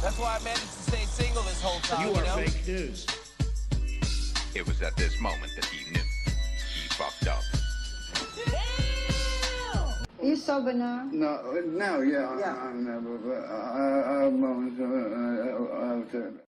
That's why I managed to stay single this whole time, You are fake news. It was at this moment that he knew. He fucked up. Are you sober now? No, now, yeah. Yeah. I'm never, but I'm going to.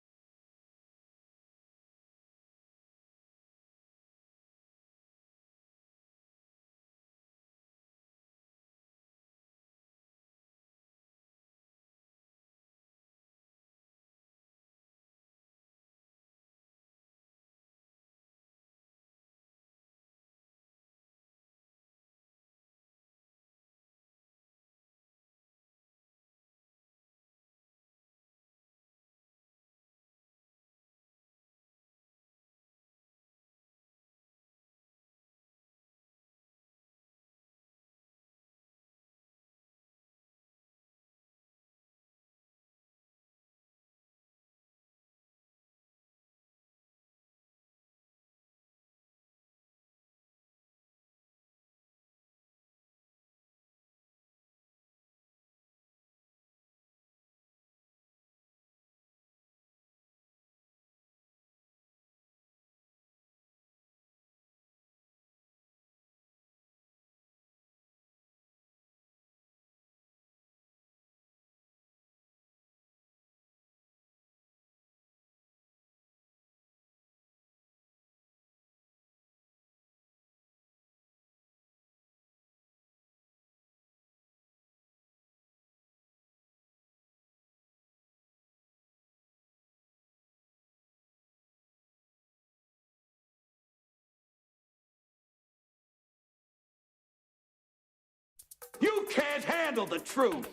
You can't handle the truth.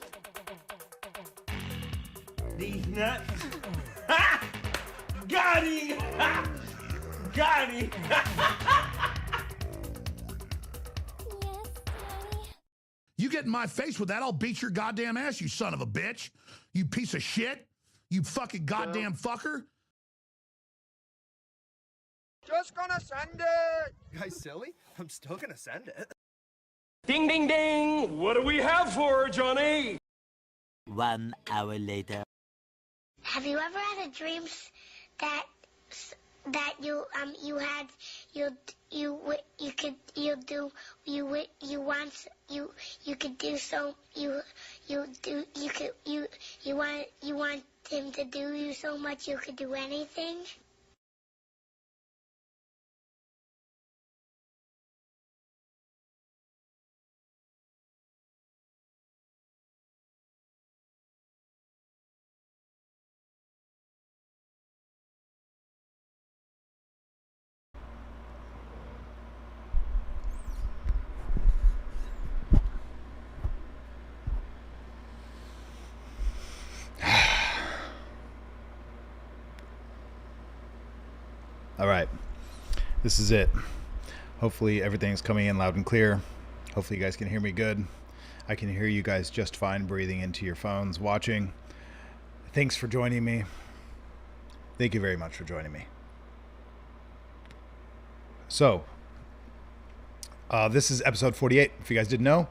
These nuts. Ha! Got him! Ha! Got him! You get in my face with that, I'll beat your goddamn ass, you son of a bitch. You piece of shit. You fucking goddamn fucker. Just gonna send it. Guys, silly? I'm still gonna send it. Ding, ding, ding! What do we have for her, Johnny? 1 hour later. Have you ever had a dream that you want him to do you so much you could do anything? All right, this is it. Hopefully everything's coming in loud and clear. Hopefully you guys can hear me good. I can hear you guys just fine breathing into your phones, watching. Thanks for joining me. Thank you very much for joining me. So, this is episode 48, if you guys didn't know.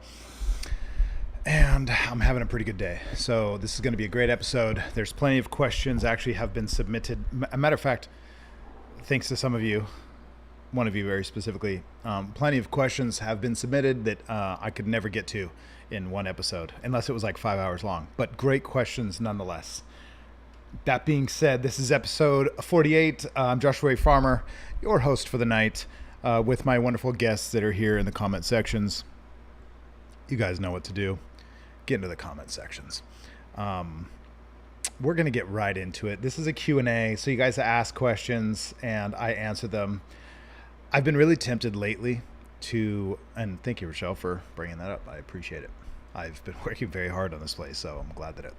And I'm having a pretty good day. So this is going to be a great episode. There's plenty of questions actually have been submitted. A matter of fact, thanks to some of you, one of you very specifically, plenty of questions have been submitted that I could never get to in one episode, unless it was like 5 hours long. But great questions nonetheless. That being said, this is episode 48. I'm Joshua Ray Farmer, your host for the night, with my wonderful guests that are here in the comment sections. You guys know what to do. Get into the comment sections. We're going to get right into it. This is a Q&A, so you guys ask questions and I answer them. I've been really tempted lately to, and thank you, Rochelle, for bringing that up. I appreciate it. I've been working very hard on this place, so I'm glad that it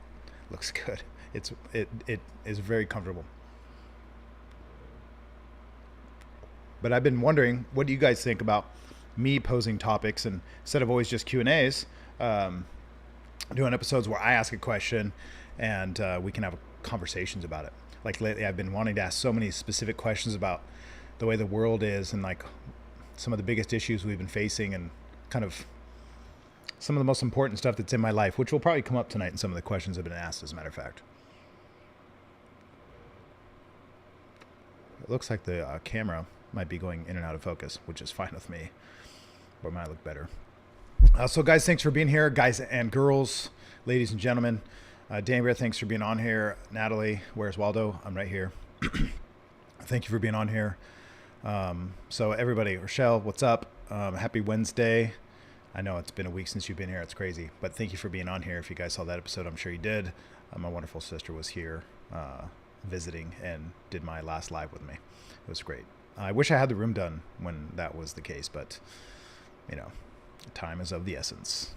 looks good. It is very comfortable. But I've been wondering, what do you guys think about me posing topics, and instead of always just Q&As, doing episodes where I ask a question and we can have conversations about it. Like lately, I've been wanting to ask so many specific questions about the way the world is and like some of the biggest issues we've been facing and kind of some of the most important stuff that's in my life, which will probably come up tonight in some of the questions that have been asked, as a matter of fact. looks like the camera might be going in and out of focus, which is fine with me, but it might look better. So guys, thanks for being here, guys and girls, ladies and gentlemen. Danbury, thanks for being on here. Natalie, where's Waldo? I'm right here. Thank you for being on here. So everybody, Rochelle, what's up? Happy Wednesday. I know it's been a week since you've been here. It's crazy, but thank you for being on here. If you guys saw that episode, I'm sure you did. My wonderful sister was here visiting and did my last live with me. It was great. I wish I had the room done when that was the case, but you know, time is of the essence.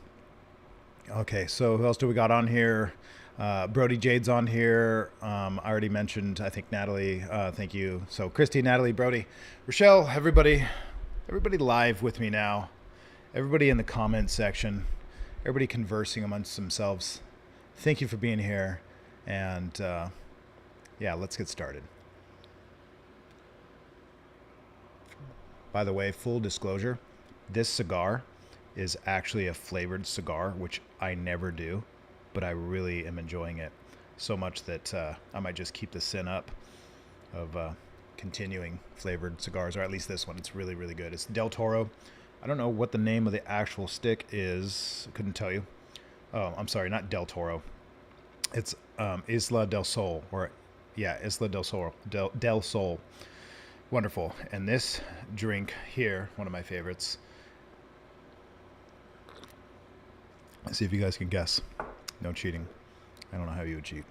Okay, so who else do we got on here? Brody Jade's on here. I already mentioned, I think, Natalie. Thank you. So Christy, Natalie, Brody, Rochelle, everybody live with me now. Everybody in the comment section. Everybody conversing amongst themselves. Thank you for being here. And yeah, let's get started. By the way, full disclosure, this cigar is actually a flavored cigar, which I never do, but I really am enjoying it so much that I might just keep the sin up of continuing flavored cigars, or at least this one. It's really, really good. It's Del Toro. I don't know what the name of the actual stick is. I couldn't tell you. Oh, I'm sorry, not Del Toro. It's Isla del Sol, or yeah, Isla del Sol. Del Sol. Wonderful. And this drink here, one of my favorites. Let's see if you guys can guess. No cheating. I don't know how you would cheat.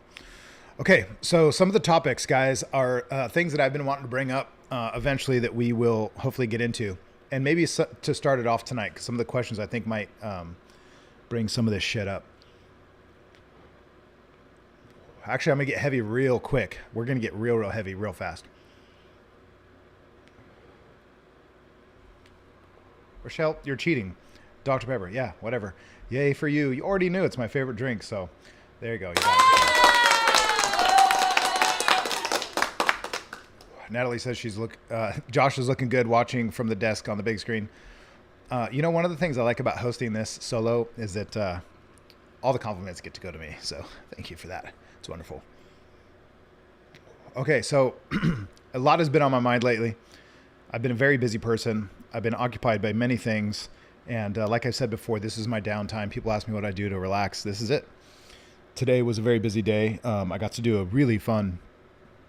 Okay, so some of the topics, guys, are things that I've been wanting to bring up eventually that we will hopefully get into. And maybe to start it off tonight, because some of the questions I think might bring some of this shit up. Actually, I'm going to get heavy real quick. We're going to get real heavy real fast. Rochelle, you're cheating. Dr. Pepper, yeah, whatever. Yay for you. You already knew it's my favorite drink, so there you go. You got it. Natalie says Josh is looking good watching from the desk on the big screen. You know, one of the things I like about hosting this solo is that all the compliments get to go to me, so thank you for that. It's wonderful. Okay, so a lot has been on my mind lately. I've been a very busy person. I've been occupied by many things. And like I said before, this is my downtime. People ask me what I do to relax. This is it. Today was a very busy day. I got to do a really fun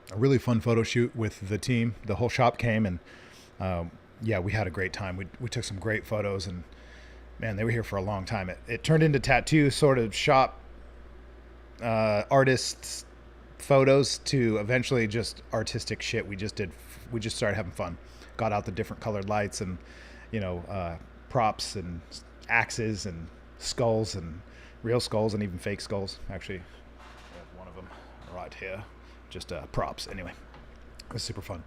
photo shoot with the team. The whole shop came, and yeah, we had a great time. We took some great photos, and man, they were here for a long time. It turned into tattoo sort of shop artists photos to eventually just artistic shit. We just started having fun. Got out the different colored lights and, you know, props and axes and skulls and real skulls and even fake skulls. Actually, I have one of them right here. Just props. Anyway, it was super fun.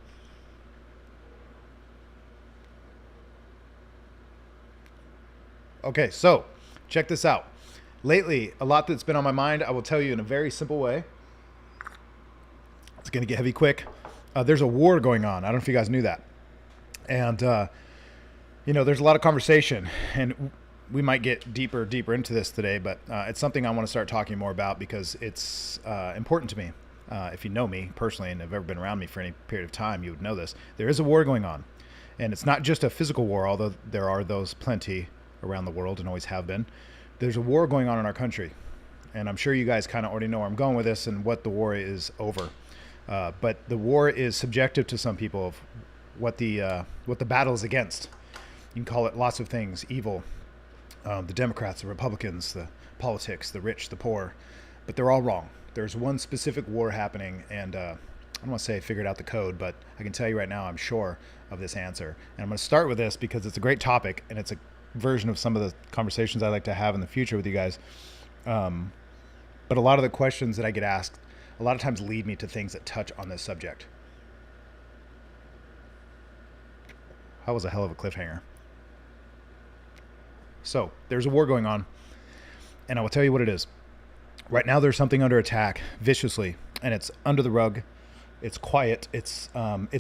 Okay, so check this out. Lately, a lot that's been on my mind, I will tell you in a very simple way. It's going to get heavy quick. There's a war going on. I don't know if you guys knew that. And, you know, there's a lot of conversation, and we might get deeper into this today, but it's something I want to start talking more about because it's important to me. If you know me personally and have ever been around me for any period of time, you would know this. There is a war going on, and it's not just a physical war, although there are those plenty around the world and always have been. There's a war going on in our country, and I'm sure you guys kind of already know where I'm going with this and what the war is over. But the war is subjective to some people of what the battle is against. You can call it lots of things: evil, the Democrats, the Republicans, the politics, the rich, the poor, but they're all wrong. There's one specific war happening, and I don't want to say I figured out the code, but I can tell you right now I'm sure of this answer. And I'm going to start with this because it's a great topic, and it's a version of some of the conversations I like to have in the future with you guys. But a lot of the questions that I get asked a lot of times lead me to things that touch on this subject. That was a hell of a cliffhanger. So there's a war going on, and I will tell you what it is. Right now there's something under attack viciously, and it's under the rug. It's quiet. It's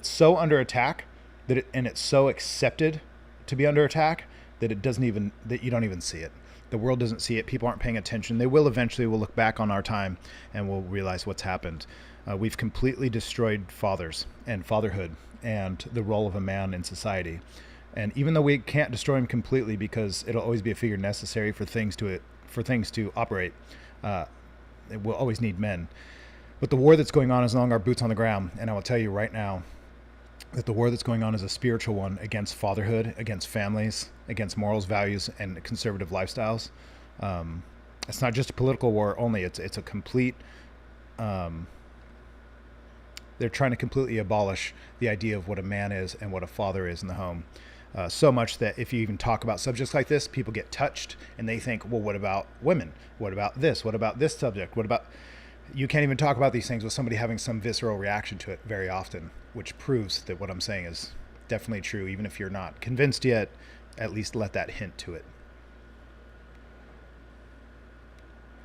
so under attack that it's so accepted to be under attack that you don't even see it. The world doesn't see it. People aren't paying attention. They will eventually. We'll look back on our time and we'll realize what's happened. We've completely destroyed fathers and fatherhood and the role of a man in society. And even though we can't destroy him completely, because it'll always be a figure necessary for things to operate, we'll always need men. But the war that's going on is along our boots on the ground. And I will tell you right now that the war that's going on is a spiritual one against fatherhood, against families, against morals, values, and conservative lifestyles. It's not just a political war only. It's a complete... they're trying to completely abolish the idea of what a man is and what a father is in the home. So much that if you even talk about subjects like this, people get touched and they think, well, what about women? What about this? What about this subject? What about... You can't even talk about these things with somebody having some visceral reaction to it very often, which proves that what I'm saying is definitely true. Even if you're not convinced yet, at least let that hint to it.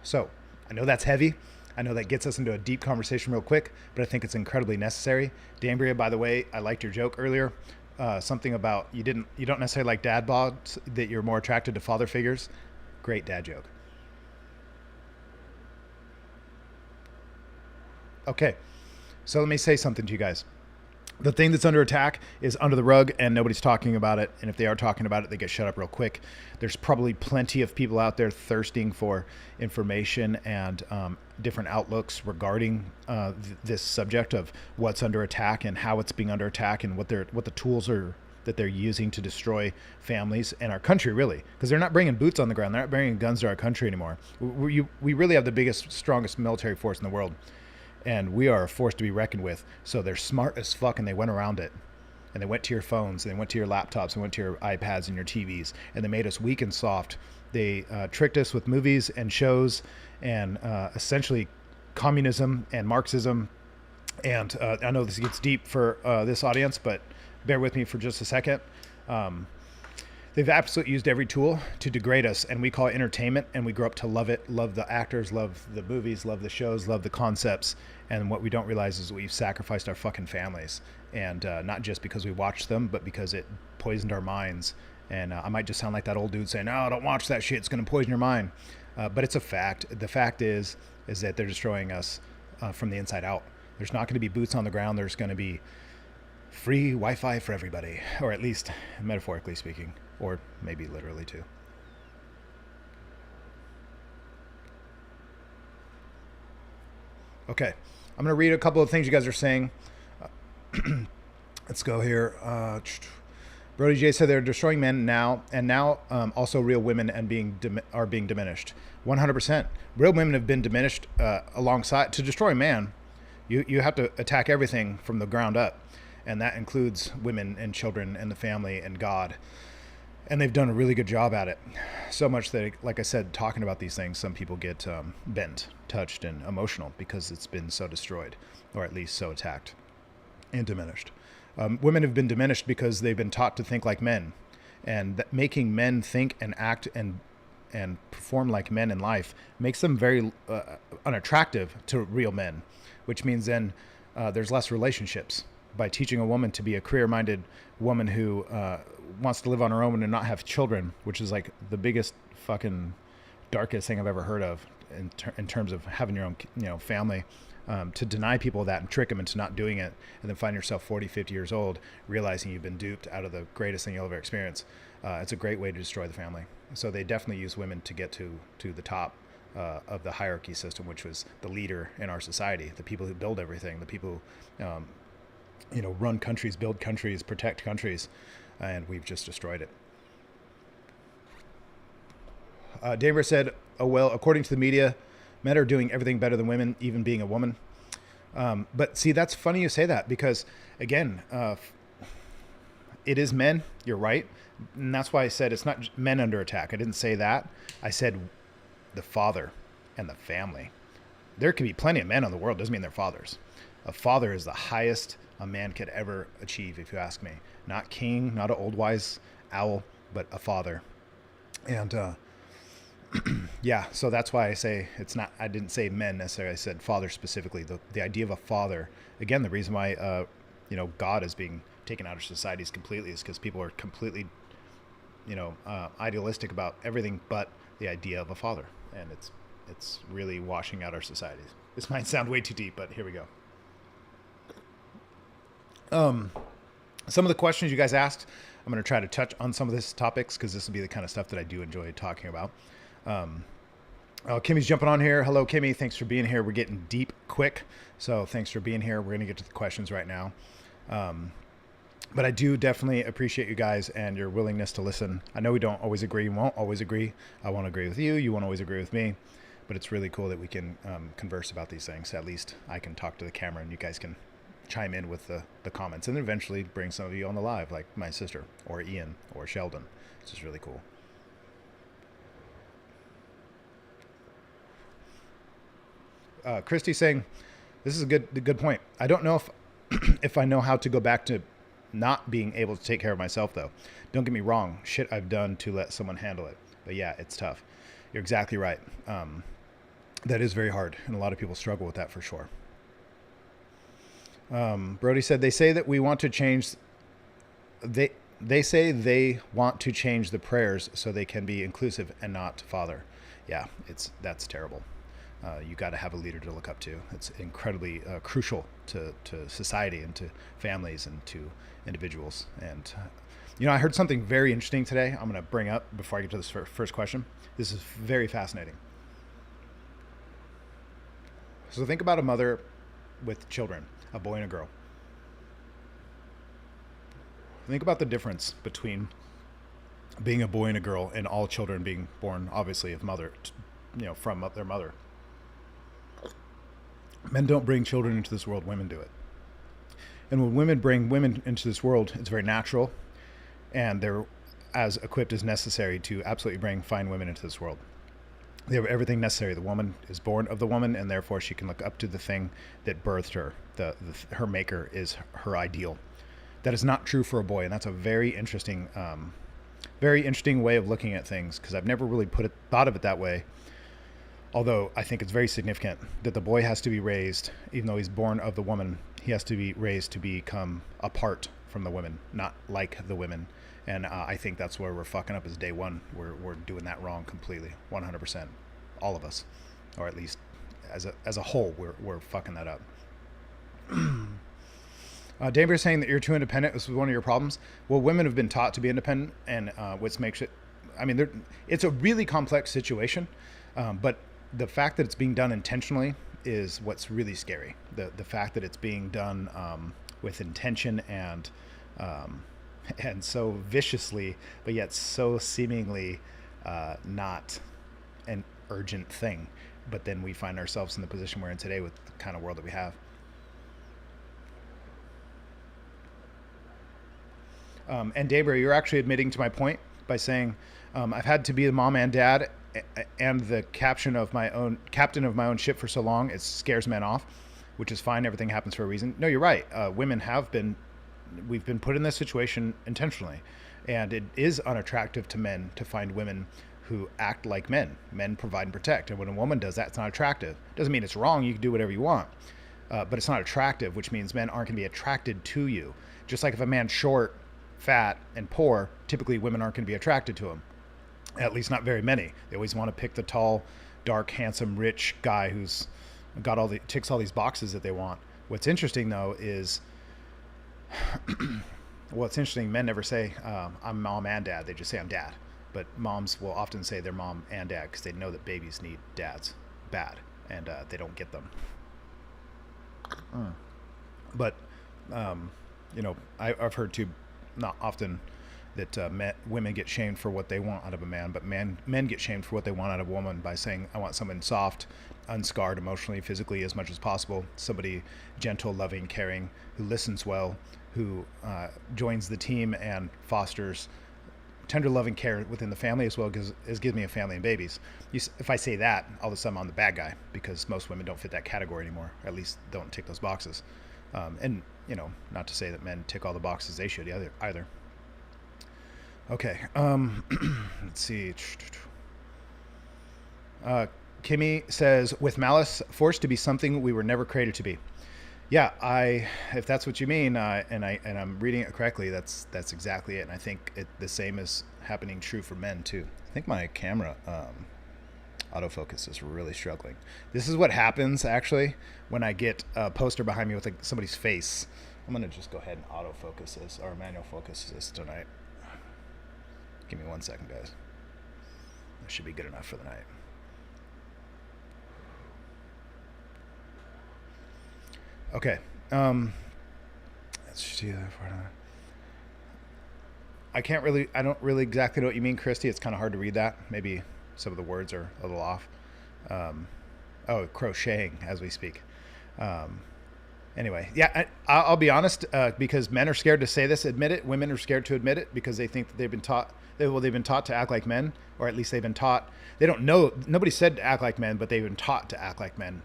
So I know that's heavy. I know that gets us into a deep conversation real quick, but I think it's incredibly necessary. Dambria, by the way, I liked your joke earlier. Something about you don't necessarily like dad bods, that you're more attracted to father figures. Great dad joke. Okay, so let me say something to you guys. The thing that's under attack is under the rug and nobody's talking about it. And if they are talking about it, they get shut up real quick. There's probably plenty of people out there thirsting for information and different outlooks regarding this subject of what's under attack and how it's being under attack and what the tools are that they're using to destroy families and our country, really. Because they're not bringing boots on the ground. They're not bringing guns to our country anymore. We really have the biggest, strongest military force in the world. And we are a force to be reckoned with. So they're smart as fuck, and they went around it. And they went to your phones, and they went to your laptops, and went to your iPads and your TVs, and they made us weak and soft. They tricked us with movies and shows and essentially communism and Marxism. And I know this gets deep for this audience, but bear with me for just a second. They've absolutely used every tool to degrade us, and we call it entertainment, and we grow up to love it, love the actors, love the movies, love the shows, love the concepts. And what we don't realize is we've sacrificed our fucking families, and not just because we watched them, but because it poisoned our minds. And I might just sound like that old dude saying, no, don't watch that shit, it's going to poison your mind. But it's a fact. The fact is that they're destroying us from the inside out. There's not going to be boots on the ground. There's going to be free Wi-Fi for everybody, or at least metaphorically speaking. Or maybe literally too. Okay, I'm going to read a couple of things you guys are saying. Let's go here. Brody J said they're destroying men now, and now also real women are being diminished. 100%. Real women have been diminished alongside. To destroy man, you have to attack everything from the ground up, and that includes women and children and the family and God. And they've done a really good job at it. So much that, like I said, talking about these things, some people get bent, touched, and emotional because it's been so destroyed, or at least so attacked and diminished. Women have been diminished because they've been taught to think like men. And making men think and act and perform like men in life makes them very unattractive to real men, which means then there's less relationships. By teaching a woman to be a career-minded woman who wants to live on her own and not have children, which is like the biggest fucking darkest thing I've ever heard of in terms of having your own family, to deny people that and trick them into not doing it, and then find yourself 40, 50 years old realizing you've been duped out of the greatest thing you'll ever experience. It's a great way to destroy the family. So they definitely use women to get to the top of the hierarchy system, which was the leader in our society, the people who build everything, the people who run countries, build countries, protect countries, and we've just destroyed it. Damer said, oh, well, according to the media, men are doing everything better than women, even being a woman. But see, that's funny you say that because, again, it is men. You're right. And that's why I said it's not men under attack. I didn't say that. I said the father and the family. There could be plenty of men in the world. Doesn't mean they're fathers. A father is the highest a man could ever achieve, if you ask me. Not king, not an old wise owl, but a father. And yeah, so that's why I say it's not, I didn't say men necessarily, I said father specifically. The idea of a father, again, the reason why God is being taken out of societies completely is because people are completely idealistic about everything but the idea of a father. And it's really washing out our societies. This might sound way too deep, but here we go. Some of the questions you guys asked, I'm going to try to touch on some of these topics because this will be the kind of stuff that I do enjoy talking about. Kimmy's jumping on here. Hello, Kimmy. Thanks for being here. We're getting deep quick, so thanks for being here. We're going to get to the questions right now. But I do definitely appreciate you guys and your willingness to listen. I know we don't always agree, won't always agree. I won't agree with you. You won't always agree with me. But it's really cool that we can converse about these things. At least I can talk to the camera and you guys can chime in with the comments and eventually bring some of you on the live, like my sister or Ian or Sheldon. It's just really cool. Christy saying, this is a good point. I don't know if if I know how to go back to not being able to take care of myself, though. Don't get me wrong. Shit I've done to let someone handle it. But yeah, it's tough. You're exactly right. That is very hard. And a lot of people struggle with that for sure. Brody said, they say that we want to change. They say they want to change the prayers so they can be inclusive and not father. Yeah, that's terrible. You got to have a leader to look up to. It's incredibly crucial to society and to families and to individuals. And, I heard something very interesting today I'm going to bring up before I get to this first question. This is very fascinating. So think about a mother with children, a boy and a girl. Think about the difference between being a boy and a girl and all children being born, obviously, of mother, from their mother. Men don't bring children into this world, women do it. And when women bring women into this world, it's very natural, and they're as equipped as necessary to absolutely bring fine women into this world. They have everything necessary. The woman is born of the woman, and therefore she can look up to the thing that birthed her. Her maker is her ideal. That is not true for a boy, and that's a very interesting way of looking at things, because I've never really thought of it that way. Although I think it's very significant that the boy has to be raised, even though he's born of the woman, he has to be raised to become apart from the women, not like the women. And I think that's where we're fucking up is day one. We're doing that wrong completely, 100%. All of us, or at least as a whole, we're fucking that up. Danbury is saying that you're too independent. This was one of your problems. Well, women have been taught to be independent, and what makes it, it's a really complex situation, but the fact that it's being done intentionally is what's really scary. The fact that it's being done with intention and so viciously, but yet so seemingly not an urgent thing. But then we find ourselves in the position we're in today with the kind of world that we have. And Daybury, you're actually admitting to my point by saying I've had to be the mom and dad and the captain of my own ship for so long, it scares men off, which is fine. Everything happens for a reason. No, you're right. We've been put in this situation intentionally, and it is unattractive to men to find women who act like men. Men provide and protect, and when a woman does that, it's not attractive. Doesn't mean it's wrong. You can do whatever you want, but it's not attractive, which means men aren't going to be attracted to you. Just like if a man's short, fat, and poor, typically women aren't going to be attracted to him. At least not very many. They always want to pick the tall, dark, handsome, rich guy who's ticks all these boxes that they want. What's interesting though is, men never say I'm mom and dad. They just say I'm dad. But moms will often say they're mom and dad because they know that babies need dads bad, and they don't get them. But I've heard too, not often, that women get shamed for what they want out of a man, but men get shamed for what they want out of a woman by saying, I want someone soft, unscarred emotionally, physically as much as possible, somebody gentle, loving, caring, who listens well, who joins the team and fosters tender, loving care within the family as well as gives me a family and babies. If I say that, all of a sudden I'm the bad guy, because most women don't fit that category anymore, or at least don't tick those boxes. And not to say that men tick all the boxes they should either. Okay, let's see. Kimmy says, with malice, forced to be something we were never created to be. Yeah, if that's what you mean, and I'm reading it correctly, that's exactly it. And I think the same is happening true for men too. I think my camera autofocus is really struggling. This is what happens actually when I get a poster behind me with somebody's face. I'm going to just go ahead and autofocus this, or manual focus this tonight. Give me 1 second, guys. That should be good enough for the night. Okay. Let's see. I don't really exactly know what you mean, Christy. It's kind of hard to read that. Maybe some of the words are a little off. Crocheting as we speak. Anyway, yeah, I'll be honest, because men are scared to admit it. Women are scared to admit it because they think that they've been taught to act like men, or at least they've been taught. They don't know. Nobody said to act like men, but they've been taught to act like men,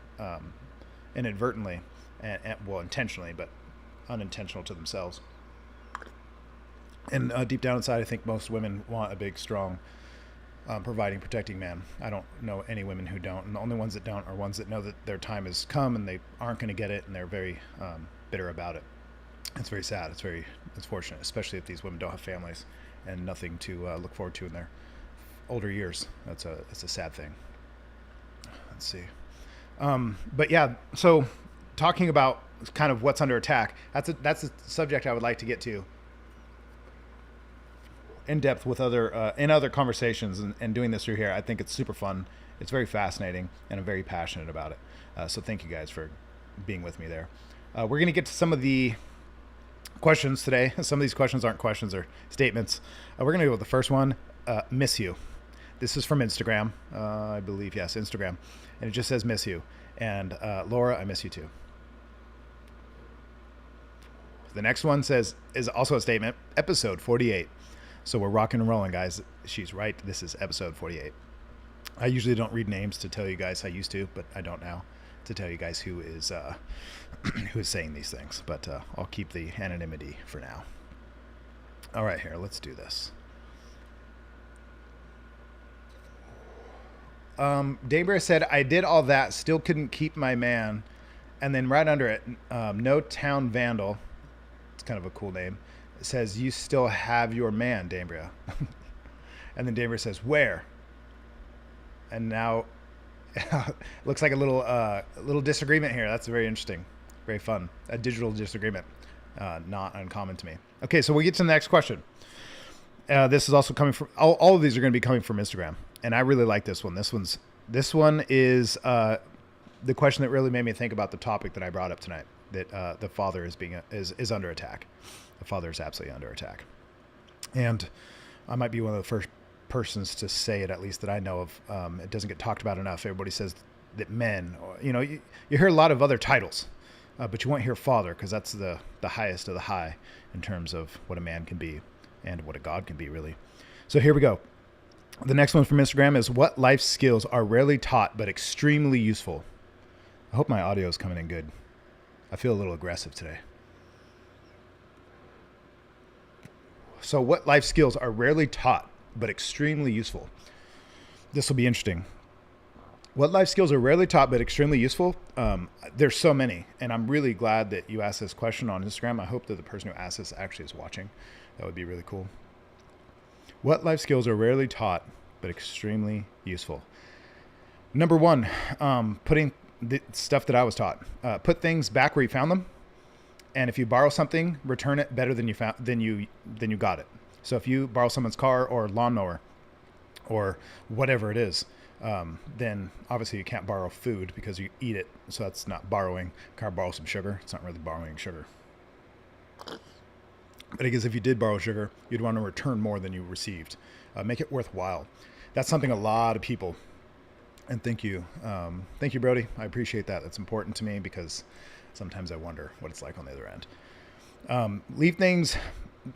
inadvertently, and intentionally, but unintentional to themselves. And deep down inside, I think most women want a big, strong, providing, protecting man. I don't know any women who don't, and the only ones that don't are ones that know that their time has come and they aren't going to get it, and they're very bitter about it. It's very sad. It's fortunate, especially if these women don't have families and nothing to look forward to in their older years. It's a sad thing. Let's see. But yeah, so talking about kind of what's under attack, that's a subject I would like to get to in depth with other conversations, and doing this through here. I think it's super fun. It's very fascinating, and I'm very passionate about it. So thank you guys for being with me there. We're going to get to some of the questions today. Some of these questions aren't questions, or statements. We're going to go with the first one. Miss you. This is from Instagram. I believe, yes, Instagram. And it just says miss you. And Laura, I miss you too. The next one is also a statement. Episode 48. So we're rocking and rolling, guys. She's right. This is episode 48. I usually don't read names to tell you guys. I used to, but I don't now, to tell you guys who is who is saying these things. But I'll keep the anonymity for now. All right, here. Let's do this. Daybreak said, I did all that, still couldn't keep my man. And then right under it, No Town Vandal. It's kind of a cool name. It says, you still have your man, Dambria. And then Dambria says, where? And now looks like a little disagreement here. That's very interesting. Very fun. A digital disagreement. Not uncommon to me. Okay, so we get to the next question. This is also coming from, all of these are going to be coming from Instagram. And I really like this one. This one is the question that really made me think about the topic that I brought up tonight, that the father is under attack. The father is absolutely under attack. And I might be one of the first persons to say it, at least that I know of. It doesn't get talked about enough. Everybody says that men, you hear a lot of other titles, but you won't hear father, because that's the highest of the high in terms of what a man can be and what a God can be, really. So here we go. The next one from Instagram is, what life skills are rarely taught but extremely useful? I hope my audio is coming in good. I feel a little aggressive today. So what life skills are rarely taught but extremely useful? This will be interesting. What life skills are rarely taught but extremely useful? There's so many, and I'm really glad that you asked this question on Instagram. I hope that the person who asked this actually is watching. That would be really cool. What life skills are rarely taught but extremely useful? Number one, putting the stuff that I was taught. Put things back where you found them. And if you borrow something, return it better than you got it. So if you borrow someone's car or lawnmower or whatever it is, then obviously you can't borrow food because you eat it. So that's not borrowing. Can't borrow some sugar. It's not really borrowing sugar. But I guess if you did borrow sugar, you'd want to return more than you received. Make it worthwhile. That's something a lot of people, and thank you, Brody. I appreciate that. That's important to me because sometimes I wonder what it's like on the other end. Leave things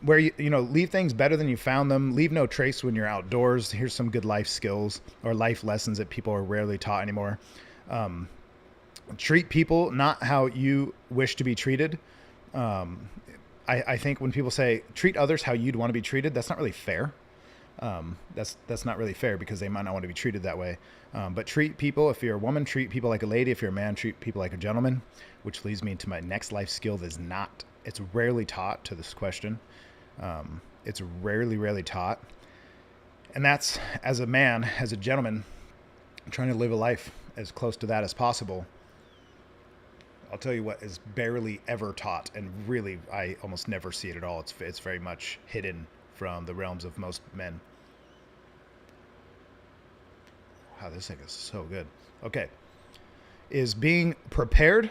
where leave things better than you found them. Leave no trace when you're outdoors. Here's some good life skills or life lessons that people are rarely taught anymore. Treat people not how you wish to be treated. I think when people say treat others how you'd want to be treated, that's not really fair. That's not really fair because they might not want to be treated that way. But treat people, if you're a woman, treat people like a lady. If you're a man, treat people like a gentleman, which leads me to my next life skill it's rarely taught to this question. It's rarely taught. And that's, as a man, as a gentleman, trying to live a life as close to that as possible. I'll tell you what is barely ever taught, and really I almost never see it at all. It's very much hidden from the realms of most men. Wow, this thing is so good. Okay. Is being prepared.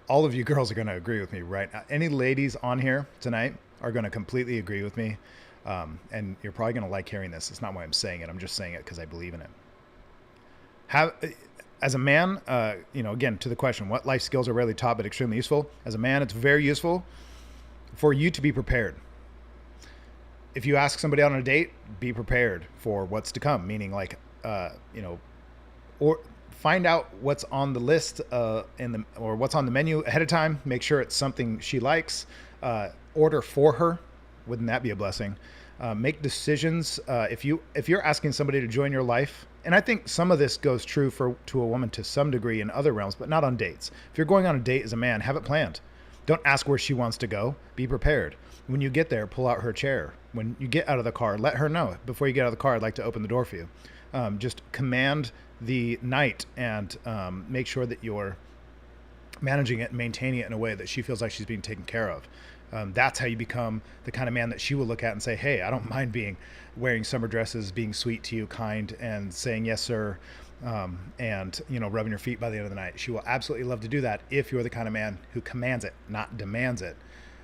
All of you girls are going to agree with me, right? Any ladies on here tonight are going to completely agree with me. And you're probably going to like hearing this. It's not why I'm saying it. I'm just saying it because I believe in it. As a man, again, to the question, what life skills are rarely taught but extremely useful? As a man, it's very useful for you to be prepared. If you ask somebody out on a date, be prepared for what's to come, meaning like, or find out what's on the list or what's on the menu ahead of time. Make sure it's something she likes. Order for her. Wouldn't that be a blessing? Make decisions. If you're asking somebody to join your life, and I think some of this goes true to a woman to some degree in other realms, but not on dates. If you're going on a date as a man, have it planned. Don't ask where she wants to go. Be prepared. When you get there, pull out her chair. When you get out of the car, let her know. Before you get out of the car, I'd like to open the door for you. Just command the night and make sure that you're managing it and maintaining it in a way that she feels like she's being taken care of. That's how you become the kind of man that she will look at and say, hey, I don't mind wearing summer dresses, being sweet to you, kind, and saying yes, sir, and rubbing your feet by the end of the night. She will absolutely love to do that if you're the kind of man who commands it, not demands it.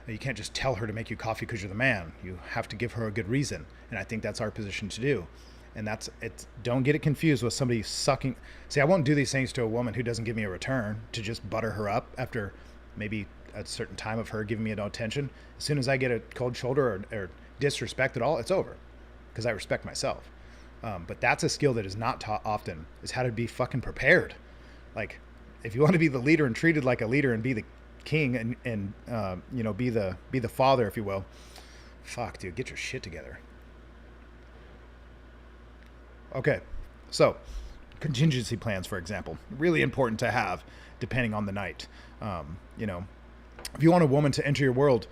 You can't just tell her to make you coffee because you're the man. You have to give her a good reason, and I think that's our position to do. And that's it. Don't get it confused with somebody sucking. See, I won't do these things to a woman who doesn't give me a return to just butter her up after maybe a certain time of her giving me no attention. As soon as I get a cold shoulder or disrespect at all, it's over because I respect myself. But that's a skill that is not taught often, is how to be fucking prepared. Like, if you want to be the leader and treated like a leader and be the king and be the father, if you will, fuck, dude, get your shit together. Okay, so contingency plans, for example, really important to have depending on the night. If you want a woman to enter your world,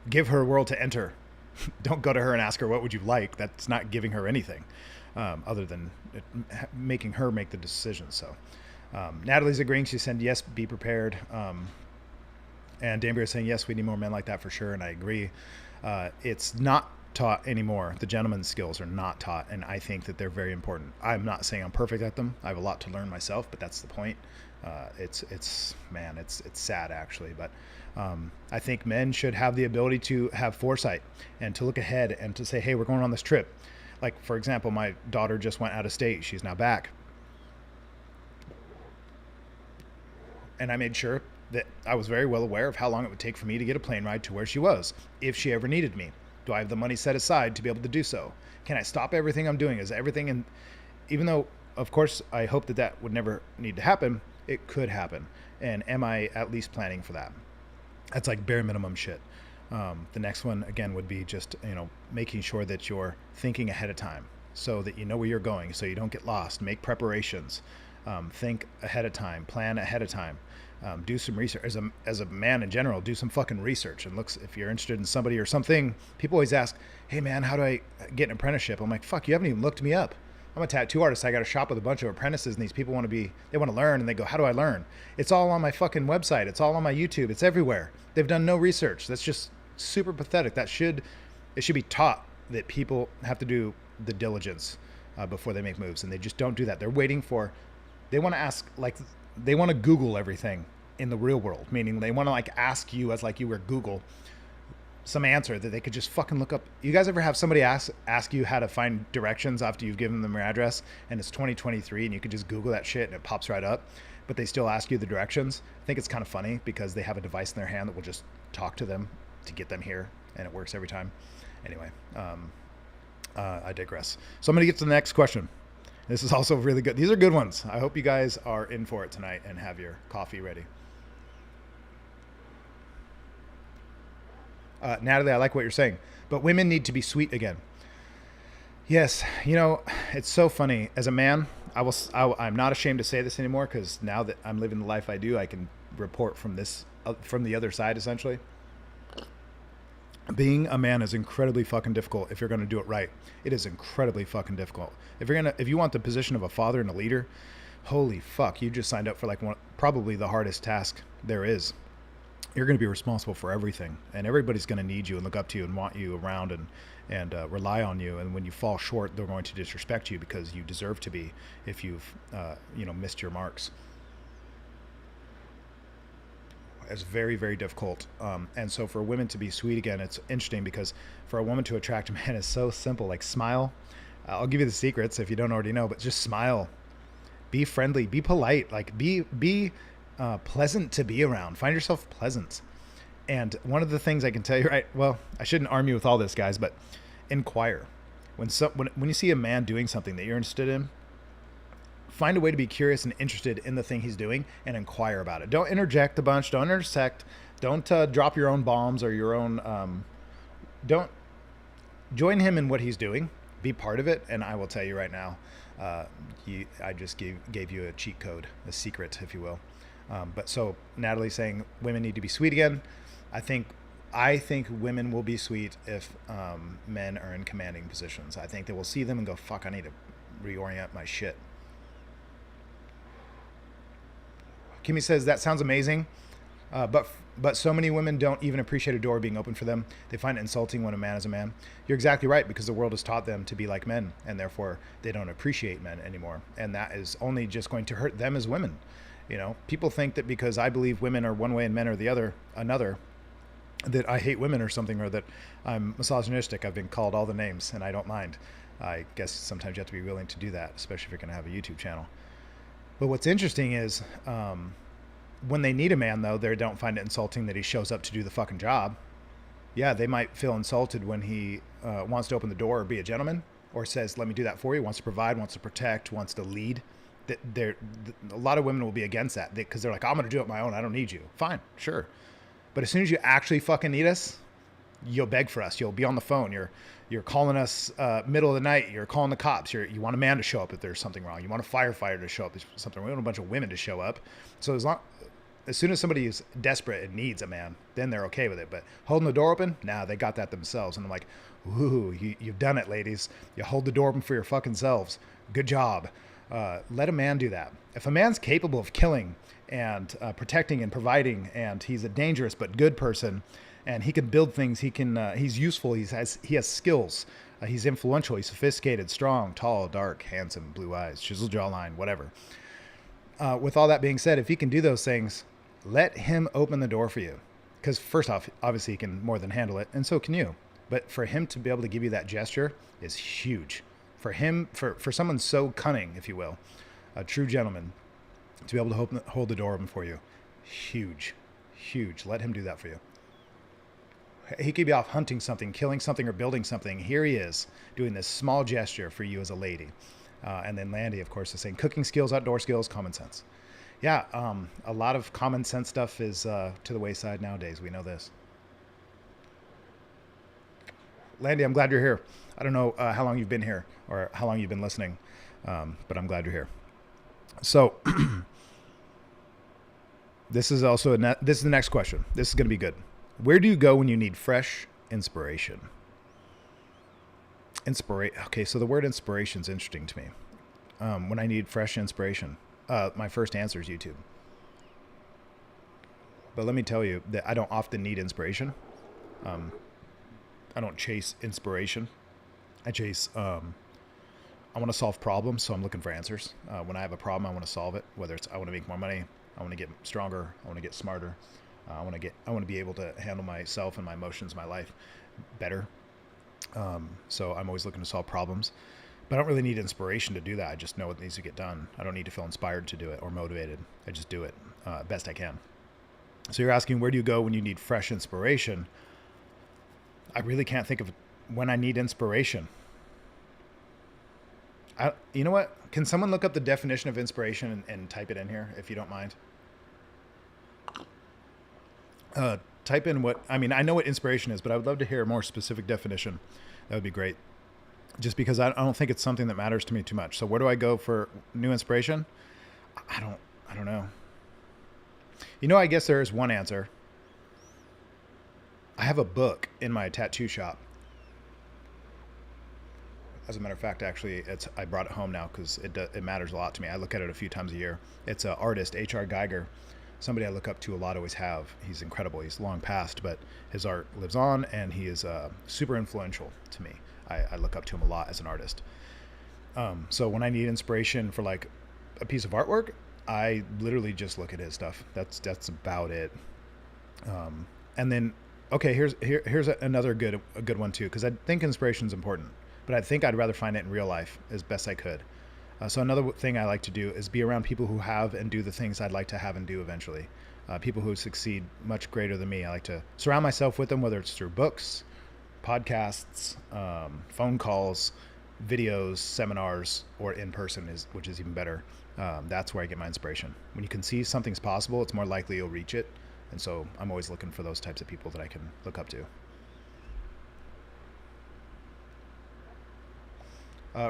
give her a world to enter. Don't go to her and ask her, what would you like? That's not giving her anything other than making her make the decision. So Natalie's agreeing. She said, yes, be prepared. And Danbury is saying, yes, we need more men like that for sure. And I agree. It's not taught anymore. The gentleman's skills are not taught, and I think that they're very important. I'm not saying I'm perfect at them. I have a lot to learn myself, but that's the point. It's sad actually, but I think men should have the ability to have foresight and to look ahead and to say, hey, we're going on this trip. Like, for example, my daughter just went out of state. She's now back. And I made sure that I was very well aware of how long it would take for me to get a plane ride to where she was, if she ever needed me. Do I have the money set aside to be able to do so? Can I stop everything I'm doing? Is everything in, even though, of course, I hope that would never need to happen, it could happen. And am I at least planning for that? That's like bare minimum shit. The next one, again, would be just, making sure that you're thinking ahead of time so that you know where you're going, so you don't get lost. Make preparations. Think ahead of time. Plan ahead of time. Do some research. As a man in general, do some fucking research. And if you're interested in somebody or something, people always ask, hey man, how do I get an apprenticeship? I'm like, fuck, you haven't even looked me up. I'm a tattoo artist. I got a shop with a bunch of apprentices, and these people want to learn, and they go, how do I learn? It's all on my fucking website. It's all on my YouTube. It's everywhere. They've done no research. That's just super pathetic. It should be taught that people have to do the diligence before they make moves, and they just don't do that. They want to ask, they want to Google everything in the real world, meaning they want to ask you as you were Google some answer that they could just fucking look up. You guys ever have somebody ask you how to find directions after you've given them your address and it's 2023 and you could just Google that shit and it pops right up, but they still ask you the directions? I think it's kind of funny because they have a device in their hand that will just talk to them to get them here, and it works every time. Anyway, I digress. So I'm going to get to the next question. This is also really good. These are good ones. I hope you guys are in for it tonight and have your coffee ready. Natalie, I like what you're saying, but women need to be sweet again. Yes. It's so funny. As a man, I'm not ashamed to say this anymore, because now that I'm living the life I do, I can report from the other side, essentially. Being a man is incredibly fucking difficult if you're going to do it right. It is incredibly fucking difficult. If you want the position of a father and a leader, holy fuck, you just signed up for like probably the hardest task there is. You're going to be responsible for everything, and everybody's going to need you and look up to you and want you around and rely on you. And when you fall short, they're going to disrespect you because you deserve to be if you've missed your marks. It's very, very difficult. And so for women to be sweet again, it's interesting because for a woman to attract a man is so simple. Like, smile. I'll give you the secrets if you don't already know, but just smile. Be friendly. Be polite. Like, be pleasant to be around. Find yourself pleasant. And one of the things I can tell you, right? Well, I shouldn't arm you with all this, guys, but inquire. When you see a man doing something that you're interested in, find a way to be curious and interested in the thing he's doing and inquire about it. Don't interject a bunch. Don't intersect. Don't drop your own bombs or your own. Don't join him in what he's doing. Be part of it. And I will tell you right now, I just gave you a cheat code, a secret, if you will. But so Natalie's saying women need to be sweet again. I think women will be sweet if men are in commanding positions. I think they will see them and go, fuck, I need to reorient my shit. Kimmy says, that sounds amazing, but so many women don't even appreciate a door being open for them. They find it insulting when a man is a man. You're exactly right, because the world has taught them to be like men, and therefore they don't appreciate men anymore. And that is only just going to hurt them as women. You know, people think that because I believe women are one way and men are the other, another, that I hate women or something, or that I'm misogynistic. I've been called all the names, and I don't mind. I guess sometimes you have to be willing to do that, especially if you're going to have a YouTube channel. But what's interesting is when they need a man, though, they don't find it insulting that he shows up to do the fucking job. Yeah, they might feel insulted when he wants to open the door or be a gentleman, or says, let me do that for you, wants to provide, wants to protect, wants to lead. A lot of women will be against that because they're like, I'm going to do it on my own. I don't need you. Fine, sure. But as soon as you actually fucking need us, you'll beg for us. You'll be on the phone. You're calling us middle of the night. You're calling the cops. You want a man to show up if there's something wrong. You want a firefighter to show up if there's something wrong. We want a bunch of women to show up. So as soon as somebody is desperate and needs a man, then they're okay with it. But holding the door open, nah, they got that themselves. And I'm like, ooh, you've done it, ladies. You hold the door open for your fucking selves. Good job. Let a man do that. If a man's capable of killing and protecting and providing, and he's a dangerous but good person, and he can build things, he's useful, he has skills, he's influential, he's sophisticated, strong, tall, dark, handsome, blue eyes, chiseled jawline, whatever. With all that being said, if he can do those things, let him open the door for you. Because first off, obviously he can more than handle it, and so can you. But for him to be able to give you that gesture is huge. For him, for someone so cunning, if you will, a true gentleman, to be able to hold the door open for you, huge. Let him do that for you. He could be off hunting something, killing something, or building something. Here he is doing this small gesture for you as a lady. And then Landy, of course, is saying cooking skills, outdoor skills, common sense. Yeah, a lot of common sense stuff is to the wayside nowadays. We know this. Landy, I'm glad you're here. I don't know how long you've been here or how long you've been listening, but I'm glad you're here. So this is also this is the next question. This is going to be good. Where do you go when you need fresh inspiration? Okay, so the word inspiration is interesting to me. When I need fresh inspiration, my first answer is YouTube. But let me tell you that I don't often need inspiration. I don't chase inspiration. I chase, I want to solve problems, so I'm looking for answers. When I have a problem, I want to solve it, whether it's I want to make more money, I want to get stronger, I want to get smarter, I want to be able to handle myself and my emotions, my life better. So I'm always looking to solve problems, but I don't really need inspiration to do that. I just know what needs to get done. I don't need to feel inspired to do it or motivated. I just do it best I can. So you're asking, where do you go when you need fresh inspiration? I really can't think of when I need inspiration. You know what? Can someone look up the definition of inspiration and type it in here, if you don't mind? Type in what, I mean, I know what inspiration is, but I would love to hear a more specific definition. That would be great. Just because I don't think it's something that matters to me too much. So where do I go for new inspiration? I don't know. You know, I guess there is one answer. I have a book in my tattoo shop. As a matter of fact, actually, I brought it home now because it matters a lot to me. I look at it a few times a year. It's an artist, H.R. Geiger, somebody I look up to a lot, always have. He's incredible. He's long past, but his art lives on, and he is super influential to me. I look up to him a lot as an artist. So when I need inspiration for like a piece of artwork, I literally just look at his stuff. That's about it. And then, okay, here's another good one too, because I think inspiration is important, but I think I'd rather find it in real life as best I could. So another thing I like to do is be around people who have and do the things I'd like to have and do eventually. People who succeed much greater than me. I like to surround myself with them, whether it's through books, podcasts, phone calls, videos, seminars, or in person, which is even better. That's where I get my inspiration. When you can see something's possible, it's more likely you'll reach it. And so I'm always looking for those types of people that I can look up to.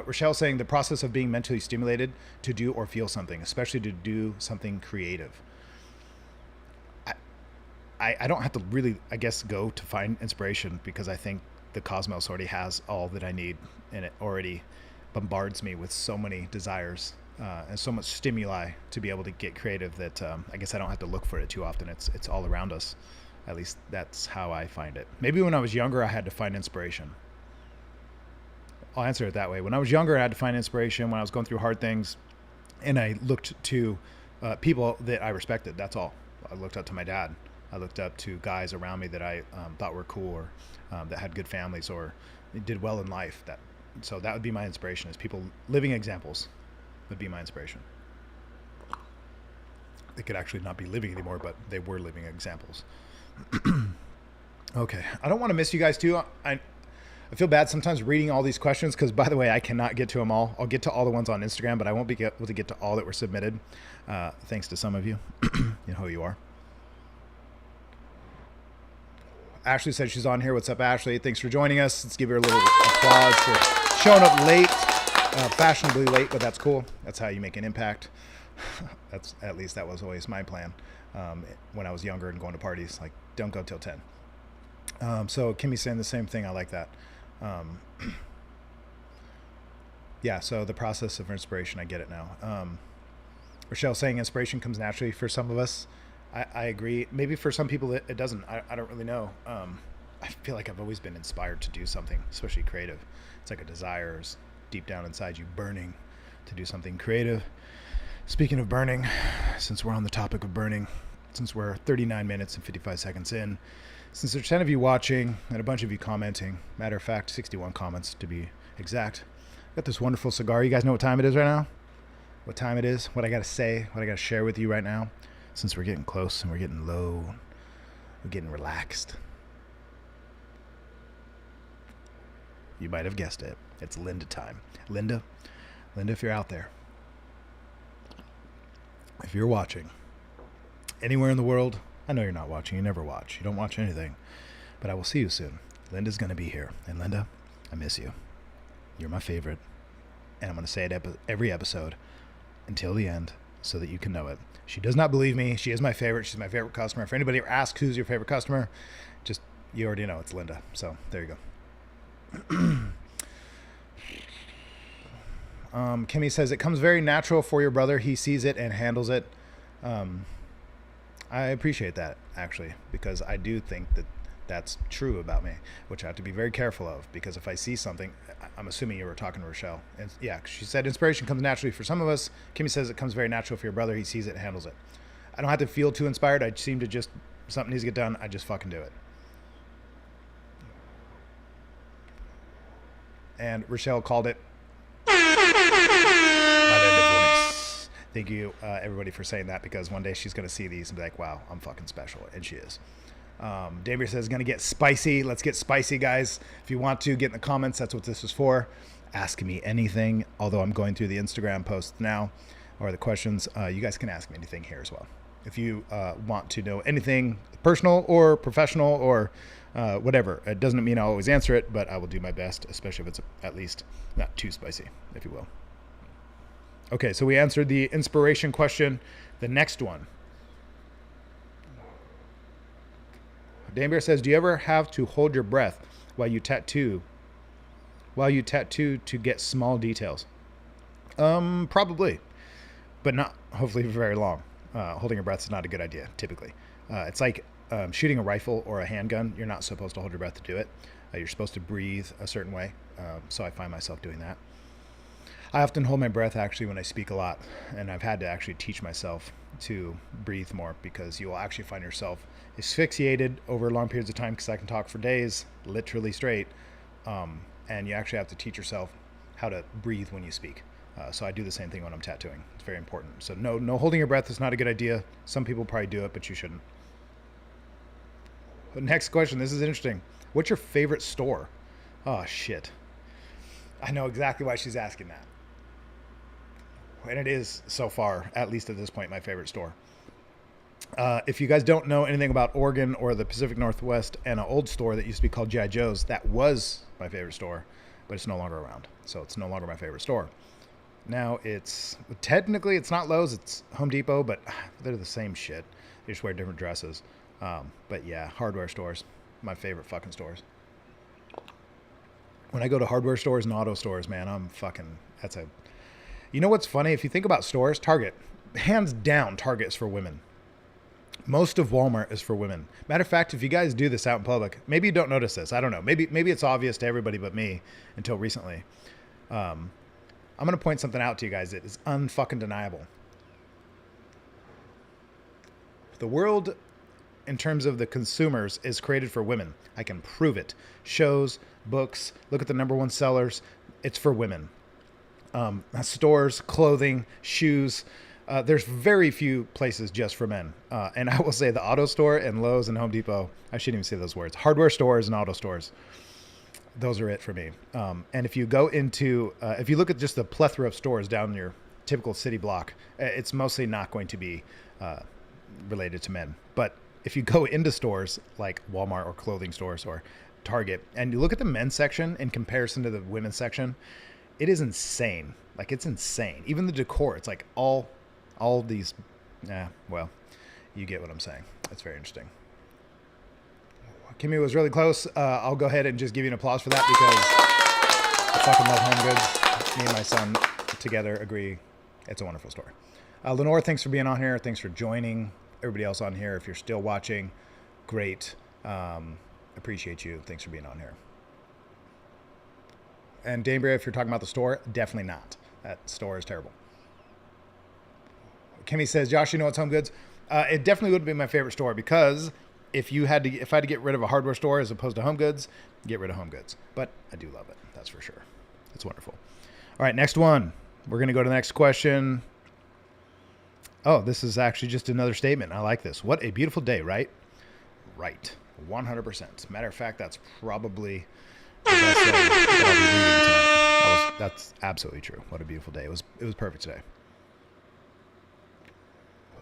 Rochelle saying the process of being mentally stimulated to do or feel something, especially to do something creative. I don't have to really, I guess, go to find inspiration, because I think the cosmos already has all that I need, and it already bombards me with so many desires and so much stimuli to be able to get creative that I guess I don't have to look for it too often. It's all around us. At least that's how I find it. Maybe when I was younger, I had to find inspiration. I'll answer it that way. When I was younger, I had to find inspiration when I was going through hard things, and I looked to people that I respected. That's all. I looked up to my dad. I looked up to guys around me that I thought were cool, or that had good families, or did well in life. So that would be my inspiration, is people, living examples would be my inspiration. They could actually not be living anymore, but they were living examples. Okay. I don't want to miss you guys too. I feel bad sometimes reading all these questions, because, by the way, I cannot get to them all. I'll get to all the ones on Instagram, but I won't be able to get to all that were submitted. Thanks to some of you. You know who you are. Ashley said she's on here. What's up, Ashley? Thanks for joining us. Let's give her a little applause for showing up late, fashionably late, but that's cool. That's how you make an impact. At least that was always my plan when I was younger and going to parties. Like, don't go till 10. So Kimmy's saying the same thing. I like that. Yeah, so the process of inspiration, I get it now. Rochelle saying inspiration comes naturally for some of us. I agree. Maybe for some people it doesn't. I don't really know. I feel like I've always been inspired to do something, especially creative. It's like a desire is deep down inside you, burning to do something creative. Speaking of burning, since we're on the topic of burning, since we're 39 minutes and 55 seconds in, since there's 10 of you watching and a bunch of you commenting, matter of fact, 61 comments to be exact, got this wonderful cigar. You guys know what time it is right now? What time it is? What I got to say? What I got to share with you right now? Since we're getting close and we're getting low, we're getting relaxed. You might have guessed it. It's Linda time. Linda, if you're out there, if you're watching anywhere in the world, I know you're not watching. You never watch. You don't watch anything. But I will see you soon. Linda's going to be here. And Linda, I miss you. You're my favorite. And I'm going to say it every episode until the end so that you can know it. She does not believe me. She is my favorite. She's my favorite customer. If anybody ever asks who's your favorite customer, just, you already know it's Linda. So there you go. Kimmy says, it comes very natural for your brother. He sees it and handles it. I appreciate that, actually, because I do think that that's true about me, which I have to be very careful of, because if I see something, I'm assuming you were talking to Rochelle. And yeah, she said inspiration comes naturally for some of us. Kimmy says it comes very natural for your brother. He sees it and handles it. I don't have to feel too inspired. I seem to just, something needs to get done, I just fucking do it. And Rochelle called it my Linda voice. Thank you, everybody, for saying that, because one day she's going to see these and be like, wow, I'm fucking special. And she is. Damir says, going to get spicy. Let's get spicy, guys. If you want to, get in the comments. That's what this is for. Ask me anything. Although I'm going through the Instagram posts now, or the questions. You guys can ask me anything here as well. If you want to know anything personal or professional or whatever. It doesn't mean I'll always answer it, but I will do my best, especially if it's at least not too spicy, if you will. Okay, so we answered the inspiration question. The next one. Danbear says, do you ever have to hold your breath while you tattoo while you tattoo to get small details? Probably, but not hopefully for very long. Holding your breath is not a good idea, typically. It's like shooting a rifle or a handgun. You're not supposed to hold your breath to do it. You're supposed to breathe a certain way. So I find myself doing that. I often hold my breath actually when I speak a lot, and I've had to actually teach myself to breathe more, because you will actually find yourself asphyxiated over long periods of time, because I can talk for days, literally straight, and you actually have to teach yourself how to breathe when you speak. So I do the same thing when I'm tattooing. It's very important. So no holding your breath is not a good idea. Some people probably do it, but you shouldn't. But next question, this is interesting. What's your favorite store? Oh, shit. I know exactly why she's asking that. And it is, so far, at least at this point, my favorite store. If you guys don't know anything about Oregon or the Pacific Northwest, and an old store that used to be called G.I. Joe's, that was my favorite store, but it's no longer around. So it's no longer my favorite store. Now technically it's not Lowe's, it's Home Depot, but they're the same shit. They just wear different dresses. But yeah, hardware stores, my favorite fucking stores. When I go to hardware stores and auto stores, man, you know what's funny? If you think about stores, Target, hands down, Target is for women. Most of Walmart is for women. Matter of fact, if you guys do this out in public, maybe you don't notice this. I don't know. Maybe it's obvious to everybody but me until recently. I'm going to point something out to you guys that is unfucking deniable. The world, in terms of the consumers, is created for women. I can prove it. Shows, books, look at the #1 sellers. It's for women. Stores, clothing, shoes. There's very few places just for men. And I will say the auto store and Lowe's and Home Depot, I shouldn't even say those words, hardware stores and auto stores, those are it for me. And if you go into, if you look at just the plethora of stores down your typical city block, it's mostly not going to be related to men. But if you go into stores like Walmart or clothing stores or Target, and you look at the men's section in comparison to the women's section, it is insane. Like, it's insane. Even the decor, it's like all these, well, you get what I'm saying. It's very interesting. Kimmy was really close. I'll go ahead and just give you an applause for that, because I fucking love Home Goods. Me and my son together agree it's a wonderful store. Lenore, thanks for being on here. Thanks for joining. Everybody else on here, if you're still watching, great. Appreciate you. Thanks for being on here. And Danbury, if you're talking about the store, definitely not. That store is terrible. Kimmy says, Josh, you know what's Home Goods? It definitely would be my favorite store, because if I had to get rid of a hardware store as opposed to Home Goods, get rid of Home Goods. But I do love it. That's for sure. It's wonderful. All right, next one. We're going to go to the next question. Oh, this is actually just another statement. I like this. What a beautiful day, right? Right. 100%. Matter of fact, that's probably the best day that I'll be reading tonight. That's absolutely true. What a beautiful day. It was perfect today.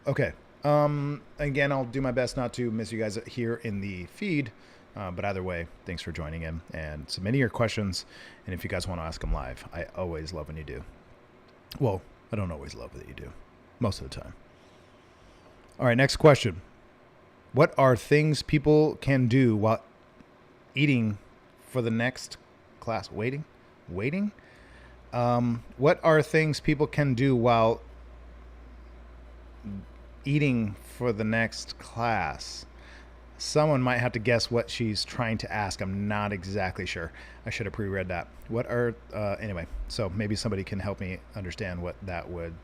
Okay. Again, I'll do my best not to miss you guys here in the feed. But either way, thanks for joining in and submitting your questions. And if you guys want to ask them live, I always love when you do. Well, I don't always love that you do. Most of the time. All right, next question. What are things people can do while eating for the next class? Waiting? What are things people can do while eating for the next class? Someone might have to guess what she's trying to ask. I'm not exactly sure. I should have pre-read that. What are, anyway, so maybe somebody can help me understand what that would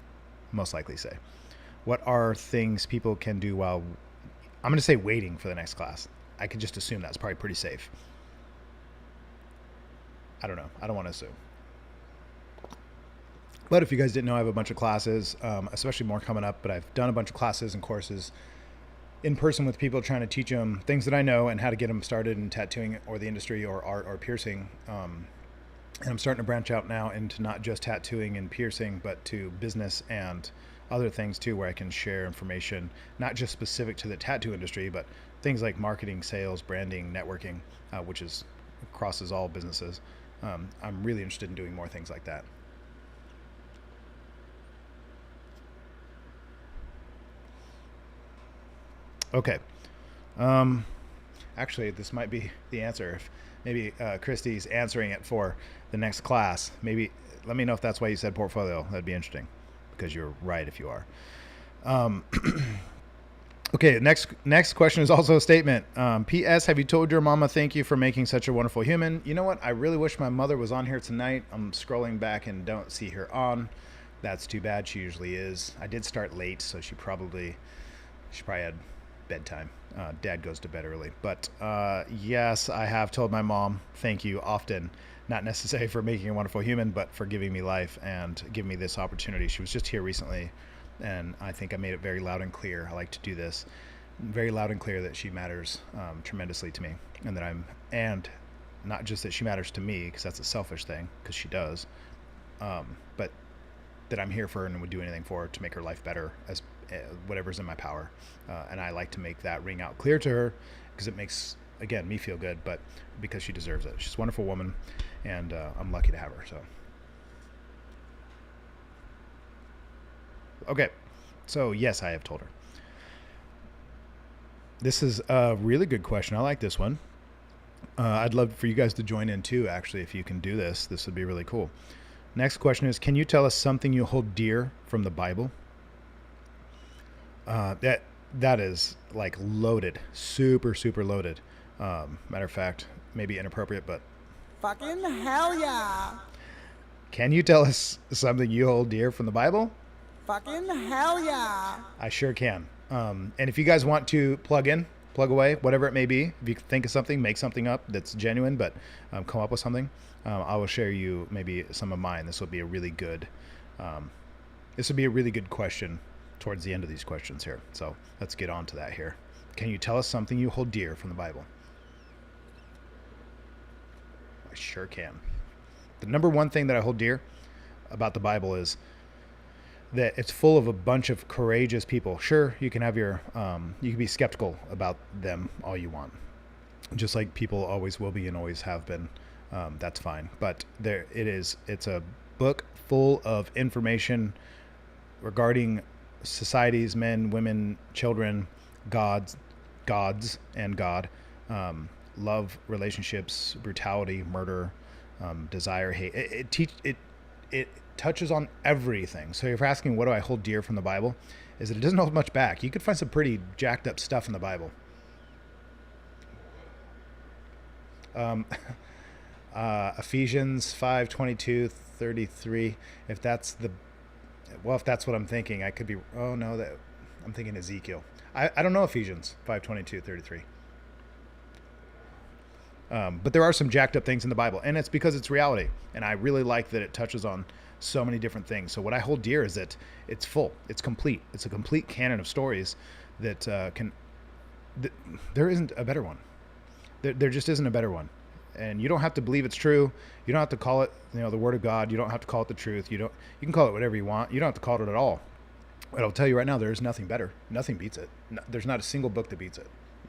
most likely say. What are things people can do while, I'm going to say waiting for the next class. I could just assume that's probably pretty safe. I don't know. I don't want to assume. But if you guys didn't know, I have a bunch of classes, especially more coming up, but I've done a bunch of classes and courses in person with people, trying to teach them things that I know and how to get them started in tattooing or the industry or art or piercing. And I'm starting to branch out now into not just tattooing and piercing, but to business and other things too, where I can share information, not just specific to the tattoo industry, but things like marketing, sales, branding, networking, which crosses all businesses. I'm really interested in doing more things like that. Okay. Actually, this might be the answer. If maybe Christy's answering it for the next class, maybe let me know if that's why you said portfolio. That'd be interesting, because you're right if you are. Okay, next question is also a statement. P.S. Have you told your mama thank you for making such a wonderful human? You know what? I really wish my mother was on here tonight. I'm scrolling back and don't see her on. That's too bad. She usually is. I did start late, so she probably had bedtime. Dad goes to bed early. But yes, I have told my mom thank you often. Not necessarily for making a wonderful human, but for giving me life and giving me this opportunity. She was just here recently, and I think I made it very loud and clear. I like to do this very loud and clear that she matters tremendously to me, and not just that she matters to me, because that's a selfish thing, because she does, but that I'm here for her and would do anything for her to make her life better, as whatever's in my power. And I like to make that ring out clear to her, because it makes, again, me feel good, but because she deserves it. She's a wonderful woman, and I'm lucky to have her. So, okay. So yes, I have told her. This is a really good question. I like this one. I'd love for you guys to join in too, actually. If you can do this, this would be really cool. Next question is, can you tell us something you hold dear from the Bible? That is like loaded, super loaded. Matter of fact, maybe inappropriate, but fucking hell yeah. Can you tell us something you hold dear from the Bible? Fucking hell yeah. I sure can. And if you guys want to plug away, whatever it may be, if you think of something, make something up that's genuine, but come up with something, I will share you maybe some of mine. This will be a really good question towards the end of these questions here. So let's get on to that here. Can you tell us something you hold dear from the Bible? I sure can. The number one thing that I hold dear about the Bible is that it's full of a bunch of courageous people. Sure, you can have your, you can be skeptical about them all you want. Just like people always will be and always have been. That's fine. But it's a book full of information regarding societies, men, women, children, gods, and God, love, relationships, brutality, murder, desire, hate. It touches on everything. So if you're asking what do I hold dear from the Bible, is that it doesn't hold much back. You could find some pretty jacked up stuff in the Bible. Ephesians 5:22-33. If that's what I'm thinking, I could be. Oh no, that I'm thinking Ezekiel. I don't know Ephesians 5:22-33. But there are some jacked up things in the Bible, and it's because it's reality. And I really like that it touches on so many different things. So what I hold dear is that it's full, it's complete. It's a complete canon of stories that there isn't a better one. There just isn't a better one. And you don't have to believe it's true. You don't have to call it, the word of God. You don't have to call it the truth. You can call it whatever you want. You don't have to call it at all. But I'll tell you right now, there is nothing better. Nothing beats it. No, there's not a single book that beats it.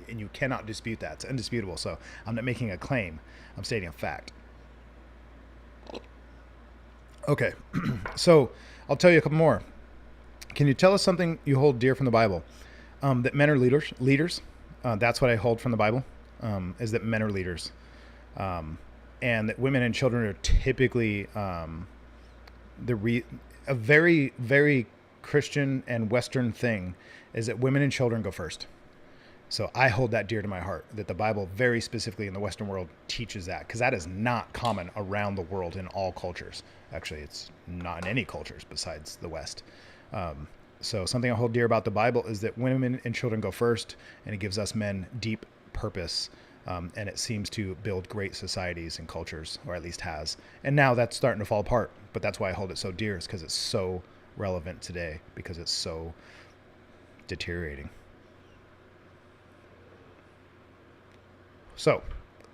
And you cannot dispute that. It's indisputable. So I'm not making a claim. I'm stating a fact. Okay. So I'll tell you a couple more. Can you tell us something you hold dear from the Bible? That men are leaders. That's what I hold from the Bible, is that men are leaders. And that women and children are typically a very, very Christian and Western thing is that women and children go first. So I hold that dear to my heart, that the Bible very specifically in the Western world teaches that, because that is not common around the world in all cultures. Actually, it's not in any cultures besides the West. So something I hold dear about the Bible is that women and children go first, and it gives us men deep purpose. And it seems to build great societies and cultures, or at least has. And now that's starting to fall apart, but that's why I hold it so dear, is because it's so relevant today, because it's so deteriorating. So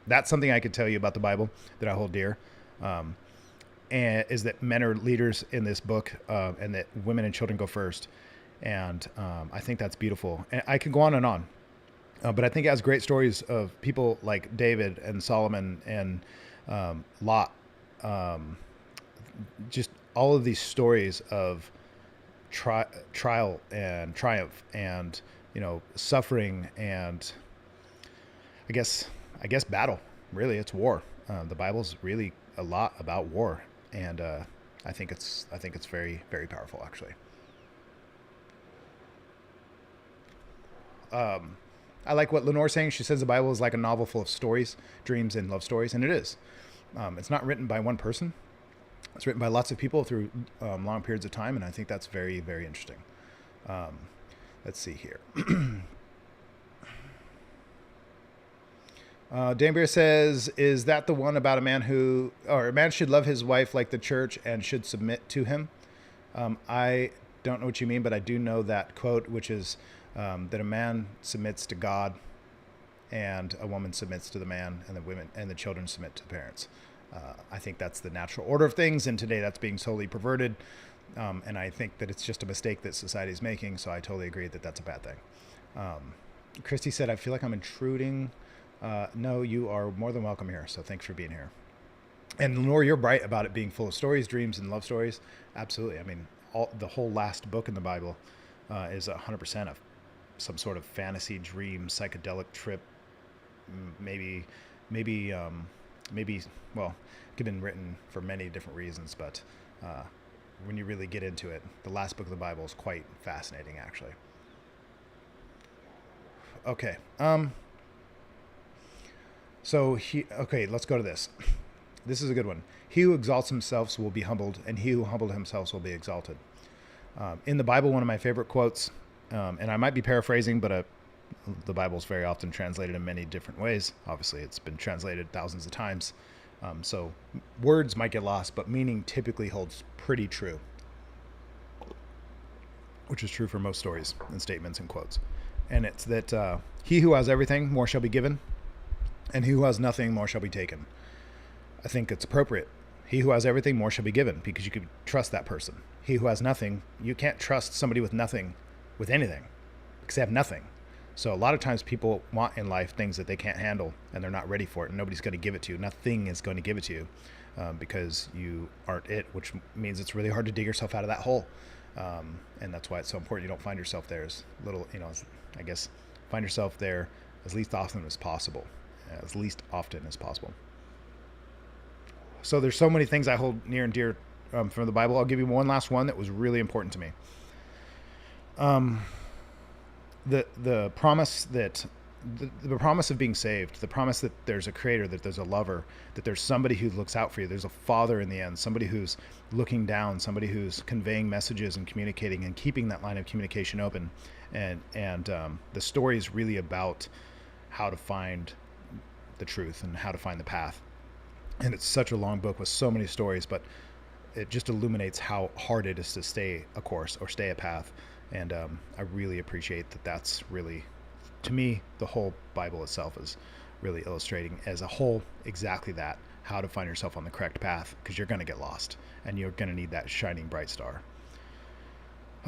that's something I could tell you about the Bible that I hold dear, and is that men are leaders in this book, and that women and children go first. And I think that's beautiful. And I could go on and on. But I think it has great stories of people like David and Solomon and Lot. Just all of these stories of trial and triumph and, suffering and I guess battle. Really, it's war. The Bible's really a lot about war, and I think it's very, very powerful, actually. I like what Lenore's saying. She says the Bible is like a novel full of stories, dreams, and love stories, and it is. It's not written by one person. It's written by lots of people through long periods of time, and I think that's very, very interesting. Let's see here. Danbury says, is that the one about a man should love his wife like the church and should submit to him? I don't know what you mean, but I do know that quote, which is that a man submits to God and a woman submits to the man, and the women and the children submit to the parents. I think that's the natural order of things, and today that's being solely perverted. And I think that it's just a mistake that society is making. So I totally agree that that's a bad thing. Christy said, I feel like I'm intruding. No, you are more than welcome here. So thanks for being here. And Lenore, you're right about it being full of stories, dreams, and love stories. Absolutely. I mean, the whole last book in the Bible is 100% of some sort of fantasy, dream, psychedelic trip. Maybe, well, it could have been written for many different reasons, but when you really get into it, the last book of the Bible is quite fascinating, actually. Okay. Okay, let's go to this. This is a good one. He who exalts himself will be humbled, and he who humbled himself will be exalted. In the Bible, one of my favorite quotes, and I might be paraphrasing, but the Bible is very often translated in many different ways. Obviously, it's been translated thousands of times. So words might get lost, but meaning typically holds pretty true, which is true for most stories and statements and quotes. And it's that he who has everything, more shall be given, and he who has nothing, more shall be taken. I think it's appropriate. He who has everything, more shall be given, because you can trust that person. He who has nothing, you can't trust somebody with nothing, with anything, because they have nothing. So a lot of times people want in life things that they can't handle, and they're not ready for it, and nobody's going to give it to you. Nothing is going to give it to you because you aren't it, which means it's really hard to dig yourself out of that hole. And that's why it's so important you don't find yourself there as little, I guess, find yourself there as least often as possible. So there's so many things I hold near and dear from the Bible. I'll give you one last one that was really important to me. The promise that the promise of being saved, the promise that there's a creator, that there's a lover, that there's somebody who looks out for you, there's a father in the end, somebody who's looking down, somebody who's conveying messages and communicating and keeping that line of communication open. And the story is really about how to find the truth and how to find the path. And it's such a long book with so many stories, but it just illuminates how hard it is to stay a course or stay a path. And I really appreciate that. That's really, to me, the whole Bible itself is really illustrating as a whole exactly that, how to find yourself on the correct path, because you're going to get lost and you're going to need that shining bright star.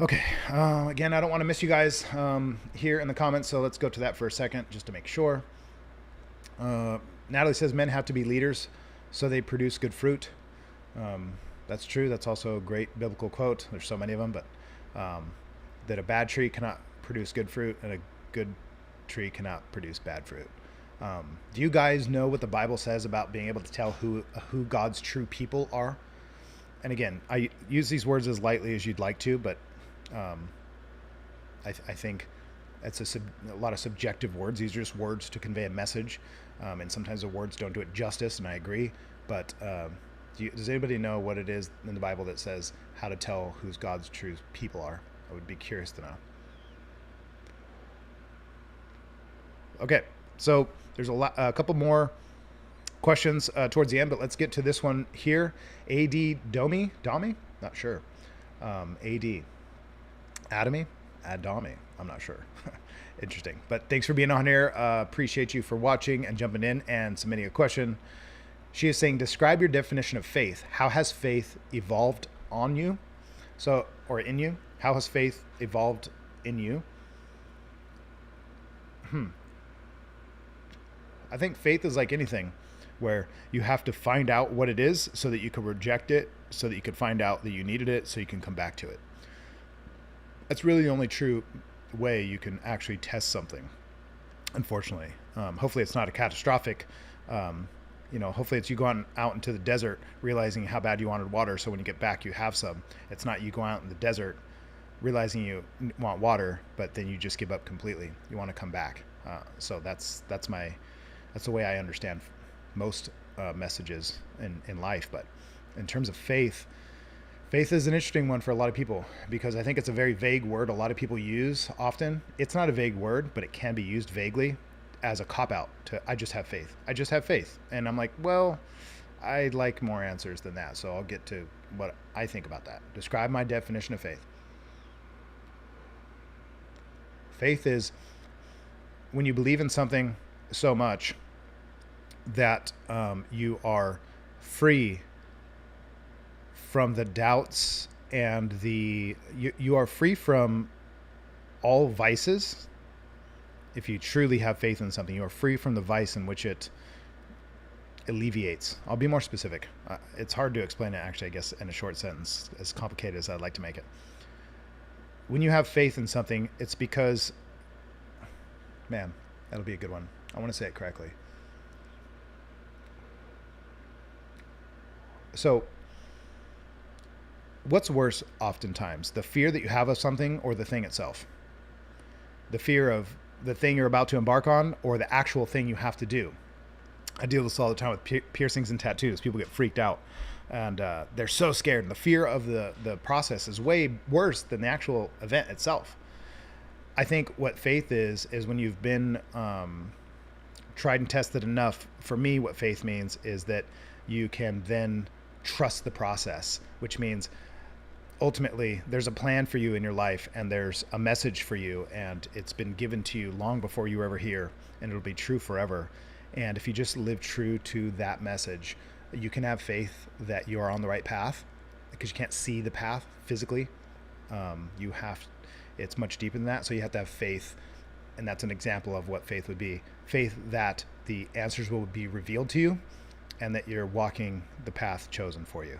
Okay, again, I don't want to miss you guys here in the comments, so let's go to that for a second just to make sure. Natalie says men have to be leaders so they produce good fruit. That's true. That's also a great biblical quote. There's so many of them, but that a bad tree cannot produce good fruit and a good tree cannot produce bad fruit. Do you guys know what the Bible says about being able to tell who God's true people are? And again, I use these words as lightly as you'd like to, but I think it's a lot of subjective words. These are just words to convey a message, and sometimes the words don't do it justice, and I agree. But does anybody know what it is in the Bible that says how to tell who God's true people are? I would be curious to know. Okay, so there's a couple more questions towards the end, but let's get to this one here. A.D. Domi? Not sure. A.D. Adami? Adami? I'm not sure. Interesting. But thanks for being on here. Appreciate you for watching and jumping in and submitting a question. She is saying, describe your definition of faith. How has faith evolved on you? Or in you? How has faith evolved in you? I think faith is like anything, where you have to find out what it is so that you can reject it, so that you can find out that you needed it, so you can come back to it. That's really the only true way you can actually test something, unfortunately. Hopefully it's not a catastrophic, hopefully it's you going out into the desert, realizing how bad you wanted water. So when you get back, you have some. It's not you going out in the desert, realizing you want water, but then you just give up completely. You want to come back. So that's the way I understand most messages in life. But in terms of faith is an interesting one for a lot of people, because I think it's a very vague word a lot of people use often. It's not a vague word, but it can be used vaguely as a cop-out to, I just have faith. I just have faith. And I'm like, well, I'd like more answers than that. So I'll get to what I think about that. Describe my definition of faith. Faith is when you believe in something so much that you are free from the doubts and you are free from all vices. If you truly have faith in something, you are free from the vice in which it alleviates. I'll be more specific. It's hard to explain it, actually, I guess, in a short sentence, as complicated as I'd like to make it. When you have faith in something, it's because, man, that'll be a good one. I want to say it correctly. So, what's worse oftentimes? The fear that you have of something or the thing itself? The fear of the thing you're about to embark on or the actual thing you have to do? I deal with this all the time with piercings and tattoos. People get freaked out and they're so scared. And the fear of the process is way worse than the actual event itself. I think what faith is when you've been tried and tested enough. For me, what faith means is that you can then trust the process, which means ultimately there's a plan for you in your life and there's a message for you, and it's been given to you long before you were ever here, and it'll be true forever. And if you just live true to that message, you can have faith that you are on the right path, because you can't see the path physically. It's much deeper than that. So you have to have faith. And that's an example of what faith would be. Faith that the answers will be revealed to you and that you're walking the path chosen for you.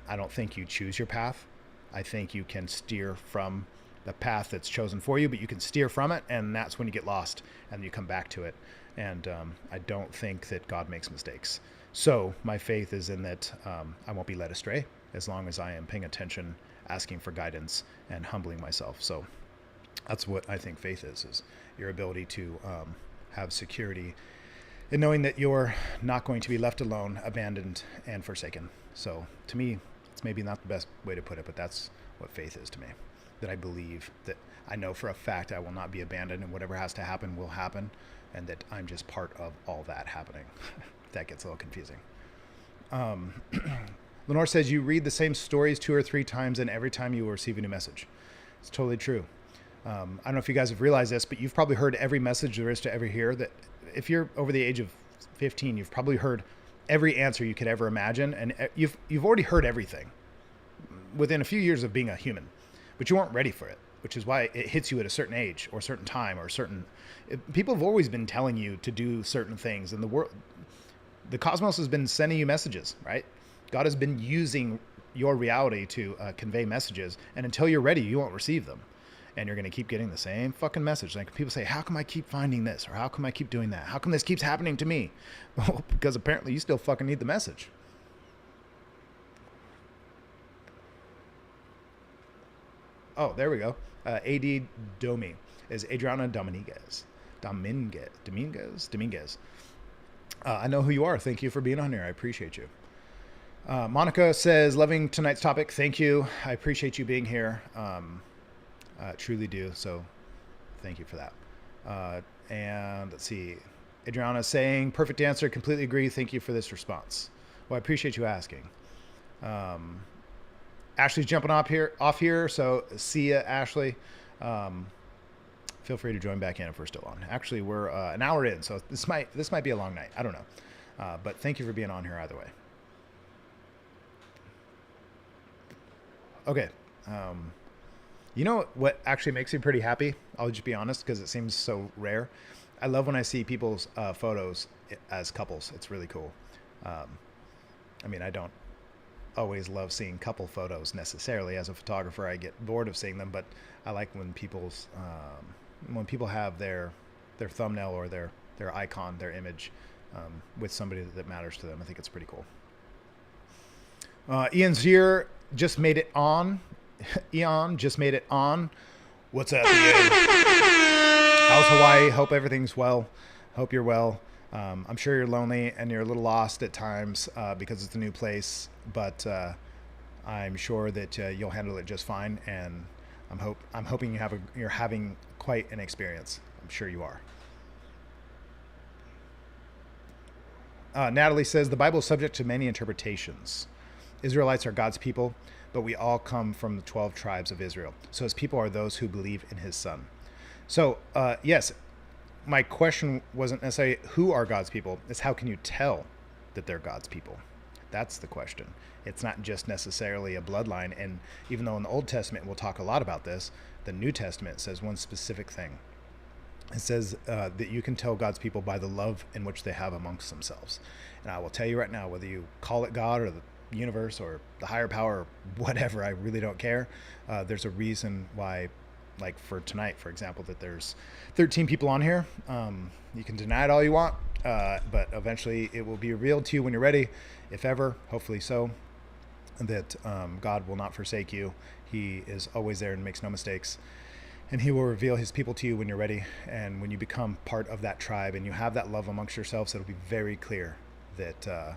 I don't think you choose your path. I think you can steer from the path that's chosen for you, but you can steer from it, and that's when you get lost and you come back to it. And I don't think that God makes mistakes. So my faith is in that I won't be led astray as long as I am paying attention, asking for guidance, and humbling myself. So that's what I think faith is your ability to have security in knowing that you're not going to be left alone, abandoned, and forsaken. So to me, it's maybe not the best way to put it, but that's what faith is to me. That I believe, that I know for a fact I will not be abandoned, and whatever has to happen will happen, and that I'm just part of all that happening. That gets a little confusing. Lenore says, you read the same stories 2 or 3 times, and every time you will receive a new message. It's totally true. I don't know if you guys have realized this, but you've probably heard every message there is to ever hear. That if you're over the age of 15, you've probably heard every answer you could ever imagine, and you've already heard everything within a few years of being a human, but you weren't ready for it, which is why it hits you at a certain age or a certain time or people have always been telling you to do certain things, and the cosmos has been sending you messages, right? God has been using your reality to convey messages, and until you're ready, you won't receive them. And you're going to keep getting the same fucking message. Like people say, how come I keep finding this? Or how come I keep doing that? How come this keeps happening to me? Well, because apparently you still fucking need the message. Oh, there we go. AD Domi is Adriana Dominguez. Dominguez. I know who you are. Thank you for being on here. I appreciate you. Monica says, loving tonight's topic. Thank you. I appreciate you being here. Truly do. So thank you for that. And let's see. Adriana saying, perfect answer. Completely agree. Thank you for this response. Well, I appreciate you asking. Ashley's jumping off here. So see ya, Ashley. Feel free to join back in if we're still on. Actually, we're an hour in, so this might be a long night. I don't know. But thank you for being on here either way. Okay. You know what actually makes me pretty happy? I'll just be honest, because it seems so rare. I love when I see people's photos as couples. It's really cool. I mean, I don't always love seeing couple photos necessarily. As a photographer, I get bored of seeing them, but I like when people have their thumbnail or their their icon, their image, with somebody that matters to them. I think it's pretty cool. Ian Zier just made it on. Eon just made it on. What's up, Ian? How's Hawaii? Hope everything's well. Hope you're well. I'm sure you're lonely and you're a little lost at times because it's a new place, but I'm sure that you'll handle it just fine. And I'm hoping you're having quite an experience. I'm sure you are. Natalie says the Bible is subject to many interpretations. Israelites are God's people, but we all come from the 12 tribes of Israel. So his people are those who believe in his son. So, yes, my question wasn't necessarily who are God's people. It's how can you tell that they're God's people? That's the question. It's not just necessarily a bloodline. And even though in the Old Testament, we'll talk a lot about this, the New Testament says one specific thing. It says that you can tell God's people by the love in which they have amongst themselves. And I will tell you right now, whether you call it God or the universe or the higher power or whatever, I really don't care. There's a reason why, like for tonight, for example, that there's 13 people on here. You can deny it all you want, but eventually it will be revealed to you when you're ready, if ever, hopefully so, that God will not forsake you. He is always there and makes no mistakes. And he will reveal his people to you when you're ready. And when you become part of that tribe and you have that love amongst yourselves, it'll be very clear that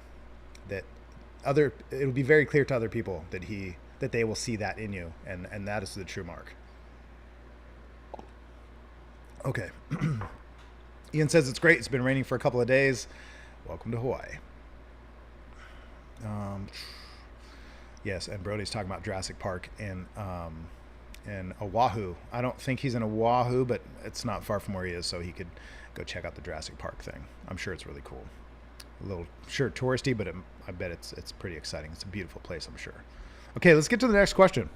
it'll be very clear to other people that they will see that in you. And that is the true mark. Okay. Ian says it's great. It's been raining for a couple of days. Welcome to Hawaii. Yes, and Brody's talking about Jurassic Park in Oahu. I don't think he's in Oahu, but it's not far from where he is, so he could go check out the Jurassic Park thing. I'm sure it's really cool. A little, sure, touristy, but I bet it's pretty exciting. It's a beautiful place, I'm sure. Okay, let's get to the next question.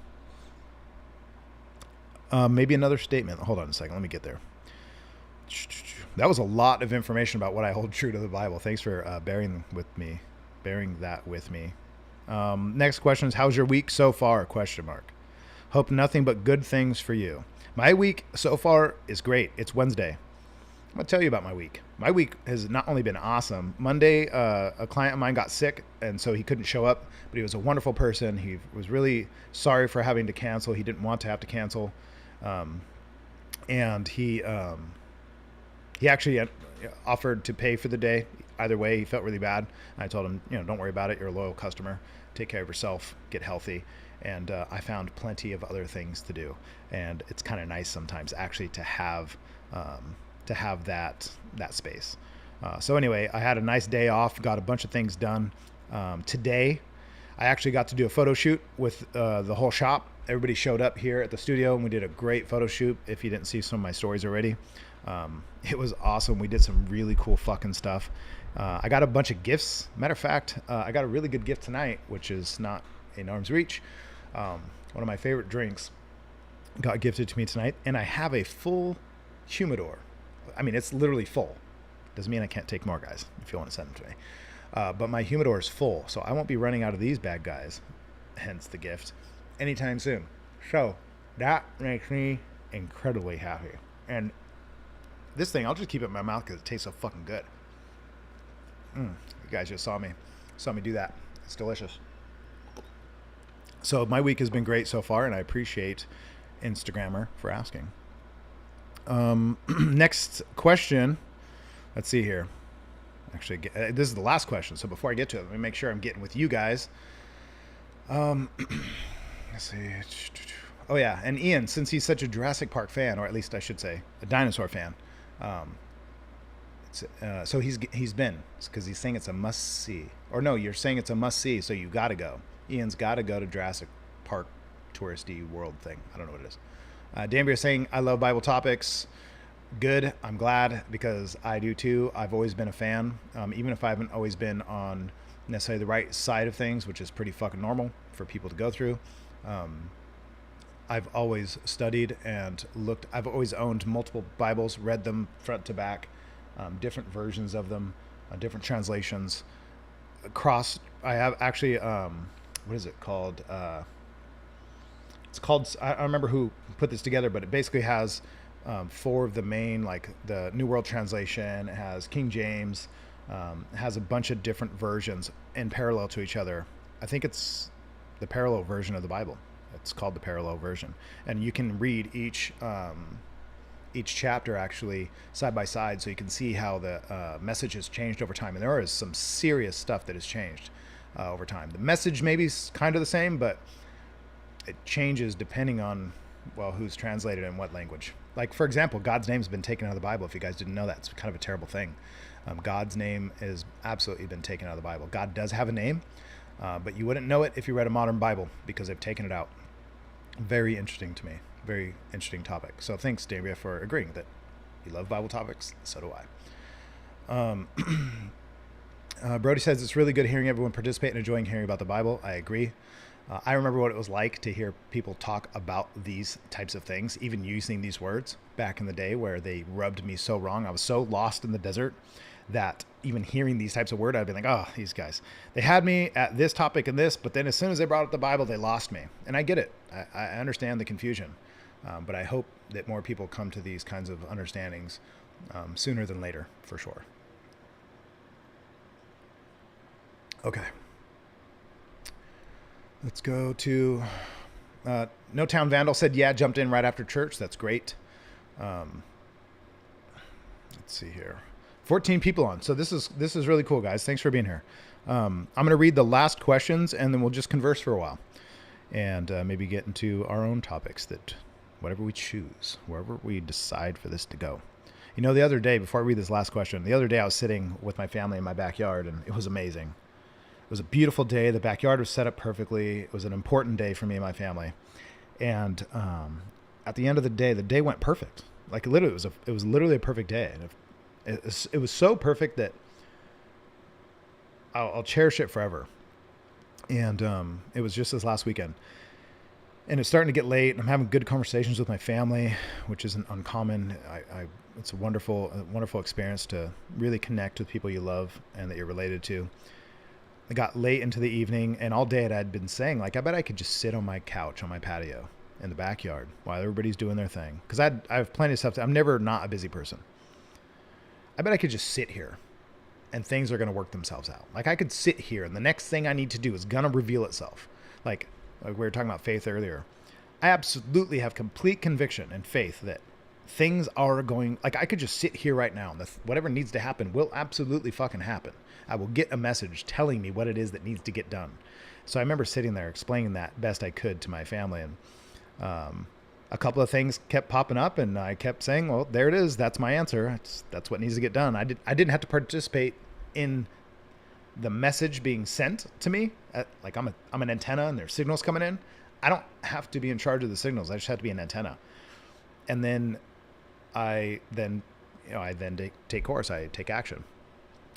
Maybe another statement. Hold on a second. Let me get there. That was a lot of information about what I hold true to the Bible. Thanks for bearing that with me. Next question is, how's your week so far? ? Hope nothing but good things for you. My week so far is great. It's Wednesday. I'm going to tell you about my week. My week has not only been awesome. Monday, a client of mine got sick, and so he couldn't show up, but he was a wonderful person. He was really sorry for having to cancel. He didn't want to have to cancel. And he actually offered to pay for the day. Either way, he felt really bad. I told him, don't worry about it. You're a loyal customer. Take care of yourself. Get healthy. And I found plenty of other things to do. And it's kind of nice sometimes actually to have that space. So anyway, I had a nice day off. Got a bunch of things done. Today, I actually got to do a photo shoot with the whole shop. Everybody showed up here at the studio, and we did a great photo shoot. If you didn't see some of my stories already, it was awesome. We did some really cool fucking stuff. I got a bunch of gifts. Matter of fact, I got a really good gift tonight, which is not in arm's reach. One of my favorite drinks got gifted to me tonight, and I have a full humidor. I mean, it's literally full. Doesn't mean I can't take more, guys, if you want to send them to me. But my humidor is full, so I won't be running out of these bad guys, hence the gift, anytime soon. So that makes me incredibly happy. And this thing, I'll just keep it in my mouth because it tastes so fucking good. You guys just saw me do that. It's delicious. So my week has been great so far, and I appreciate Instagrammer for asking. Next question. Let's see here. Actually, this is the last question. So before I get to it, let me make sure I'm getting with you guys. Let's see. Oh yeah, and Ian, since he's such a Jurassic Park fan, or at least I should say a dinosaur fan, so he's been, because he's saying it's a must see. Or no, you're saying it's a must see, so you got to go. Ian's got to go to Jurassic Park touristy world thing. I don't know what it is. Danbury is saying, I love Bible topics. Good. I'm glad, because I do too. I've always been a fan, even if I haven't always been on necessarily the right side of things, which is pretty fucking normal for people to go through. I've always studied and looked. I've always owned multiple Bibles, read them front to back, different versions of them, different translations. I have actually, what is it called? It's called, I don't remember who put this together, but it basically has four of the main, like the New World Translation, it has King James, it has a bunch of different versions in parallel to each other. I think it's the parallel version of the Bible. It's called the parallel version. And you can read each chapter actually side by side, so you can see how the message has changed over time. And there is some serious stuff that has changed over time. The message maybe is kind of the same, but it changes depending on, well, who's translated in what language. Like, for example, God's name has been taken out of the Bible. If you guys didn't know that, it's kind of a terrible thing. God's name has absolutely been taken out of the Bible. God does have a name, but you wouldn't know it if you read a modern Bible because they've taken it out. Very interesting to me. Very interesting topic. So thanks, Damia, for agreeing that you love Bible topics. So do I. Brody says it's really good hearing everyone participate and enjoying hearing about the Bible. I agree. I remember what it was like to hear people talk about these types of things, even using these words back in the day where they rubbed me so wrong. I was so lost in the desert that even hearing these types of words, I'd be like, oh, these guys, they had me at this topic and this, but then as soon as they brought up the Bible, they lost me. And I get it. I understand the confusion. But I hope that more people come to these kinds of understandings sooner than later, for sure. Okay. Let's go to No Town Vandal said, yeah, jumped in right after church. That's great. Let's see here. 14 people on. So this is really cool, guys. Thanks for being here. I'm going to read the last questions and then we'll just converse for a while and maybe get into our own topics that whatever we choose, wherever we decide for this to go. You know, the other day, before I read this last question, the other day I was sitting with my family in my backyard and it was amazing. It was a beautiful day. The backyard was set up perfectly. It was an important day for me and my family. And at the end of the day went perfect. Like literally, it was literally a perfect day. And it was so perfect that I'll cherish it forever. And it was just this last weekend. And it's starting to get late. And I'm having good conversations with my family, which isn't uncommon. It's a wonderful experience to really connect with people you love and that you're related to. I got late into the evening, and all day I'd been saying, like, I bet I could just sit on my couch on my patio in the backyard while everybody's doing their thing. Because I have plenty of stuff. I'm never not a busy person. I bet I could just sit here, and things are going to work themselves out. Like, I could sit here, and the next thing I need to do is going to reveal itself. Like we were talking about faith earlier. I absolutely have complete conviction and faith that things are going, like, I could just sit here right now, and whatever needs to happen will absolutely fucking happen. I will get a message telling me what it is that needs to get done. So I remember sitting there explaining that best I could to my family. And a couple of things kept popping up and I kept saying, well, there it is. That's my answer. That's what needs to get done. I didn't have to participate in the message being sent to me. Like I'm an antenna and there's signals coming in. I don't have to be in charge of the signals. I just have to be an antenna. And then I take course. I take action.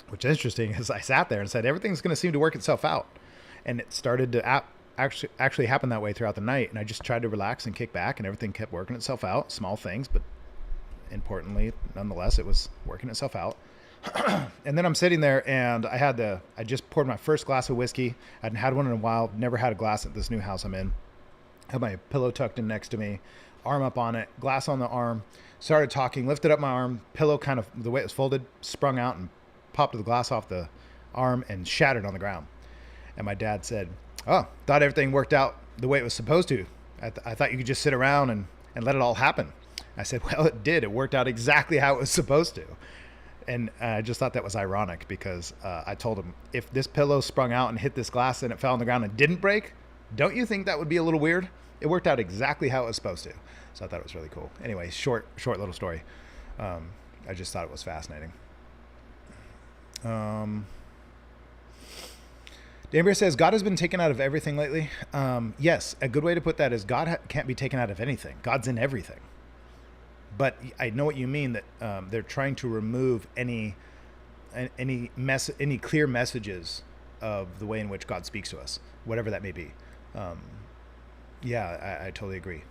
Which is interesting is I sat there and said, everything's going to seem to work itself out. And it started to actually happen that way throughout the night. And I just tried to relax and kick back and everything kept working itself out. Small things, but importantly, nonetheless, it was working itself out. And then I'm sitting there and I just poured my first glass of whiskey. I hadn't had one in a while. Never had a glass at this new house I'm in. I had my pillow tucked in next to me, arm up on it, glass on the arm, started talking, lifted up my arm, pillow kind of the way it was folded, sprung out and popped the glass off the arm and shattered on the ground. And my dad said, oh, thought everything worked out the way it was supposed to. I thought you could just sit around and let it all happen. I said, well, it did. It worked out exactly how it was supposed to. And I just thought that was ironic because I told him, if this pillow sprung out and hit this glass and it fell on the ground and didn't break, don't you think that would be a little weird? It worked out exactly how it was supposed to. So I thought it was really cool. Anyway, short little story. I just thought it was fascinating. Danbury says, God has been taken out of everything lately. Yes, a good way to put that is God can't be taken out of anything. God's in everything. But I know what you mean that they're trying to remove any clear messages of the way in which God speaks to us, whatever that may be. Yeah, I totally agree.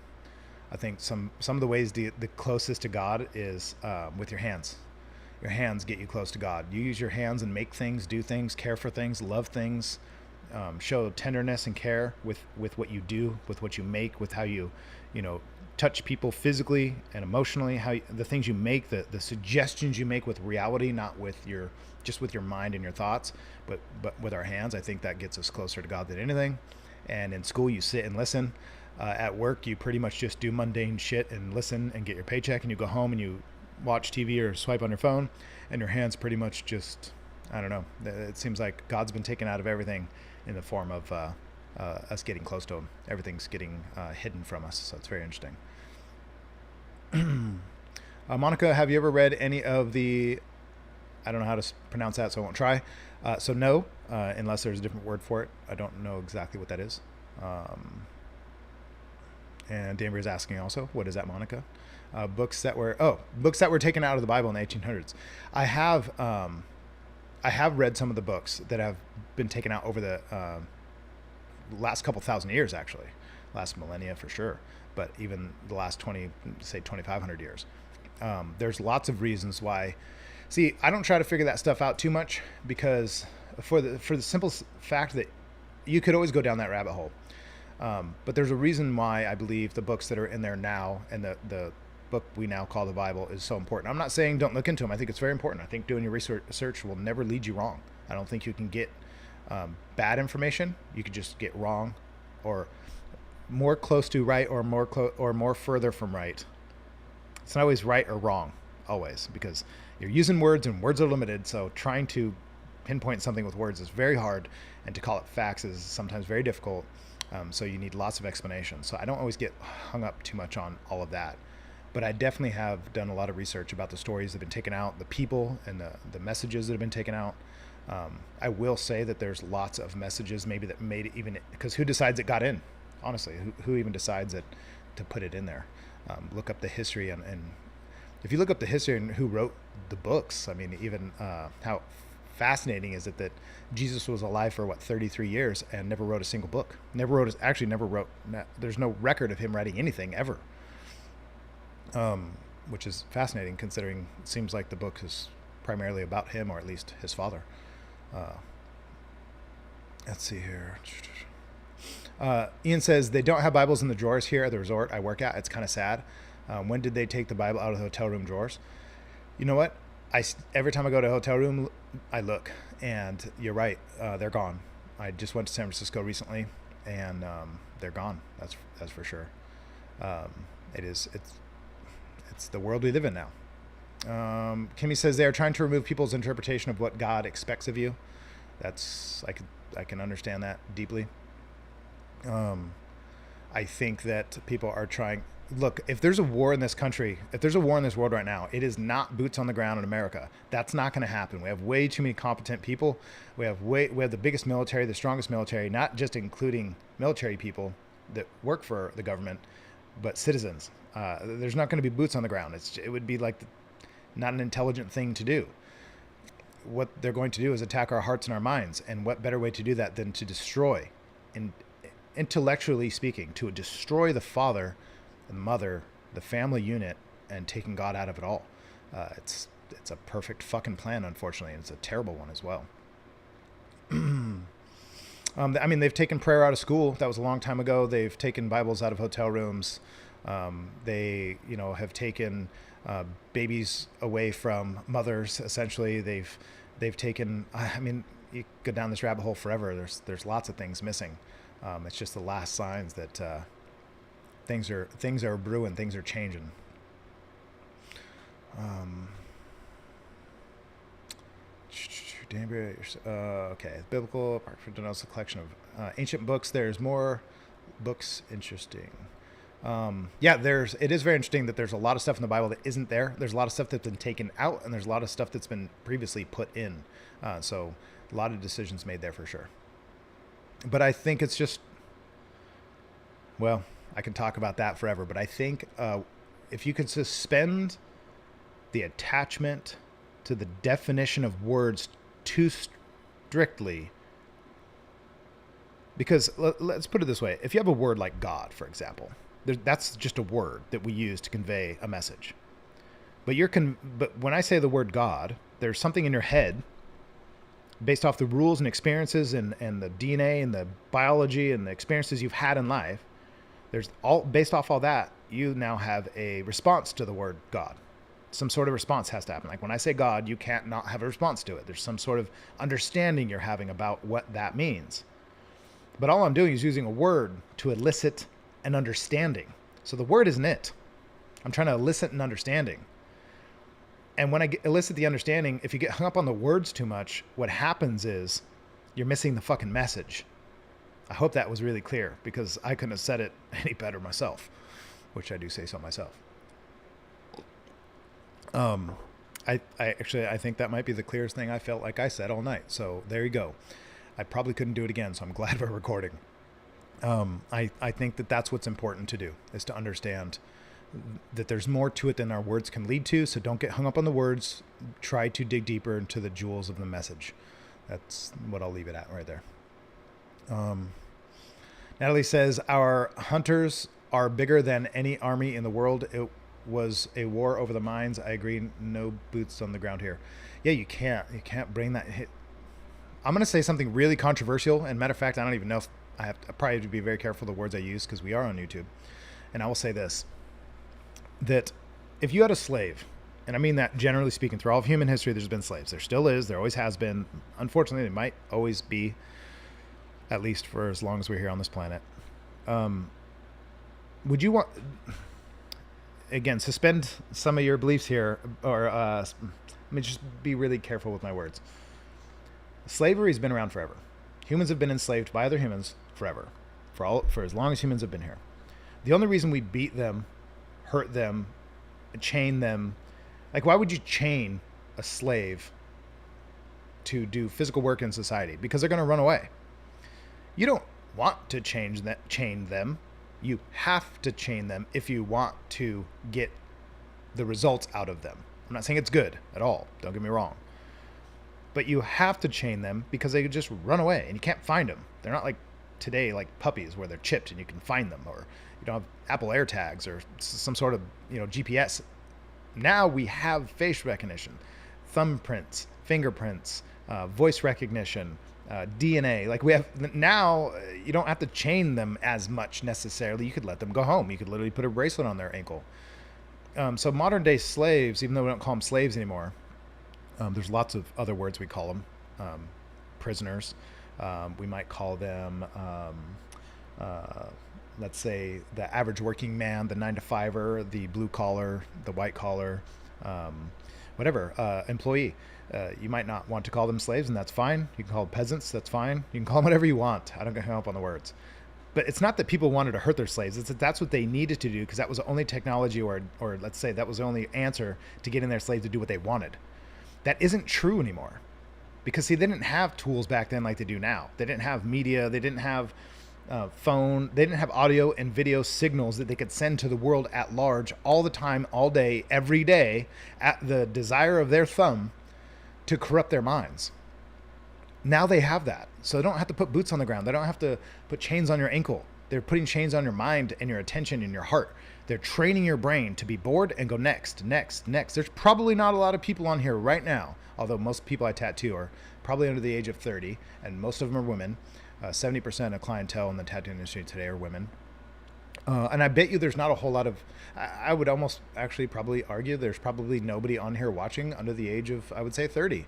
I think some of the ways the closest to God is with your hands. Your hands get you close to God. You use your hands and make things, do things, care for things, love things, show tenderness and care with what you do, with what you make, with how you touch people physically and emotionally, the things you make, the suggestions you make with reality, not with just with your mind and your thoughts, but with our hands. I think that gets us closer to God than anything. And in school, you sit and listen. At work, you pretty much just do mundane shit and listen and get your paycheck, and you go home and you watch TV or swipe on your phone, and your hands pretty much just, I don't know. It seems like God's been taken out of everything in the form of us getting close to him. Everything's getting hidden from us, so it's very interesting. Monica, have you ever read any of the, I don't know how to pronounce that, so I won't try. So no, unless there's a different word for it. I don't know exactly what that is. And Danbury's asking also, what is that, Monica? Books that were taken out of the Bible in the 1800s. I have read some of the books that have been taken out over the last couple thousand years, actually, last millennia for sure, but even the last 2,500 years. There's lots of reasons why. See, I don't try to figure that stuff out too much, because for the simple fact that you could always go down that rabbit hole. But there's a reason why I believe the books that are in there now and the book we now call the Bible is so important. I'm not saying don't look into them. I think it's very important. I think doing your research will never lead you wrong. I don't think you can get bad information. You could just get wrong, or more close to right, or more further from right. It's not always right or wrong, always, because you're using words and words are limited. So trying to pinpoint something with words is very hard, and to call it facts is sometimes very difficult. So you need lots of explanation. So I don't always get hung up too much on all of that. But I definitely have done a lot of research about the stories that have been taken out, the people, and the messages that have been taken out. I will say that there's lots of messages maybe that made it, even because who decides it got in? Honestly, who even decides it to put it in there? Look up the history, and if you look up the history and who wrote the books, I mean, even how fascinating is it that Jesus was alive for 33 years and never wrote a single book. Never wrote. There's no record of him writing anything ever. Which is fascinating, considering it seems like the book is primarily about him, or at least his father. Let's see here. Ian says they don't have Bibles in the drawers here at the resort I work at. It's kind of sad. When did they take the Bible out of the hotel room drawers? You know what? Every time I go to a hotel room, I look, and you're right. They're gone. I just went to San Francisco recently, and they're gone. That's for sure. It's the world we live in now. Kimmy says they are trying to remove people's interpretation of what God expects of you. I can understand that deeply. I think that people are trying. Look, if there's a war in this country, if there's a war in this world right now, it is not boots on the ground in America. That's not going to happen. We have way too many competent people. We have the biggest military, the strongest military, not just including military people that work for the government, but citizens. There's not going to be boots on the ground. It would be like not an intelligent thing to do. What they're going to do is attack our hearts and our minds. And what better way to do that than to destroy, intellectually speaking, to destroy the father, the mother, the family unit, and taking God out of it all. It's a perfect fucking plan, unfortunately, and it's a terrible one as well. I mean, they've taken prayer out of school. That was a long time ago. They've taken Bibles out of hotel rooms. They, have taken babies away from mothers. Essentially, they've taken. I mean, you go down this rabbit hole forever. There's lots of things missing. It's just the last signs that things are brewing. Things are changing. Okay, biblical, apart from denotes a collection of ancient books. There's more books. Interesting. It is very interesting that there's a lot of stuff in the Bible that isn't there. There's a lot of stuff that's been taken out, and there's a lot of stuff that's been previously put in. So a lot of decisions made there for sure. But I think it's just, well, I can talk about that forever, but I think if you could suspend the attachment to the definition of words too strictly, because let's put it this way. If you have a word like God, for example, that's just a word that we use to convey a message. But when I say the word God, there's something in your head based off the rules and experiences and the DNA and the biology and the experiences you've had in life, based off all that, you now have a response to the word God. Some sort of response has to happen. Like when I say God, you can't not have a response to it. There's some sort of understanding you're having about what that means. But all I'm doing is using a word to elicit an understanding. So the word isn't it. I'm trying to elicit an understanding. And when I elicit the understanding, if you get hung up on the words too much, what happens is you're missing the fucking message. I hope that was really clear, because I couldn't have said it any better myself, which I do say so myself. I think that might be the clearest thing I felt like I said all night. So there you go. I probably couldn't do it again, so I'm glad we're recording. I think that that's what's important to do, is to understand that there's more to it than our words can lead to. So don't get hung up on the words. Try to dig deeper into the jewels of the message. That's what I'll leave it at right there. Natalie says, our hunters are bigger than any army in the world. It was a war over the mines. I agree. No boots on the ground here. Yeah, you can't bring that hit. I'm going to say something really controversial. And matter of fact, I don't even know if I probably have to be very careful the words I use, because we are on YouTube. And I will say this, that if you had a slave, and I mean that generally speaking, through all of human history, there's been slaves. There still is. There always has been. Unfortunately, there might always be, at least for as long as we're here on this planet. Would you want... Again, suspend some of your beliefs here, or let me just be really careful with my words. Slavery has been around forever. Humans have been enslaved by other humans forever, for as long as humans have been here. The only reason we beat them, hurt them, chain them, like why would you chain a slave to do physical work in society? Because they're going to run away. You don't want to chain them. You have to chain them if you want to get the results out of them. I'm not saying it's good at all. Don't get me wrong. But you have to chain them because they could just run away and you can't find them. They're not like today, like puppies where they're chipped and you can find them, or you don't have Apple AirTags or some sort of, GPS. Now we have face recognition, thumbprints, fingerprints, voice recognition, DNA. Like we have now, you don't have to chain them as much necessarily. You could let them go home. You could literally put a bracelet on their ankle. So modern day slaves, even though we don't call them slaves anymore, there's lots of other words we call them. Prisoners. We might call them, let's say, the average working man, the 9-to-5er, the blue collar, the white collar, whatever, employee. You might not want to call them slaves, and that's fine. You can call them peasants, that's fine. You can call them whatever you want. I don't get hung up on the words. But it's not that people wanted to hurt their slaves. It's that that's what they needed to do, because that was the only technology, or let's say that was the only answer to getting their slaves to do what they wanted. That isn't true anymore. Because, see, they didn't have tools back then like they do now. They didn't have media. They didn't have phone. They didn't have audio and video signals that they could send to the world at large all the time, all day, every day, at the desire of their thumb to corrupt their minds. Now they have that. So they don't have to put boots on the ground. They don't have to put chains on your ankle. They're putting chains on your mind and your attention and your heart. They're training your brain to be bored and go next, next, next. There's probably not a lot of people on here right now, although most people I tattoo are probably under the age of 30, and most of them are women. 70% of clientele in the tattoo industry today are women. And I bet you there's not a whole lot of, I would almost actually probably argue there's probably nobody on here watching under the age of, I would say, 30,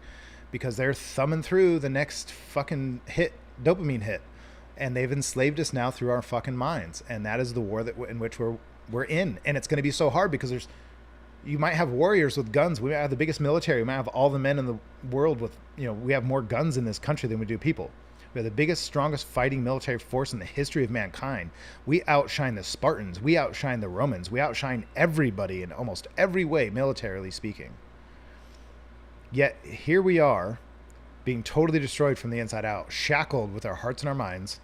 because they're thumbing through the next fucking hit, dopamine hit. And they've enslaved us now through our fucking minds. And that is the war in which we're in. And it's going to be so hard because you might have warriors with guns. We might have the biggest military. We might have all the men in the world with, we have more guns in this country than we do people. We have the biggest, strongest fighting military force in the history of mankind. We outshine the Spartans. We outshine the Romans. We outshine everybody in almost every way, militarily speaking. Yet here we are, being totally destroyed from the inside out, shackled with our hearts and our minds,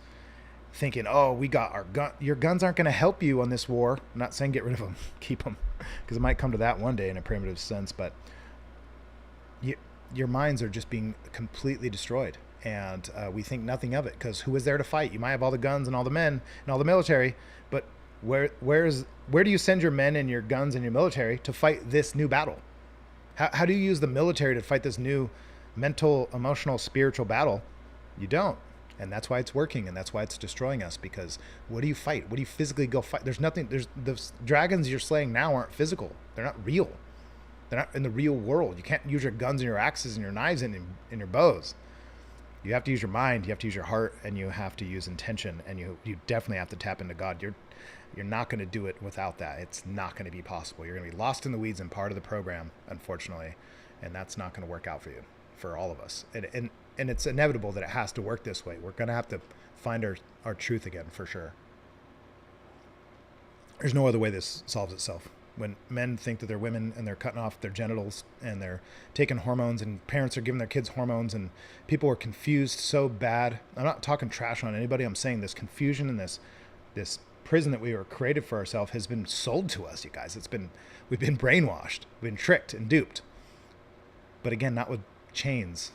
thinking, oh, we got our gun. Your guns aren't going to help you on this war. I'm not saying get rid of them. Keep them. Because it might come to that one day in a primitive sense. But your minds are just being completely destroyed. And we think nothing of it, because who is there to fight? You might have all the guns and all the men and all the military, but where do you send your men and your guns and your military to fight this new battle? How do you use the military to fight this new mental, emotional, spiritual battle, you don't. And that's why it's working, and that's why it's destroying us, because what do you fight? What do you physically go fight? There's nothing, the dragons you're slaying now aren't physical. They're not real. They're not in the real world. You can't use your guns and your axes and your knives and your bows. You have to use your mind, you have to use your heart, and you have to use intention, and you definitely have to tap into God. You're not going to do it without that. It's not going to be possible. You're going to be lost in the weeds and part of the program, unfortunately, and that's not going to work out for you, for all of us. And it's inevitable that it has to work this way. We're going to have to find our truth again, for sure. There's no other way this solves itself. When men think that they're women and they're cutting off their genitals and they're taking hormones, and parents are giving their kids hormones, and people are confused so bad. I'm not talking trash on anybody. I'm saying this confusion and this prison that we were created for ourselves has been sold to us, you guys. We've been brainwashed, we've been tricked and duped. But again, not with chains,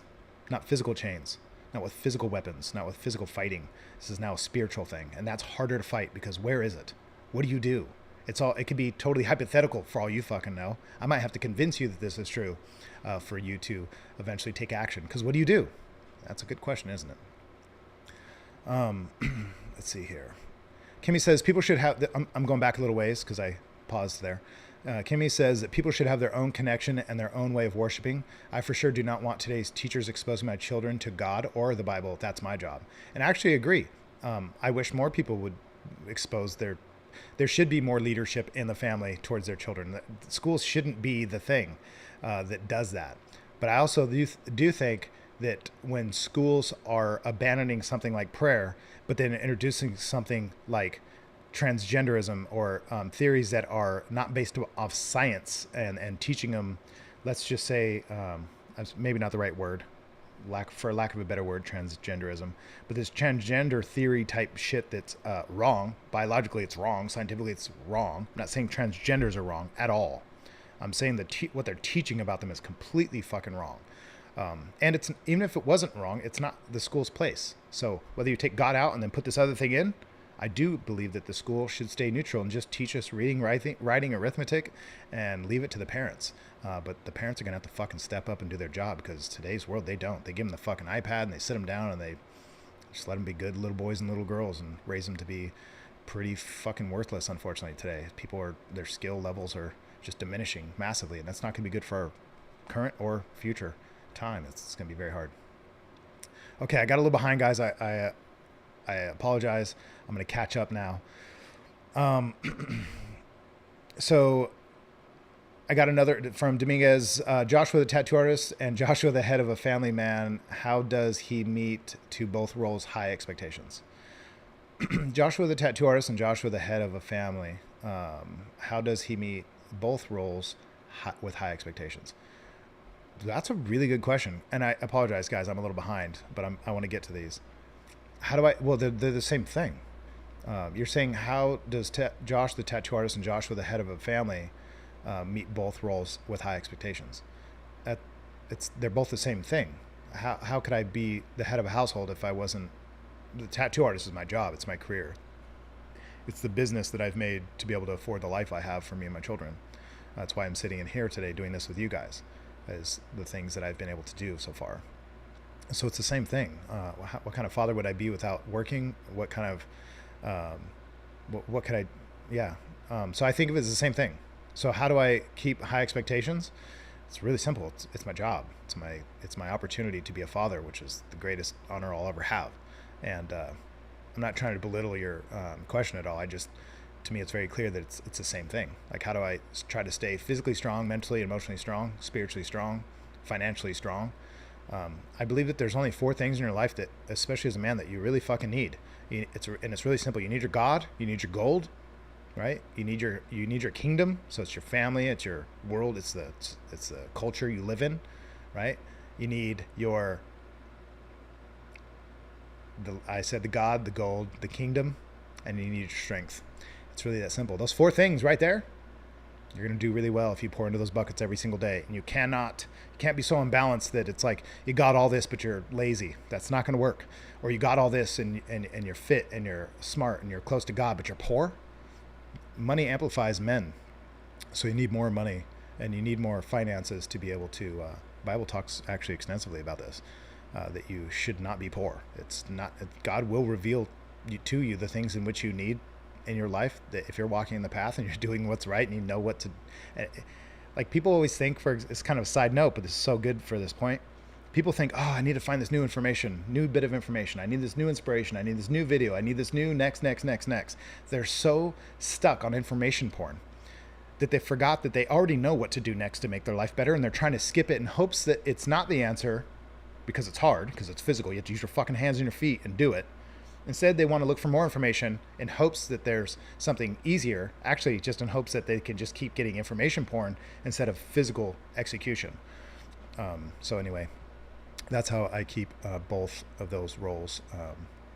not physical chains, not with physical weapons, not with physical fighting. This is now a spiritual thing, and that's harder to fight, because where is it? What do you do? It could be totally hypothetical for all you fucking know. I might have to convince you that this is true for you to eventually take action. Because what do you do? That's a good question, isn't it? Let's see here. Kimmy says people should have, I'm going back a little ways because I paused there. Kimmy says that people should have their own connection and their own way of worshiping. I for sure do not want today's teachers exposing my children to God or the Bible. That's my job. And I actually agree. I wish more people would expose there should be more leadership in the family towards their children. Schools shouldn't be the thing that does that. But I also do think that when schools are abandoning something like prayer, but then introducing something like transgenderism or theories that are not based off science and teaching them, let's just say, maybe not the right word, for lack of a better word, transgenderism, but this transgender theory type shit that's wrong. Biologically, it's wrong. Scientifically, it's wrong. I'm not saying transgenders are wrong at all. I'm saying that what they're teaching about them is completely fucking wrong. And it's, even if it wasn't wrong, it's not the school's place. So whether you take God out and then put this other thing in, I do believe that the school should stay neutral and just teach us reading, writing, arithmetic, and leave it to the parents. But the parents are going to have to fucking step up and do their job, because today's world, they don't. They give them the fucking iPad and they sit them down and they just let them be good little boys and little girls and raise them to be pretty fucking worthless, unfortunately, today. Their skill levels are just diminishing massively, and that's not going to be good for our current or future time. It's going to be very hard. Okay, I got a little behind, guys. I apologize. I'm going to catch up now. So I got another from Dominguez, Joshua the tattoo artist and Joshua the head of a family man. How does he meet to both roles high expectations? Joshua the tattoo artist and Joshua the head of a family. How does he meet both roles with high expectations? That's a really good question. And I apologize, guys. I'm a little behind, but I want to get to these. Well, they're the same thing. You're saying, how does Josh the tattoo artist and Joshua the head of a family meet both roles with high expectations? They're both the same thing. How could I be the head of a household if I wasn't? The tattoo artist is my job. It's my career. It's the business that I've made to be able to afford the life I have for me and my children. That's why I'm sitting in here today doing this with you guys, as the things that I've been able to do so far. So it's the same thing. What kind of father would I be without working? What kind of, what could I, yeah. So I think of it as the same thing. So how do I keep high expectations? It's really simple. It's my job. It's my opportunity to be a father, which is the greatest honor I'll ever have. And I'm not trying to belittle your question at all. To me, it's very clear that it's the same thing. Like, how do I try to stay physically strong, mentally, emotionally strong, spiritually strong, financially strong? I believe that there's only 4 things in your life that, especially as a man, that you really fucking need. It's really simple. You need your God, you need your gold, right? You need your kingdom. So it's your family, it's your world, it's the culture you live in, right? You need the God, the gold, the kingdom, and you need your strength. It's really that simple. Those 4 things right there, you're going to do really well if you pour into those buckets every single day. And you can't be so imbalanced that it's like you got all this, but you're lazy. That's not going to work. Or you got all this and you're fit and you're smart and you're close to God, but you're poor. Money amplifies men. So you need more money and you need more finances to be able to Bible talks actually extensively about this, that you should not be poor. It's not, God will reveal to you the things in which you need in your life, that if you're walking in the path and you're doing what's right and you know what to, like people always think, it's kind of a side note, but this is so good for this point. People think, oh, I need to find this new information, new bit of information. I need this new inspiration. I need this new video. I need this new next. They're so stuck on information porn that they forgot that they already know what to do next to make their life better. And they're trying to skip it in hopes that it's not the answer, because it's hard, because it's physical. You have to use your fucking hands and your feet and do it. Instead, they want to look for more information in hopes that there's something easier, actually just in hopes that they can just keep getting information porn instead of physical execution. So anyway, that's how I keep both of those roles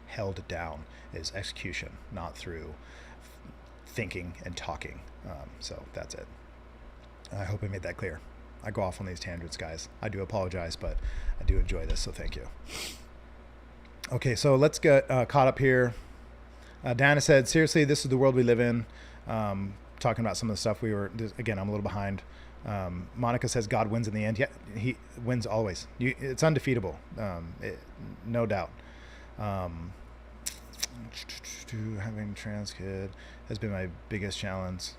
held down, is execution, not through thinking and talking. So that's it. I hope I made that clear. I go off on these tangents, guys. I do apologize, but I do enjoy this, so thank you. Okay, so let's get caught up here. Dana said, seriously, this is the world we live in. Talking about some of the stuff again, I'm a little behind. Monica says God wins in the end. Yeah, he wins always. It's undefeatable, no doubt. Having trans kid has been my biggest challenge.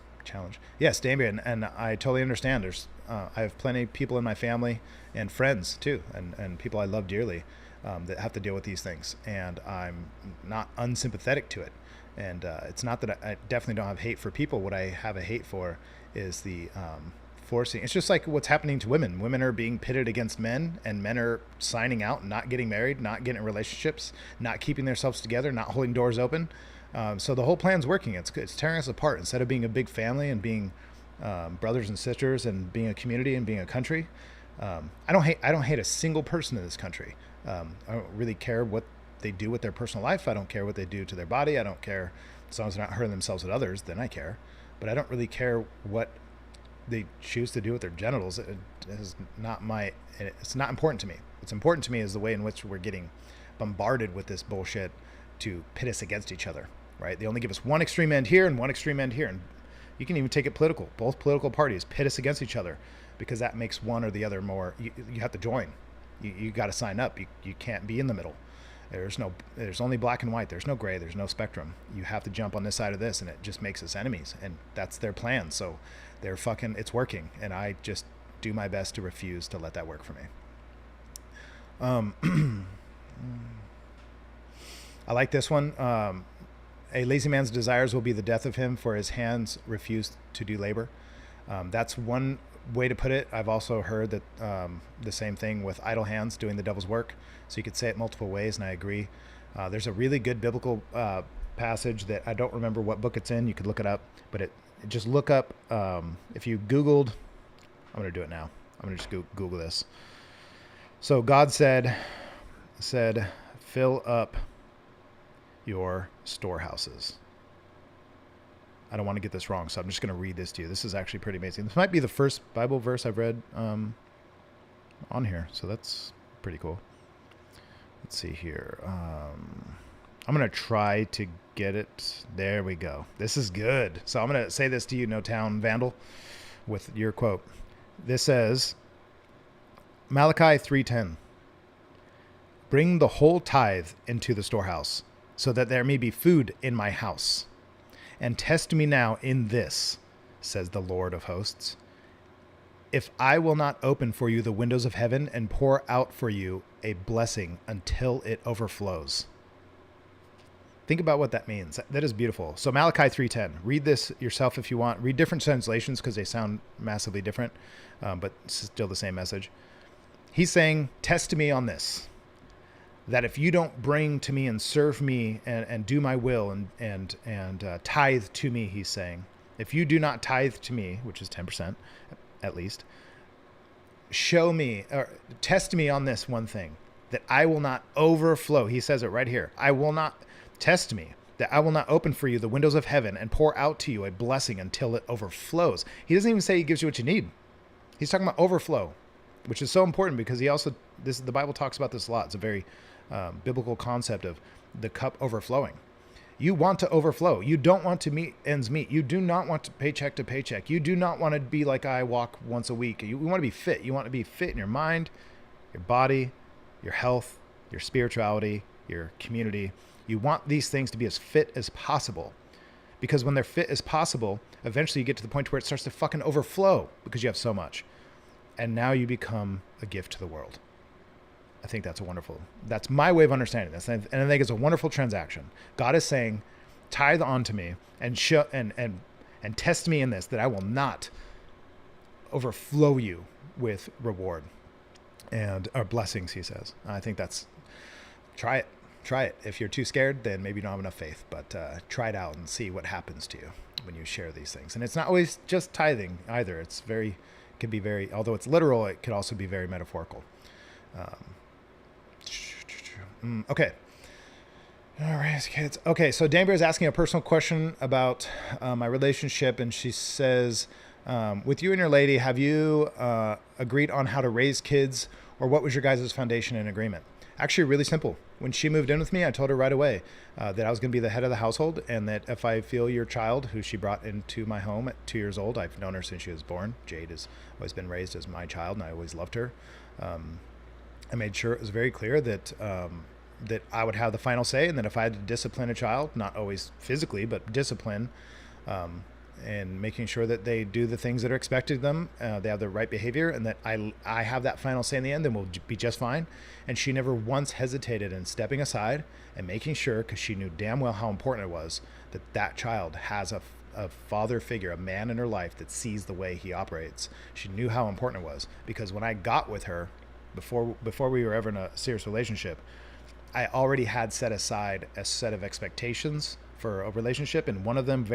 Yes, Damien, and I totally understand. I have plenty of people in my family and friends too, and people I love dearly that have to deal with these things, and I'm not unsympathetic to it. And it's not that I definitely don't have hate for people. What I have a hate for is the forcing. It's just like what's happening to women. Women are being pitted against men, and men are signing out, not getting married, not getting in relationships, not keeping themselves together, not holding doors open. So the whole plan's working. It's tearing us apart. Instead of being a big family and being brothers and sisters and being a community and being a country, I don't hate a single person in this country. I don't really care what they do with their personal life. I don't care what they do to their body. I don't care, as long as they're not hurting themselves with others, then I care. But I don't really care what they choose to do with their genitals. It's not important to me. What's important to me is the way in which we're getting bombarded with this bullshit to pit us against each other, right? They only give us one extreme end here and one extreme end here. And you can even take it political. Both political parties pit us against each other because that makes one or the other more, you have to join. You got to sign up. You can't be in the middle. There's only black and white. There's no gray. There's no spectrum. You have to jump on this side of this, and it just makes us enemies. And that's their plan. So it's working. And I just do my best to refuse to let that work for me. I like this one. A lazy man's desires will be the death of him, for his hands refuse to do labor. That's one way to put it. I've also heard that the same thing with idle hands doing the devil's work. So you could say it multiple ways, and I agree. There's a really good biblical passage that I don't remember what book it's in. You could look it up, but just look up, if you Googled, I'm going to do it now. I'm going to just Google this. So God said, fill up your storehouses. I don't want to get this wrong, so I'm just going to read this to you. This is actually pretty amazing. This might be the first Bible verse I've read on here, so that's pretty cool. Let's see here. I'm going to try to get it. There we go. This is good. So I'm going to say this to you, No Town Vandal, with your quote. This says, Malachi 3:10, bring the whole tithe into the storehouse, so that there may be food in my house. And test me now in this, says the Lord of hosts, if I will not open for you the windows of heaven and pour out for you a blessing until it overflows. Think about what that means. That is beautiful. So Malachi 3:10, read this yourself if you want. Read different translations because they sound massively different, but still the same message. He's saying, test me on this, that if you don't bring to me and serve me and do my will and tithe to me, he's saying, if you do not tithe to me, which is 10% at least, show me or test me on this one thing, that I will not overflow. He says it right here. I will not test me, that I will not open for you the windows of heaven and pour out to you a blessing until it overflows. He doesn't even say he gives you what you need. He's talking about overflow, which is so important because the Bible talks about this a lot. It's a very biblical concept of the cup overflowing. You want to overflow. You don't want to meet ends meet. You do not want to paycheck to paycheck. You do not want to be like I walk once a week. You want to be fit. You want to be fit in your mind, your body, your health, your spirituality, your community. You want these things to be as fit as possible, because when they're fit as possible, eventually you get to the point where it starts to fucking overflow because you have so much. And now you become a gift to the world. I think that's that's my way of understanding this. And I think it's a wonderful transaction. God is saying, tithe onto me and test me in this, that I will not overflow you with reward or blessings, he says. I think try it. If you're too scared, then maybe you don't have enough faith, but try it out and see what happens to you when you share these things. And it's not always just tithing either. Although it's literal, it could also be very metaphorical. Okay. All right, kids. Okay, so Danbury is asking a personal question about my relationship, and she says, with you and your lady, have you agreed on how to raise kids, or what was your guys' foundation and agreement? Actually, really simple. When she moved in with me, I told her right away that I was going to be the head of the household, and that if I feel your child, who she brought into my home at 2 years old, I've known her since she was born. Jade has always been raised as my child, and I always loved her. I made sure it was very clear that that I would have the final say, and that if I had to discipline a child, not always physically, but discipline, and making sure that they do the things that are expected of them, they have the right behavior, and that I have that final say in the end, then we'll be just fine. And she never once hesitated in stepping aside and making sure, because she knew damn well how important it was, that child has a father figure, a man in her life that sees the way he operates. She knew how important it was, because when I got with her, before we were ever in a serious relationship, I already had set aside a set of expectations for a relationship, and one of them,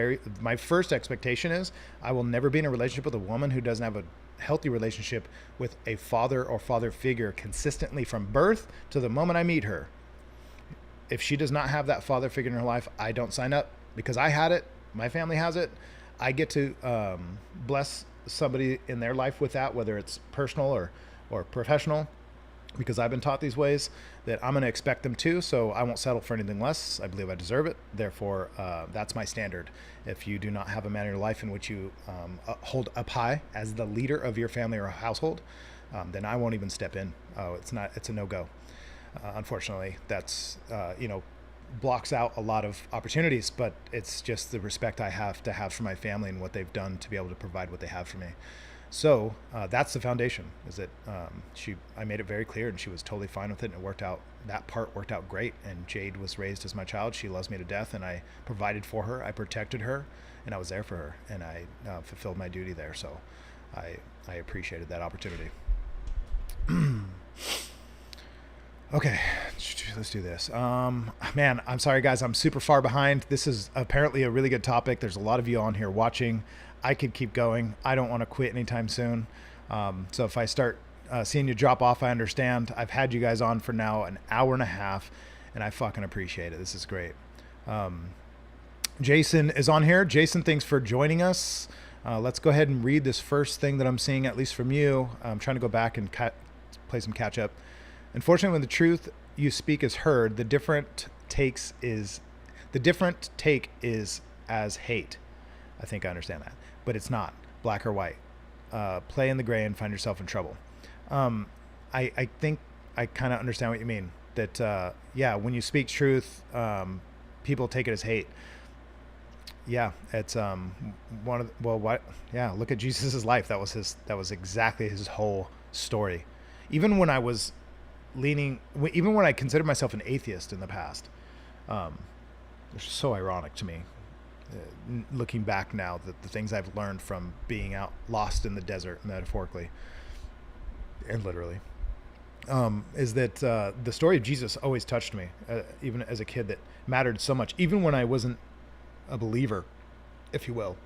my first expectation is I will never be in a relationship with a woman who doesn't have a healthy relationship with a father or father figure consistently from birth to the moment I meet her. If she does not have that father figure in her life, I don't sign up, because I had it, my family has it. I get to bless somebody in their life with that, whether it's personal or professional, because I've been taught these ways that I'm going to expect them to, so I won't settle for anything less. I believe I deserve it. Therefore, that's my standard. If you do not have a man in your life in which you hold up high as the leader of your family or household, then I won't even step in. It's a no-go. Unfortunately, that's, blocks out a lot of opportunities, but it's just the respect I have to have for my family and what they've done to be able to provide what they have for me. So that's the foundation, is that I made it very clear, and she was totally fine with it, and that part worked out great. And Jade was raised as my child. She loves me to death, and I provided for her, I protected her, and I was there for her, and I fulfilled my duty there. So I appreciated that opportunity. Okay, let's do this. Man, I'm sorry guys, I'm super far behind. This is apparently a really good topic. There's a lot of you on here watching. I could keep going. I don't want to quit anytime soon. So if I start seeing you drop off, I understand. I've had you guys on for now an hour and a half, and I fucking appreciate it. This is great. Jason is on here. Jason, thanks for joining us. Let's go ahead and read this first thing that I'm seeing, at least from you. I'm trying to go back and play some catch up. Unfortunately, when the truth you speak is heard, the different take is as hate. I think I understand that, but it's not black or white. Play in the gray and find yourself in trouble. I think I kind of understand what you mean. That when you speak truth, people take it as hate. Yeah, it's look at Jesus's life. That was exactly his whole story. Even when I considered myself an atheist in the past, it's so ironic to me, looking back now, that the things I've learned from being out lost in the desert, metaphorically and literally, is that the story of Jesus always touched me, even as a kid. That mattered so much, even when I wasn't a believer, if you will.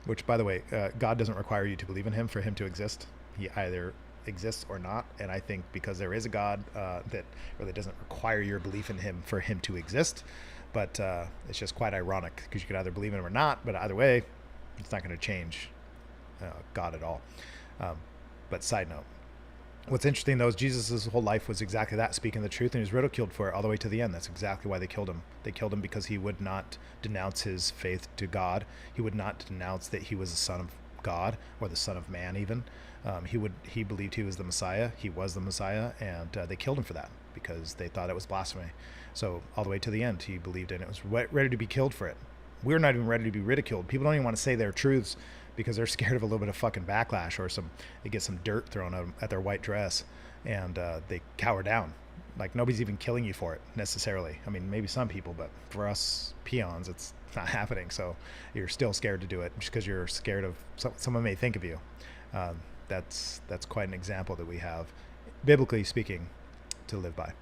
Which, by the way, God doesn't require you to believe in him for him to exist. He either exists or not, and I think because there is a God, that really doesn't require your belief in him for him to exist. But it's just quite ironic, because you could either believe in him or not, but either way, it's not going to change God at all. But side note, What's interesting, though, is Jesus' whole life was exactly that, speaking the truth, and he was ridiculed for it all the way to the end. That's exactly why they killed him. They killed him because he would not denounce his faith to God. He would not denounce that he was the Son of God or the Son of Man even. He believed he was the Messiah. He was the Messiah, and they killed him for that because they thought it was blasphemy. So all the way to the end, he believed in it, was ready to be killed for it. We're not even ready to be ridiculed. People don't even want to say their truths because they're scared of a little bit of fucking backlash, or they get some dirt thrown at their white dress, and they cower down. Like, nobody's even killing you for it necessarily. I mean, maybe some people, but for us peons, it's not happening. So you're still scared to do it just because you're scared of someone may think of you. That's quite an example that we have, biblically speaking, to live by.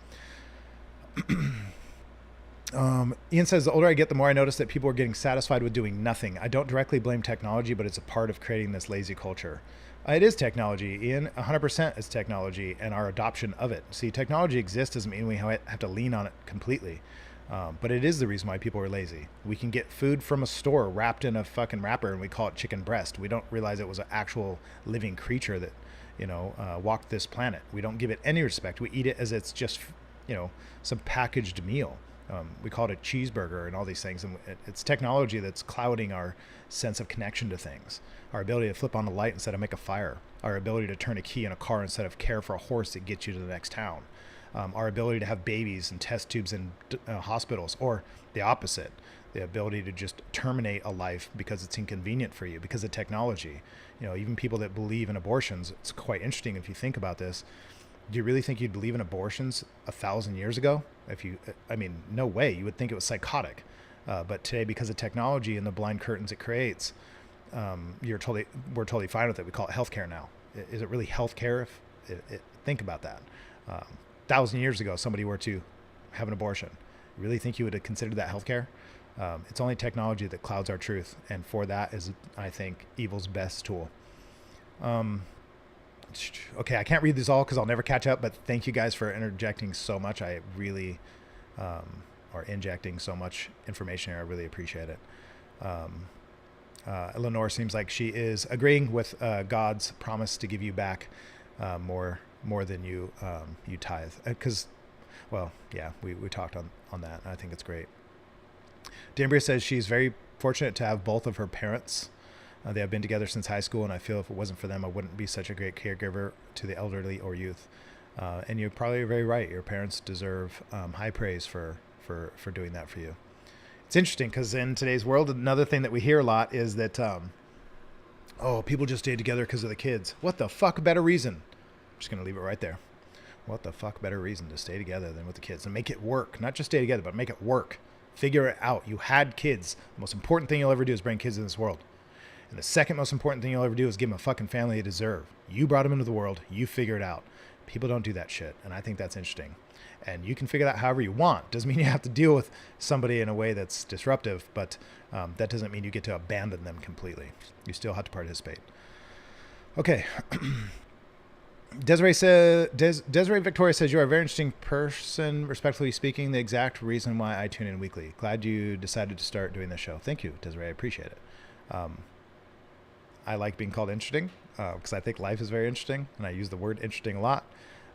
Ian says, the older I get, the more I notice that people are getting satisfied with doing nothing. I don't directly blame technology, but it's a part of creating this lazy culture. It is technology, Ian. 100% is technology and our adoption of it. See, technology exists doesn't mean we have to lean on it completely. But it is the reason why people are lazy. We can get food from a store wrapped in a fucking wrapper and we call it chicken breast. We don't realize it was an actual living creature that, walked this planet. We don't give it any respect. We eat it as it's just, some packaged meal. We call it a cheeseburger and all these things. And it's technology that's clouding our sense of connection to things. Our ability to flip on a light instead of make a fire. Our ability to turn a key in a car instead of care for a horse that gets you to the next town. Our ability to have babies and test tubes in hospitals, or the opposite, the ability to just terminate a life because it's inconvenient for you, because of technology. Even people that believe in abortions, it's quite interesting if you think about this. Do you really think you'd believe in abortions 1,000 years ago? No way. You would think it was psychotic. But today, because of technology and the blind curtains it creates, we're totally fine with it. We call it healthcare now. Is it really healthcare? Think about that. 1,000 years ago, somebody were to have an abortion. You really think you would have considered that healthcare? It's only technology that clouds our truth. And for that is, I think, evil's best tool. Okay, I can't read these all because I'll never catch up, but thank you guys for interjecting so much. I really, or injecting so much information here. I really appreciate it. Eleanor seems like she is agreeing with God's promise to give you back more than you tithe. Because, we talked on that, and I think it's great. Danbury says she's very fortunate to have both of her parents. They have been together since high school, and I feel if it wasn't for them, I wouldn't be such a great caregiver to the elderly or youth. And you're probably very right. Your parents deserve high praise for doing that for you. It's interesting because in today's world, another thing that we hear a lot is that, people just stay together because of the kids. What the fuck better reason? I'm just going to leave it right there. What the fuck better reason to stay together than with the kids and make it work? Not just stay together, but make it work. Figure it out. You had kids. The most important thing you'll ever do is bring kids in this world. And the second most important thing you'll ever do is give them a fucking family they deserve. You brought them into the world. You figure it out. People don't do that shit. And I think that's interesting. And you can figure that however you want. Doesn't mean you have to deal with somebody in a way that's disruptive, but that doesn't mean you get to abandon them completely. You still have to participate. Okay. Desiree Victoria says, you are a very interesting person, respectfully speaking, the exact reason why I tune in weekly. Glad you decided to start doing this show. Thank you, Desiree. I appreciate it. I like being called interesting because I think life is very interesting, and I use the word interesting a lot,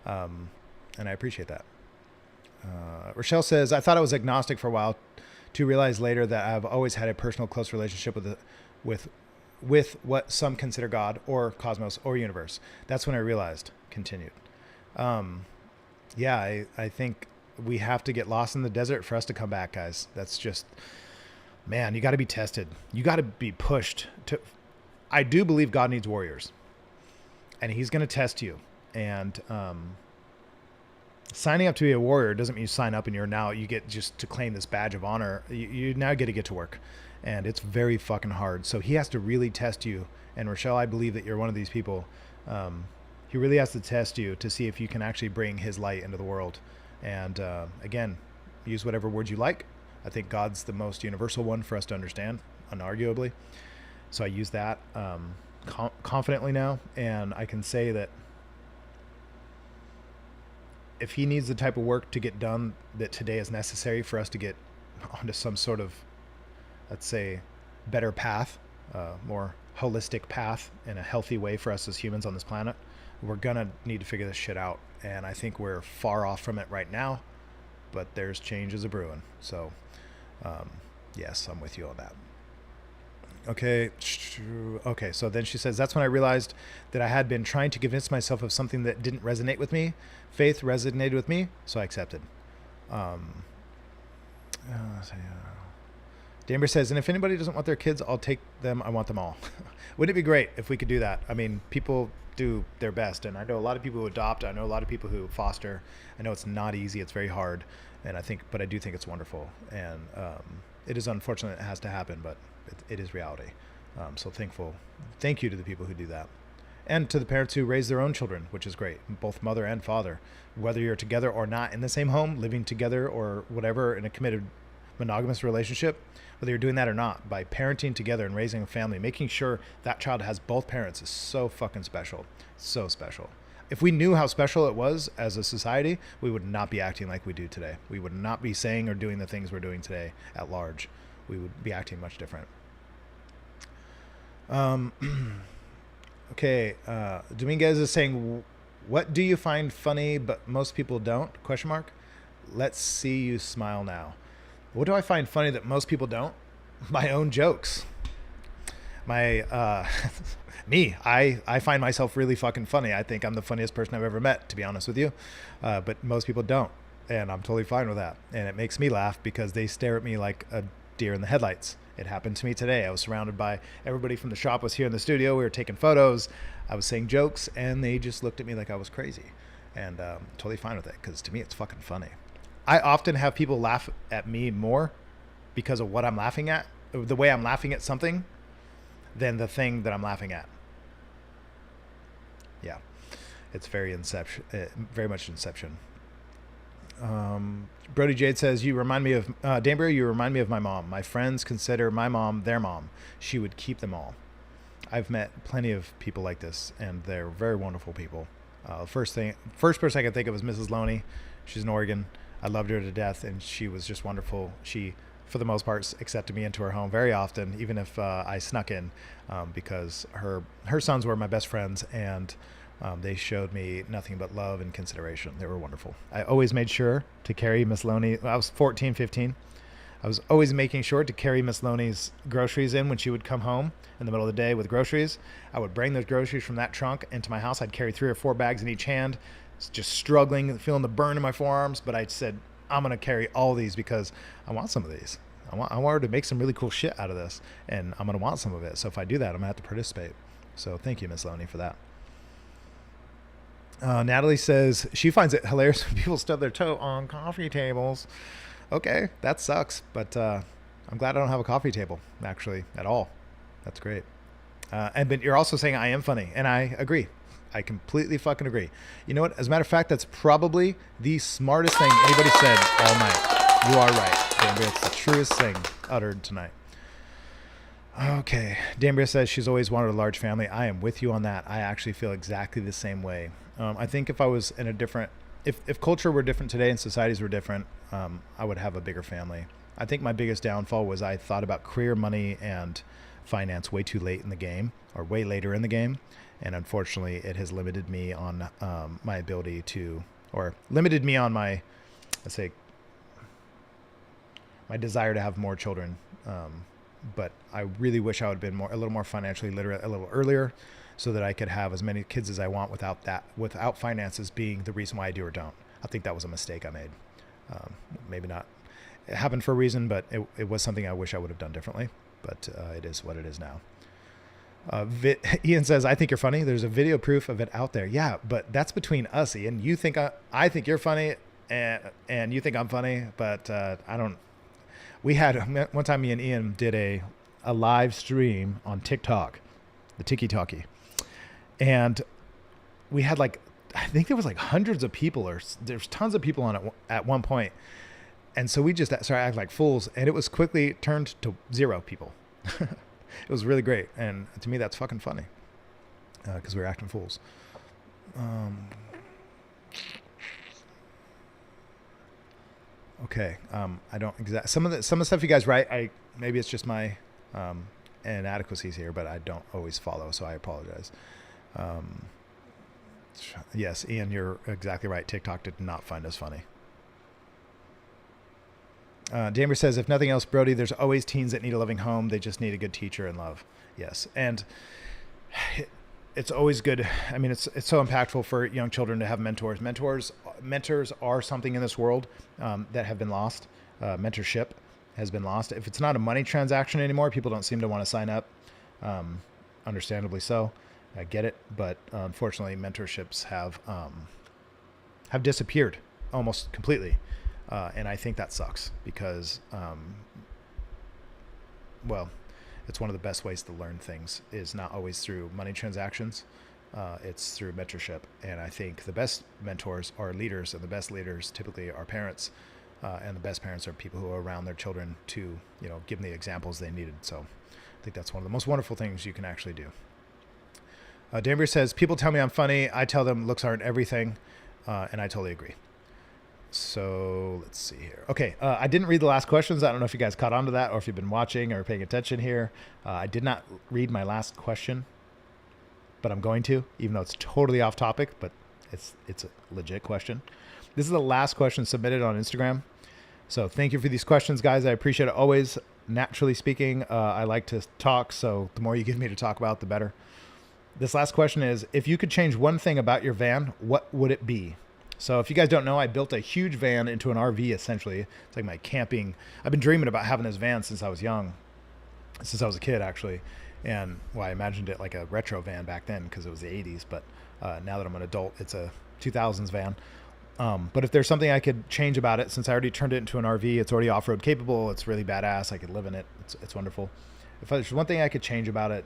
and I appreciate that. Rochelle says, I thought I was agnostic for a while to realize later that I've always had a personal close relationship with what some consider God or cosmos or universe. That's when I realized. Continued. I think we have to get lost in the desert for us to come back, guys. That's just, man, you got to be tested. You got to be pushed to. I do believe God needs warriors, and he's going to test you. And signing up to be a warrior doesn't mean you sign up and you get just to claim this badge of honor. You now get to work, and it's very fucking hard. So he has to really test you. And Rochelle, I believe that you're one of these people. He really has to test you to see if you can actually bring his light into the world. And again, use whatever words you like. I think God's the most universal one for us to understand, unarguably. So I use that confidently now, and I can say that if he needs the type of work to get done that today is necessary for us to get onto some sort of, let's say, better path, more holistic path in a healthy way for us as humans on this planet, we're gonna need to figure this shit out. And I think we're far off from it right now, but there's changes a brewing. So, yes, I'm with you on that. Okay. Okay. So then she says, that's when I realized that I had been trying to convince myself of something that didn't resonate with me. Faith resonated with me, so I accepted. Damber says, and if anybody doesn't want their kids, I'll take them. I want them all. Wouldn't it be great if we could do that? I mean, people do their best, and I know a lot of people who adopt. I know a lot of people who foster. I know it's not easy. It's very hard, and but I do think it's wonderful. And it is unfortunate it has to happen, but it is reality. So thank you to the people who do that, and to the parents who raise their own children, which is great, both mother and father, whether you're together or not in the same home, living together or whatever, in a committed monogamous relationship, whether you're doing that or not, by parenting together and raising a family, making sure that child has both parents is so fucking special. So special. If we knew how special it was as a society, we would not be acting like we do today. We would not be saying or doing the things we're doing today at large. We would be acting much different. Okay. Dominguez is saying, what do you find funny but most people don't? ? Let's see you smile now. What do I find funny that most people don't? My own jokes. Me. I find myself really fucking funny. I think I'm the funniest person I've ever met, to be honest with you. But most people don't. And I'm totally fine with that. And it makes me laugh because they stare at me like a deer in the headlights. It happened to me today. I was surrounded by everybody from the shop was here in the studio. We were taking photos. I was saying jokes, and they just looked at me like I was crazy. And totally fine with it, because to me, it's fucking funny. I often have people laugh at me more because of what I'm laughing at, the way I'm laughing at something, than the thing that I'm laughing at. Yeah, it's very much Inception. Brody Jade says, you remind me of Danbury. You remind me of my mom. My friends consider my mom their mom. She would keep them all. I've met plenty of people like this, and they're very wonderful people. First person I can think of is Mrs. Loney. She's in Oregon. I loved her to death, and she was just wonderful. She, for the most part, accepted me into her home very often, even if I snuck in, because her sons were my best friends, and they showed me nothing but love and consideration. They were wonderful. I always made sure to carry Miss Loney. I was 14, 15. I was always making sure to carry Miss Loney's groceries in when she would come home in the middle of the day with groceries. I would bring those groceries from that trunk into my house. I'd carry 3 or 4 bags in each hand, just struggling, feeling the burn in my forearms. But I said, I'm going to carry all these because I want some of these. I want her to make some really cool shit out of this, and I'm going to want some of it. So if I do that, I'm going to have to participate. So thank you, Miss Loney, for that. Natalie says she finds it hilarious when people stub their toe on coffee tables. Okay, that sucks, but I'm glad I don't have a coffee table, actually, at all. That's great. But you're also saying I am funny, and I agree. I completely fucking agree. You know what? As a matter of fact, that's probably the smartest thing anybody said all night. You are right, Danbury. It's the truest thing uttered tonight. Okay. Danbury says she's always wanted a large family. I am with you on that. I actually feel exactly the same way. I think if I was in a different... If culture were different today and societies were different, I would have a bigger family. I think my biggest downfall was I thought about career, money, and finance way too late in the game, or way later in the game. And unfortunately, it has limited me on my ability to, or limited me on my, let's say, my desire to have more children. But I really wish I would have been a little more financially literate a little earlier, so that I could have as many kids as I want without finances being the reason why I do or don't. I think that was a mistake I made. Maybe not. It happened for a reason, but it was something I wish I would have done differently. But it is what it is now. Ian says, I think you're funny. There's a video proof of it out there. Yeah, but that's between us, Ian. You think I think you're funny, and you think I'm funny, but I don't. We had one time, me and Ian did a live stream on TikTok, the Tiki-Talkie, and we had I think there was hundreds of people, or there's tons of people on it at one point, and so we just started acting like fools, and it was quickly turned to 0 people. It was really great, and to me that's fucking funny, because we were acting fools. Okay, I don't exactly some of the stuff you guys write. Maybe it's just my inadequacies here, but I don't always follow, so I apologize. Yes, Ian, you're exactly right. TikTok did not find us funny. Damber says, if nothing else, Brody, there's always teens that need a loving home. They just need a good teacher and love. Yes. And it's always good. I mean, it's so impactful for young children to have mentors. Mentors are something in this world that have been lost. Mentorship has been lost. If it's not a money transaction anymore, people don't seem to want to sign up. Understandably so. I get it. But unfortunately, mentorships have disappeared almost completely. And I think that sucks because, well, it's one of the best ways to learn things is not always through money transactions. It's through mentorship. And I think the best mentors are leaders, and the best leaders typically are parents. And the best parents are people who are around their children to, give them the examples they needed. So I think that's one of the most wonderful things you can actually do. Danbury says, people tell me I'm funny. I tell them looks aren't everything. And I totally agree. So let's see here. Okay. I didn't read the last questions. I don't know if you guys caught on to that or if you've been watching or paying attention here. I did not read my last question, but I'm going to, even though it's totally off topic, but it's a legit question. This is the last question submitted on Instagram. So thank you for these questions, guys. I appreciate it always. Naturally speaking, I like to talk. So the more you give me to talk about, the better. This last question is, if you could change one thing about your van, what would it be? So if you guys don't know, I built a huge van into an RV, essentially. It's like my camping. I've been dreaming about having this van since I was young, since I was a kid, actually. And well, I imagined it like a retro van back then because it was the 80s. But now that I'm an adult, it's a 2000s van. But if there's something I could change about it, since I already turned it into an RV, it's already off-road capable. It's really badass. I could live in it. It's wonderful. If there's one thing I could change about it,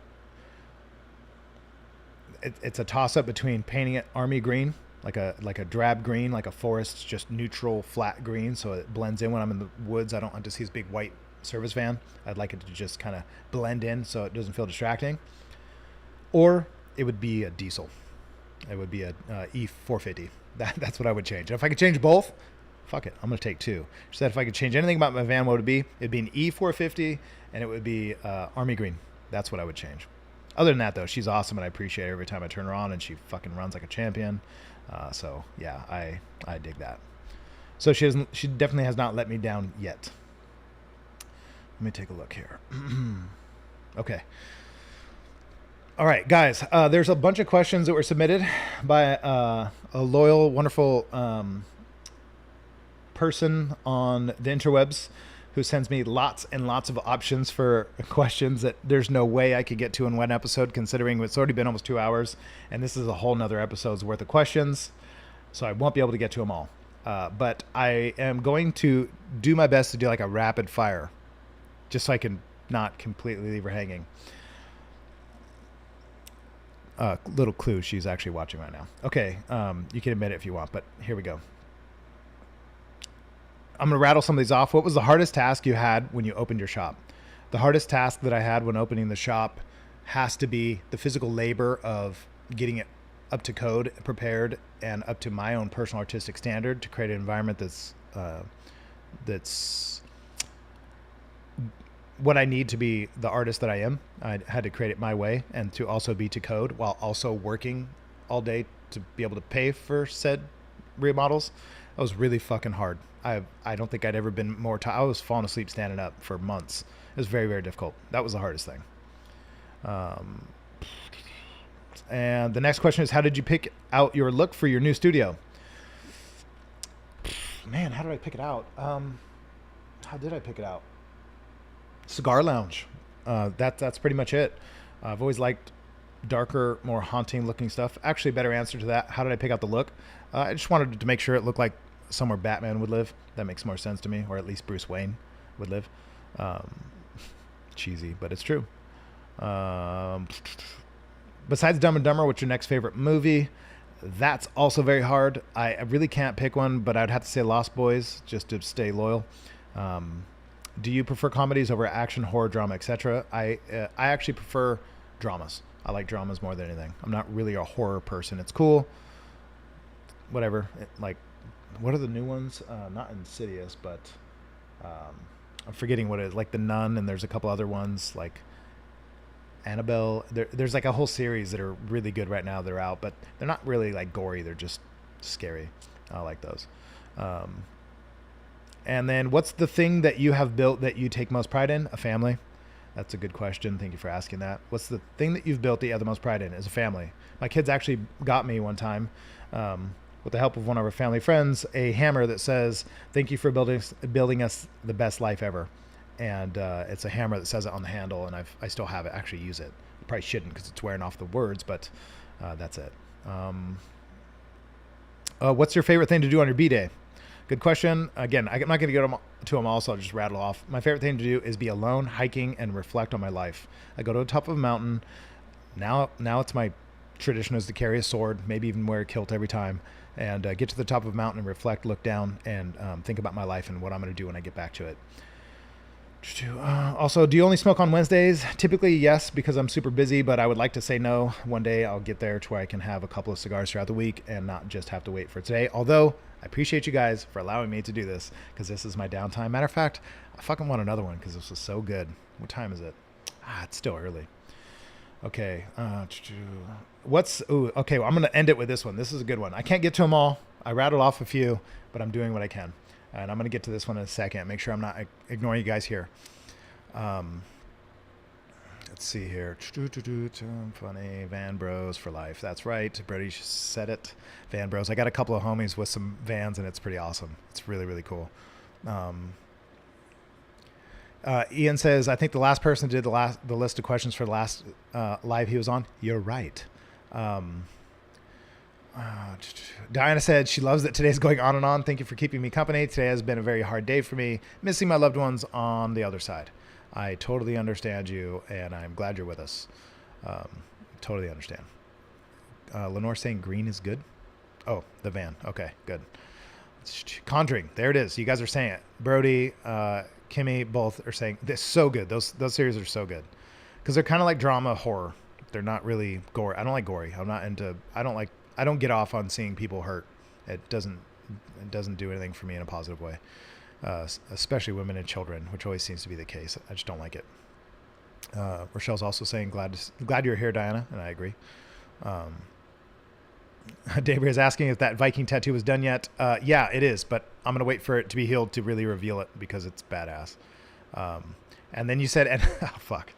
it's a toss-up between painting it army green, like a drab green, like a forest, just neutral, flat green, so it blends in when I'm in the woods. I don't want to see this big white service van. I'd like it to just kind of blend in so it doesn't feel distracting. Or it would be a diesel. It would be a E450. That's what I would change. And if I could change both, fuck it, I'm going to take two. She said if I could change anything about my van, what would it be? It'd be an E450, and it would be army green. That's what I would change. Other than that, though, she's awesome, and I appreciate her every time I turn her on, and she fucking runs like a champion. So, yeah, I dig that. So she definitely has not let me down yet. Let me take a look here. Okay. All right, guys, there's a bunch of questions that were submitted by a loyal, wonderful person on the interwebs who sends me lots and lots of options for questions that there's no way I could get to in one episode, considering it's already been almost 2 hours, and this is a whole nother episode's worth of questions, so I won't be able to get to them all. But I am going to do my best to do like a rapid fire, just so I can not completely leave her hanging. Little clue, she's actually watching right now. Okay, you can admit it if you want, but here we go. I'm going to rattle some of these off. What was the hardest task you had when you opened your shop? The hardest task that I had when opening the shop has to be the physical labor of getting it up to code, prepared, and up to my own personal artistic standard to create an environment that's what I need to be the artist that I am. I had to create it my way and to also be to code while also working all day to be able to pay for said remodels. That was really fucking hard. I don't think I'd ever been more tired. I was falling asleep standing up for months. It was very, very difficult. That was the hardest thing. And the next question is, how did you pick out your look for your new studio? Man, how did I pick it out? How did I pick it out? Cigar lounge. That's pretty much it. I've always liked darker, more haunting looking stuff. Actually, a better answer to that. How did I pick out the look? I just wanted to make sure it looked like somewhere Batman would live. That makes more sense to me, or at least Bruce Wayne would live. Cheesy, but it's true. Besides Dumb and Dumber, what's your next favorite movie? That's also very hard. I really can't pick one, but I'd have to say Lost Boys just to stay loyal. Do you prefer comedies over action, horror, drama, etc.? I actually prefer dramas. I like dramas more than anything. I'm not really a horror person. It's cool. Whatever. What are the new ones? Not Insidious, but I'm forgetting what it is. Like The Nun, and there's a couple other ones. Like Annabelle. There's like a whole series that are really good right now that are out, but they're not really like gory. They're just scary. I like those. And then what's the thing that you have built that you take most pride in? A family. That's a good question. Thank you for asking that. What's the thing that you've built that you have the most pride in? Is a family. My kids actually got me one time, with the help of one of our family friends, a hammer that says, "Thank you for building us the best life ever." And it's a hammer that says it on the handle, and I still have it. Actually use it. I probably shouldn't because it's wearing off the words, but that's it. What's your favorite thing to do on your B-Day? Good question. Again, I'm not going to go to them all, so I'll just rattle off. My favorite thing to do is be alone, hiking, and reflect on my life. I go to the top of a mountain. Now it's my tradition is to carry a sword, maybe even wear a kilt every time, and get to the top of a mountain and reflect, look down, and think about my life and what I'm going to do when I get back to it. Also, do you only smoke on Wednesdays? Typically, yes, because I'm super busy, but I would like to say no. One day I'll get there to where I can have a couple of cigars throughout the week and not just have to wait for today. Although, I appreciate you guys for allowing me to do this because this is my downtime. Matter of fact, I fucking want another one because this was so good. What time is it? It's still early. Okay. Okay, well, I'm going to end it with this one. This is a good one. I can't get to them all. I rattled off a few, but I'm doing what I can. And I'm going to get to this one in a second. Make sure I'm not ignoring you guys here. Let's see here. Funny. Van Bros for life. That's right. Brody said it. Van Bros. I got a couple of homies with some vans, and it's pretty awesome. It's really, really cool. Ian says, I think the last person did the list of questions for the last live he was on. You're right. Diana said she loves that today's going on and on. Thank you for keeping me company. Today has been a very hard day for me. Missing my loved ones on the other side. I totally understand you, and I'm glad you're with us. Totally understand. Lenore saying green is good. Oh, the van. Okay, good. Conjuring. There it is. You guys are saying it. Brody, Kimmy, both are saying this. So good. Those series are so good because they're kind of like drama horror. They're not really gory. I don't like gory. I don't get off on seeing people hurt. It doesn't do anything for me in a positive way, especially women and children, which always seems to be the case. I just don't like it. Rochelle's also saying, glad you're here, Diana, and I agree. David is asking if that Viking tattoo was done yet. Yeah, it is, but I'm going to wait for it to be healed to really reveal it because it's badass. And then you said, oh, fuck.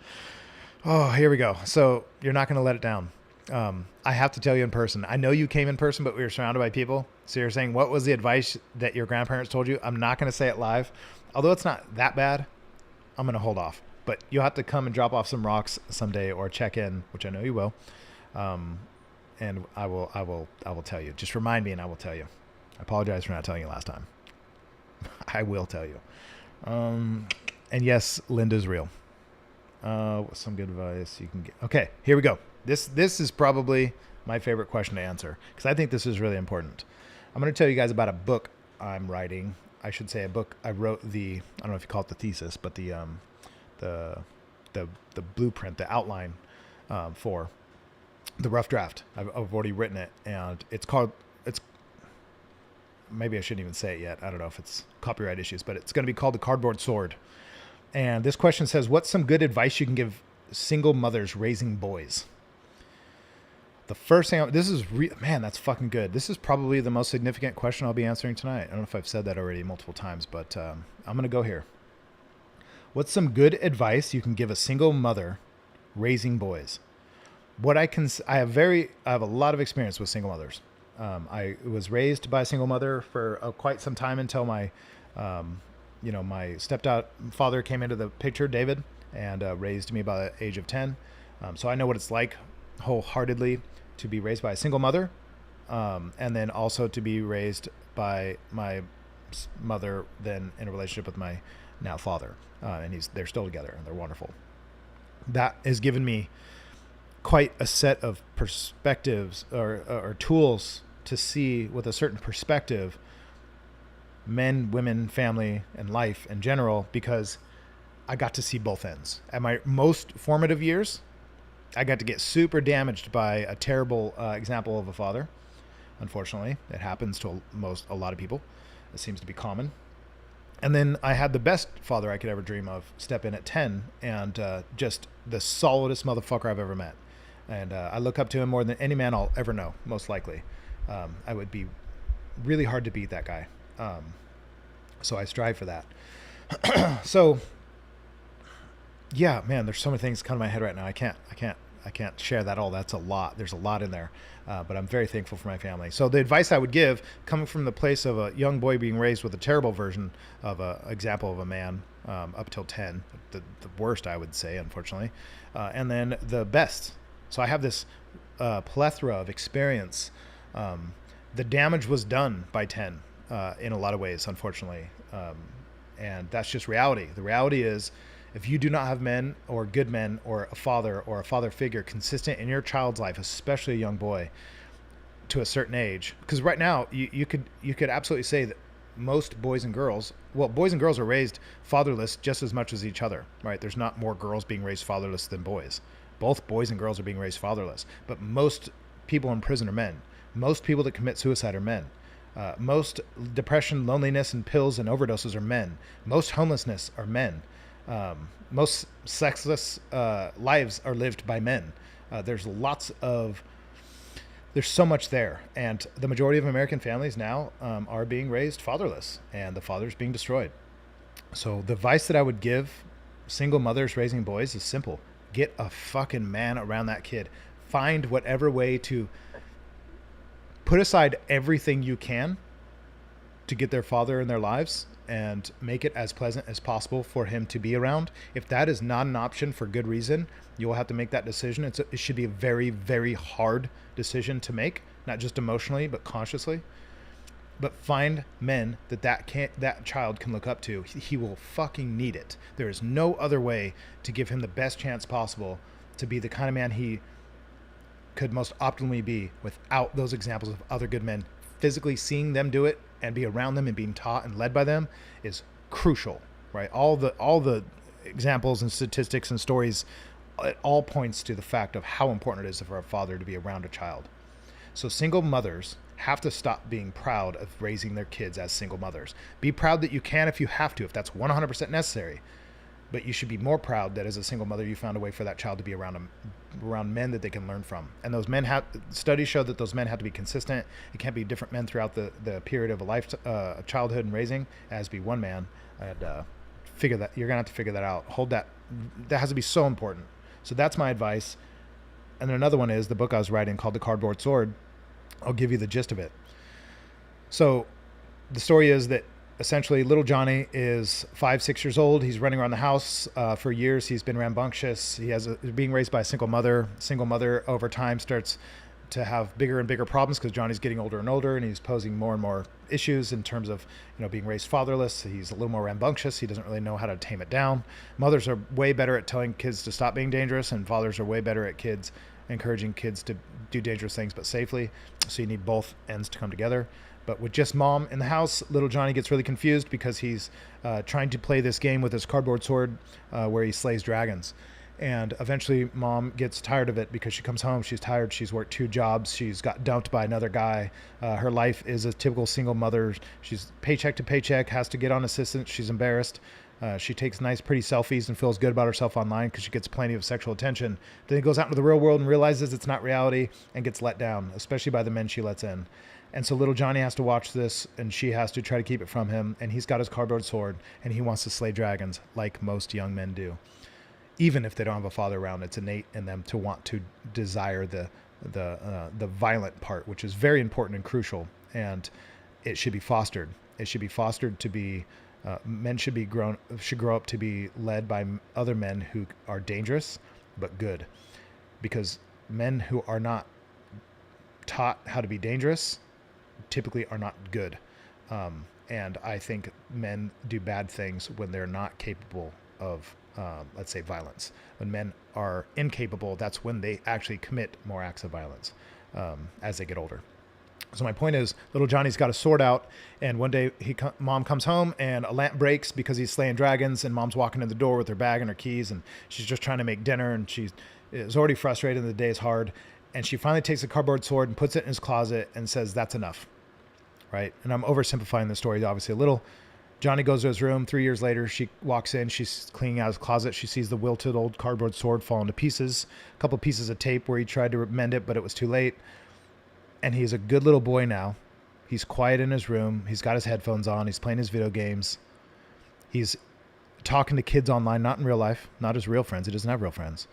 Oh, here we go. So you're not going to let it down. I have to tell you in person. I know you came in person, but we were surrounded by people. So you're saying, what was the advice that your grandparents told you? I'm not going to say it live. Although it's not that bad, I'm going to hold off. But you'll have to come and drop off some rocks someday or check in, which I know you will. And I will tell you. Just remind me and I will tell you. I apologize for not telling you last time. I will tell you. And yes, Linda's real. Some good advice you can get. Okay, here we go. This is probably my favorite question to answer because I think this is really important. I'm going to tell you guys about a book I'm writing. I should say a book I wrote I don't know if you call it the thesis, but the blueprint, the outline for the rough draft. I've already written it, and it's maybe I shouldn't even say it yet. I don't know if it's copyright issues, but it's going to be called The Cardboard Sword. And this question says, what's some good advice you can give single mothers raising boys? The first thing, man, that's fucking good. This is probably the most significant question I'll be answering tonight. I don't know if I've said that already multiple times, but I'm going to go here. What's some good advice you can give a single mother raising boys? I have a lot of experience with single mothers. I was raised by a single mother for quite some time until my stepfather came into the picture, David, and raised me by the age of 10. So I know what it's like wholeheartedly to be raised by a single mother, and then also to be raised by my mother, then in a relationship with my now father. And they're still together, and they're wonderful. That has given me quite a set of perspectives or tools to see with a certain perspective men, women, family, and life in general, because I got to see both ends. At my most formative years, I got to get super damaged by a terrible example of a father. Unfortunately, it happens to a lot of people. It seems to be common. And then I had the best father I could ever dream of step in at 10, and just the solidest motherfucker I've ever met. And I look up to him more than any man I'll ever know, most likely. I would be really hard to beat that guy. So I strive for that. So yeah, man, there's so many things coming to my head right now. I can't share that all. That's a lot. There's a lot in there. But I'm very thankful for my family. So the advice I would give, coming from the place of a young boy being raised with a terrible version of an example of a man, up till 10, the worst, I would say, unfortunately, and then the best. So I have this plethora of experience. The damage was done by 10 in a lot of ways, unfortunately. And that's just reality. The reality is, if you do not have men or good men or a father figure consistent in your child's life, especially a young boy to a certain age, because right now you could absolutely say that most boys and girls are raised fatherless just as much as each other, right? There's not more girls being raised fatherless than boys. Both boys and girls are being raised fatherless, but most people in prison are men. Most people that commit suicide are men. Most depression, loneliness, and pills and overdoses are men. Most homelessness are men. Most sexless lives are lived by men. There's so much there, and the majority of American families now are being raised fatherless, and the father's being destroyed. So the advice that I would give single mothers raising boys is simple: get a fucking man around that kid. Find whatever way to put aside everything you can to get their father in their lives and make it as pleasant as possible for him to be around. If that is not an option for good reason, you will have to make that decision. It should be a very, very hard decision to make, not just emotionally, but consciously. But find men that child can look up to. He will fucking need it. There is no other way to give him the best chance possible to be the kind of man he could most optimally be without those examples of other good men. Physically seeing them do it and be around them and being taught and led by them is crucial, right? All the examples and statistics and stories, it all points to the fact of how important it is for a father to be around a child. So single mothers have to stop being proud of raising their kids as single mothers. Be proud that you can if you have to, if that's 100% necessary. But you should be more proud that as a single mother, you found a way for that child to be around men that they can learn from. And those men studies show that those men have to be consistent. It can't be different men throughout the period of a childhood and raising. It has to be one man. And you're going to have to figure that out. That has to be so important. So that's my advice. And then another one is the book I was writing called The Cardboard Sword. I'll give you the gist of it. So the story is that essentially, little Johnny is 5-6 years old. He's running around the house for years. He's been rambunctious. He's being raised by a single mother. Single mother over time starts to have bigger and bigger problems because Johnny's getting older and older, and he's posing more and more issues in terms of being raised fatherless. He's a little more rambunctious. He doesn't really know how to tame it down. Mothers are way better at telling kids to stop being dangerous, and fathers are way better at encouraging kids to do dangerous things but safely. So you need both ends to come together. But with just mom in the house, little Johnny gets really confused because he's trying to play this game with his cardboard sword where he slays dragons. And eventually mom gets tired of it because she comes home. She's tired. She's worked 2 jobs. She's got dumped by another guy. Her life is a typical single mother. She's paycheck to paycheck, has to get on assistance. She's embarrassed. She takes nice, pretty selfies and feels good about herself online because she gets plenty of sexual attention. Then he goes out into the real world and realizes it's not reality and gets let down, especially by the men she lets in. And so little Johnny has to watch this, and she has to try to keep it from him. And he's got his cardboard sword, and he wants to slay dragons like most young men do. Even if they don't have a father around, it's innate in them to want to desire the violent part, which is very important and crucial. And it should be fostered. It should be fostered to be men should grow up to be led by other men who are dangerous but good, because men who are not taught how to be dangerous typically are not good. And I think men do bad things when they're not capable of, let's say, violence. When men are incapable, that's when they actually commit more acts of violence as they get older. So my point is, little Johnny's got a sword out, and one day mom comes home and a lamp breaks because he's slaying dragons, and mom's walking in the door with her bag and her keys, and she's just trying to make dinner, and she is already frustrated and the day is hard. And she finally takes a cardboard sword and puts it in his closet and says, "That's enough." Right? And I'm oversimplifying the story, obviously, a little. Johnny goes to his room. 3 years later, she walks in. She's cleaning out his closet. She sees the wilted old cardboard sword fall into pieces. A couple pieces of tape where he tried to mend it, but it was too late. And he's a good little boy now. He's quiet in his room. He's got his headphones on. He's playing his video games. He's talking to kids online, not in real life, not his real friends. He doesn't have real friends.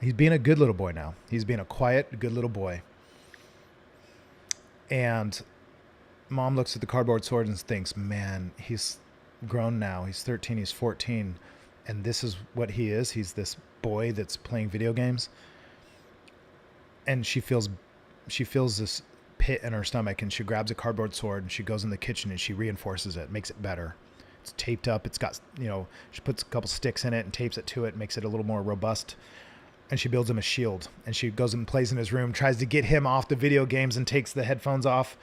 He's being a good little boy now. He's being a quiet, good little boy. And mom looks at the cardboard sword and thinks, man, he's grown now. He's 13, he's 14. And this is what he is. He's this boy that's playing video games. And she feels this pit in her stomach, and she grabs a cardboard sword and she goes in the kitchen and she reinforces it, makes it better. It's taped up. It's got, she puts a couple sticks in it and tapes it to it, makes it a little more robust. And she builds him a shield, and she goes and plays in his room, tries to get him off the video games and takes the headphones off.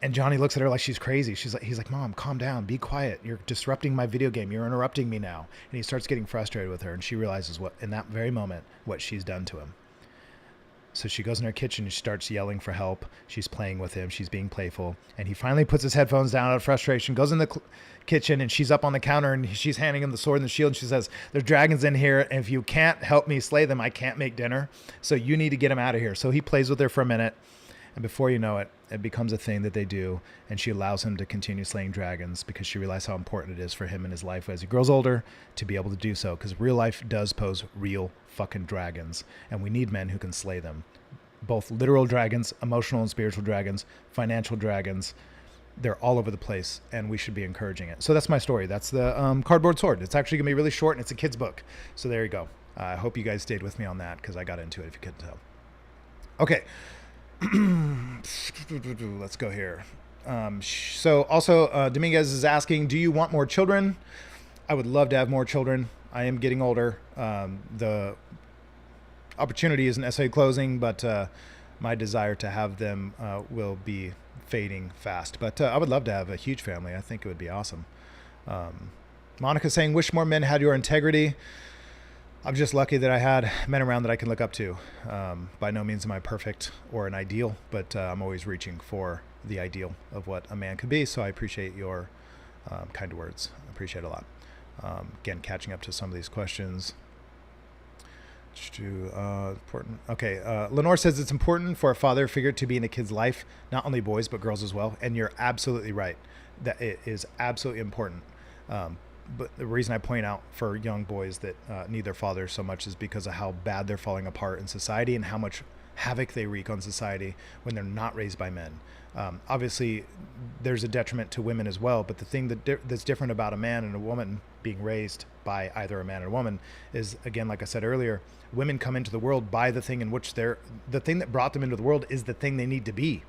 And Johnny looks at her like she's crazy. He's like, Mom, calm down, be quiet. You're disrupting my video game. You're interrupting me now. And he starts getting frustrated with her, and she realizes in that very moment, what she's done to him. So she goes in her kitchen and she starts yelling for help. She's playing with him. She's being playful. And he finally puts his headphones down out of frustration, goes in the kitchen, and she's up on the counter and she's handing him the sword and the shield. And she says, there's dragons in here, and if you can't help me slay them, I can't make dinner. So you need to get him out of here. So he plays with her for a minute. And before you know it, it becomes a thing that they do. And she allows him to continue slaying dragons because she realizes how important it is for him in his life as he grows older to be able to do so. Because real life does pose real fucking dragons. And we need men who can slay them. Both literal dragons, emotional and spiritual dragons, financial dragons. They're all over the place, and we should be encouraging it. So that's my story. That's the cardboard sword. It's actually going to be really short, and it's a kid's book. So there you go. I hope you guys stayed with me on that because I got into it, if you couldn't tell. Okay. Let's go here. So also, Dominguez is asking, do you want more children? I would love to have more children. I am getting older. The opportunity isn't necessarily closing, but my desire to have them will be fading fast. But I would love to have a huge family. I think it would be awesome. Monica saying, wish more men had your integrity. I'm just lucky that I had men around that I can look up to. By no means am I perfect or an ideal, but I'm always reaching for the ideal of what a man could be. So I appreciate your kind words. I appreciate it a lot. Again, catching up to some of these questions. Important. Okay. Lenore says it's important for a father figure to be in a kid's life, not only boys, but girls as well. And you're absolutely right that it is absolutely important. But the reason I point out for young boys that need their fathers so much is because of how bad they're falling apart in society and how much havoc they wreak on society when they're not raised by men. Obviously, there's a detriment to women as well, but the thing that's different about a man and a woman being raised by either a man or a woman is, again, like I said earlier, women come into the world by the thing in which the thing that brought them into the world is the thing they need to be.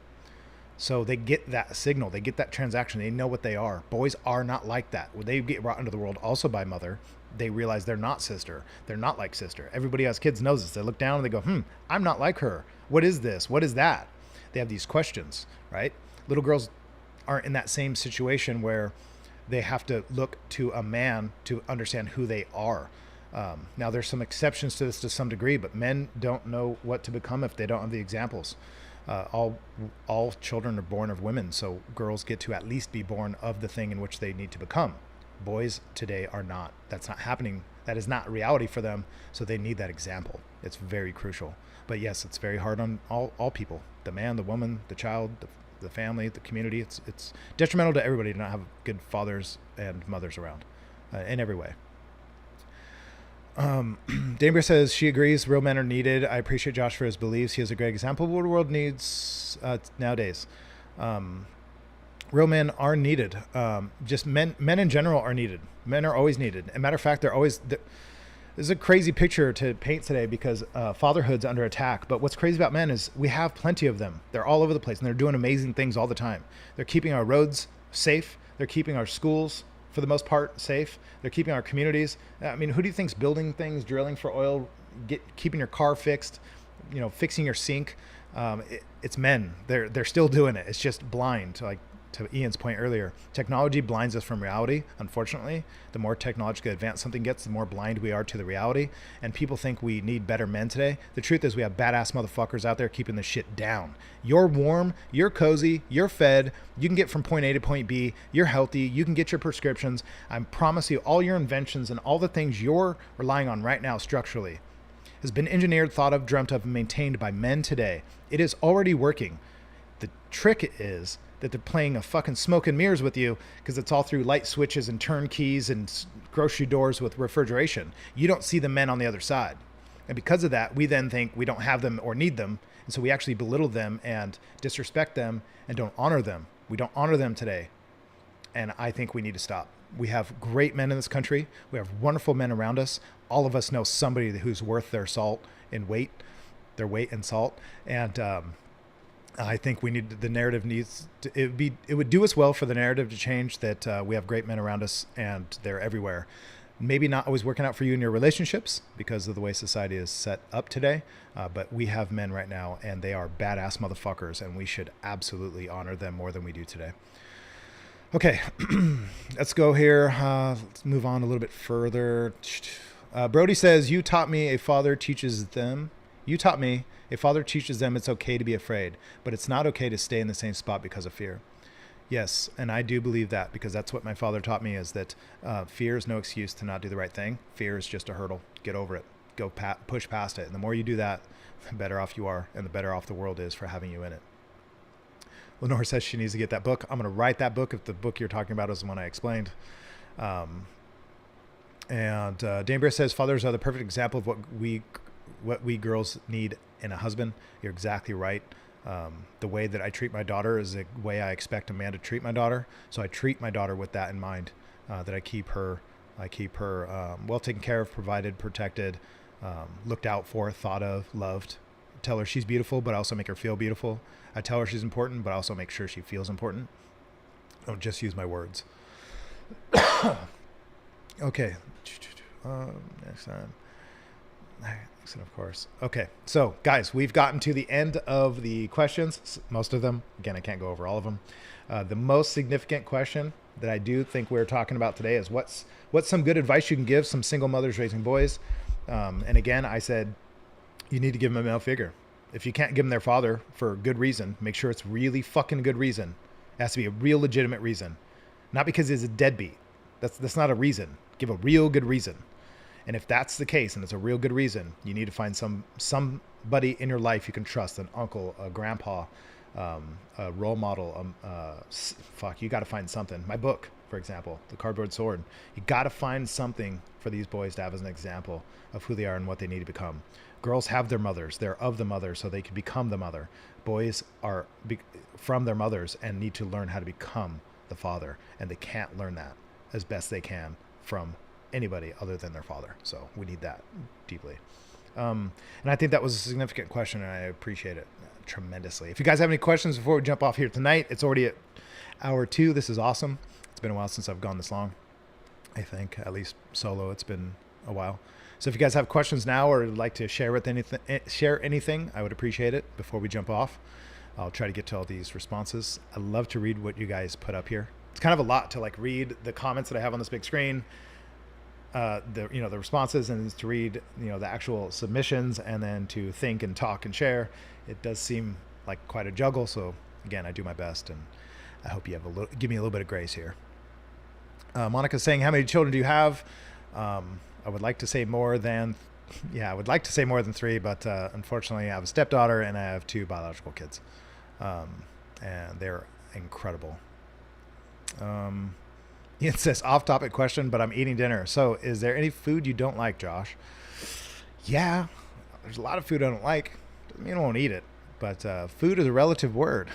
So they get that signal, they get that transaction, they know what they are. Boys are not like that. When they get brought into the world also by mother, they realize they're not sister. They're not like sister. Everybody who has kids knows this. They look down and they go, I'm not like her. What is this? What is that? They have these questions, right? Little girls aren't in that same situation where they have to look to a man to understand who they are. Now, there's some exceptions to this to some degree, but men don't know what to become if they don't have the examples. All children are born of women, so girls get to at least be born of the thing in which they need to become. Boys today are not. That's not happening. That is not reality for them, so they need that example. It's very crucial. But yes, it's very hard on all people, the man, the woman, the child, the family, the community. It's detrimental to everybody to not have good fathers and mothers around in every way. Damber says she agrees real men are needed. I appreciate Josh for his beliefs. He is a great example of what the world needs nowadays. Real men are needed. Just men in general are needed. Men are always needed. As a matter of fact, they're always... This is a crazy picture to paint today because fatherhood's under attack. But what's crazy about men is we have plenty of them. They're all over the place, and they're doing amazing things all the time. They're keeping our roads safe. They're keeping our schools, for the most part, safe. They're keeping our communities. I mean, who do you think's building things, drilling for oil, keeping your car fixed, fixing your sink? It's men. They're still doing it. It's just blind. Like, to Ian's point earlier, technology blinds us from reality. Unfortunately, the more technologically advanced something gets, the more blind we are to the reality. And people think we need better men today. The truth is we have badass motherfuckers out there keeping the shit down. You're warm, you're cozy, you're fed, you can get from point A to point B, you're healthy, you can get your prescriptions. I promise you all your inventions and all the things you're relying on right now structurally has been engineered, thought of, dreamt of, and maintained by men today. It is already working. The trick is that they're playing a fucking smoke and mirrors with you because it's all through light switches and turnkeys and grocery doors with refrigeration. You don't see the men on the other side. And because of that, we then think we don't have them or need them. And so we actually belittle them and disrespect them and don't honor them. We don't honor them today. And I think we need to stop. We have great men in this country. We have wonderful men around us. All of us know somebody who's worth their salt in weight, their weight in salt. And, I think we need the narrative needs to, it would do us well for the narrative to change that we have great men around us and they're everywhere. Maybe not always working out for you in your relationships because of the way society is set up today. But we have men right now and they are badass motherfuckers and we should absolutely honor them more than we do today. Okay, let's go here. Let's move on a little bit further. Brody says, you taught me a father teaches them it's okay to be afraid, but it's not okay to stay in the same spot because of fear. Yes, and I do believe that because that's what my father taught me is that fear is no excuse to not do the right thing. Fear is just a hurdle. Get over it. Go push past it. And the more you do that, the better off you are and the better off the world is for having you in it. Lenore says she needs to get that book. I'm going to write that book if the book you're talking about is the one I explained. And Danbury says fathers are the perfect example of what we girls need in a husband. You're exactly right. The way that I treat my daughter is the way I expect a man to treat my daughter. So I treat my daughter with that in mind, that I keep her well taken care of, provided, protected, looked out for, thought of, loved. Tell her she's beautiful, but also make her feel beautiful. I tell her she's important, but also make sure she feels important. Don't just use my words. Okay. Next time. Of course. Okay. So guys, we've gotten to the end of the questions. Most of them, again, I can't go over all of them. The most significant question that I do think we're talking about today is what's some good advice you can give some single mothers raising boys. And again, I said, you need to give them a male figure. If you can't give them their father for good reason, make sure it's really fucking good reason. It has to be a real legitimate reason, not because he's a deadbeat. That's not a reason. Give a real good reason. And if that's the case, and it's a real good reason, you need to find somebody in your life you can trust, an uncle, a grandpa, a role model. You got to find something. My book, for example, The Cardboard Sword. You got to find something for these boys to have as an example of who they are and what they need to become. Girls have their mothers. They're of the mother, so they can become the mother. Boys are from their mothers and need to learn how to become the father, and they can't learn that as best they can from anybody other than their father. So we need that deeply. And I think that was a significant question, and I appreciate it tremendously. If you guys have any questions before we jump off here tonight, it's already at hour 2. This is awesome. It's been a while since I've gone this long. I think at least solo, it's been a while. So if you guys have questions now or would like to share anything, I would appreciate it before we jump off. I'll try to get to all these responses. I love to read what you guys put up here. It's kind of a lot to read the comments that I have on this big screen, the responses, and to read the actual submissions, and then to think and talk and share. It does seem like quite a juggle. So again, I do my best, and I hope you have give me a little bit of grace here. Monica's saying, how many children do you have? I would like to say more than 3, but unfortunately I have a stepdaughter and I have 2 biological kids. And they're incredible. It says off-topic question, but I'm eating dinner. So is there any food you don't like, Josh? Yeah, there's a lot of food I don't like. Doesn't mean I won't eat it, but food is a relative word.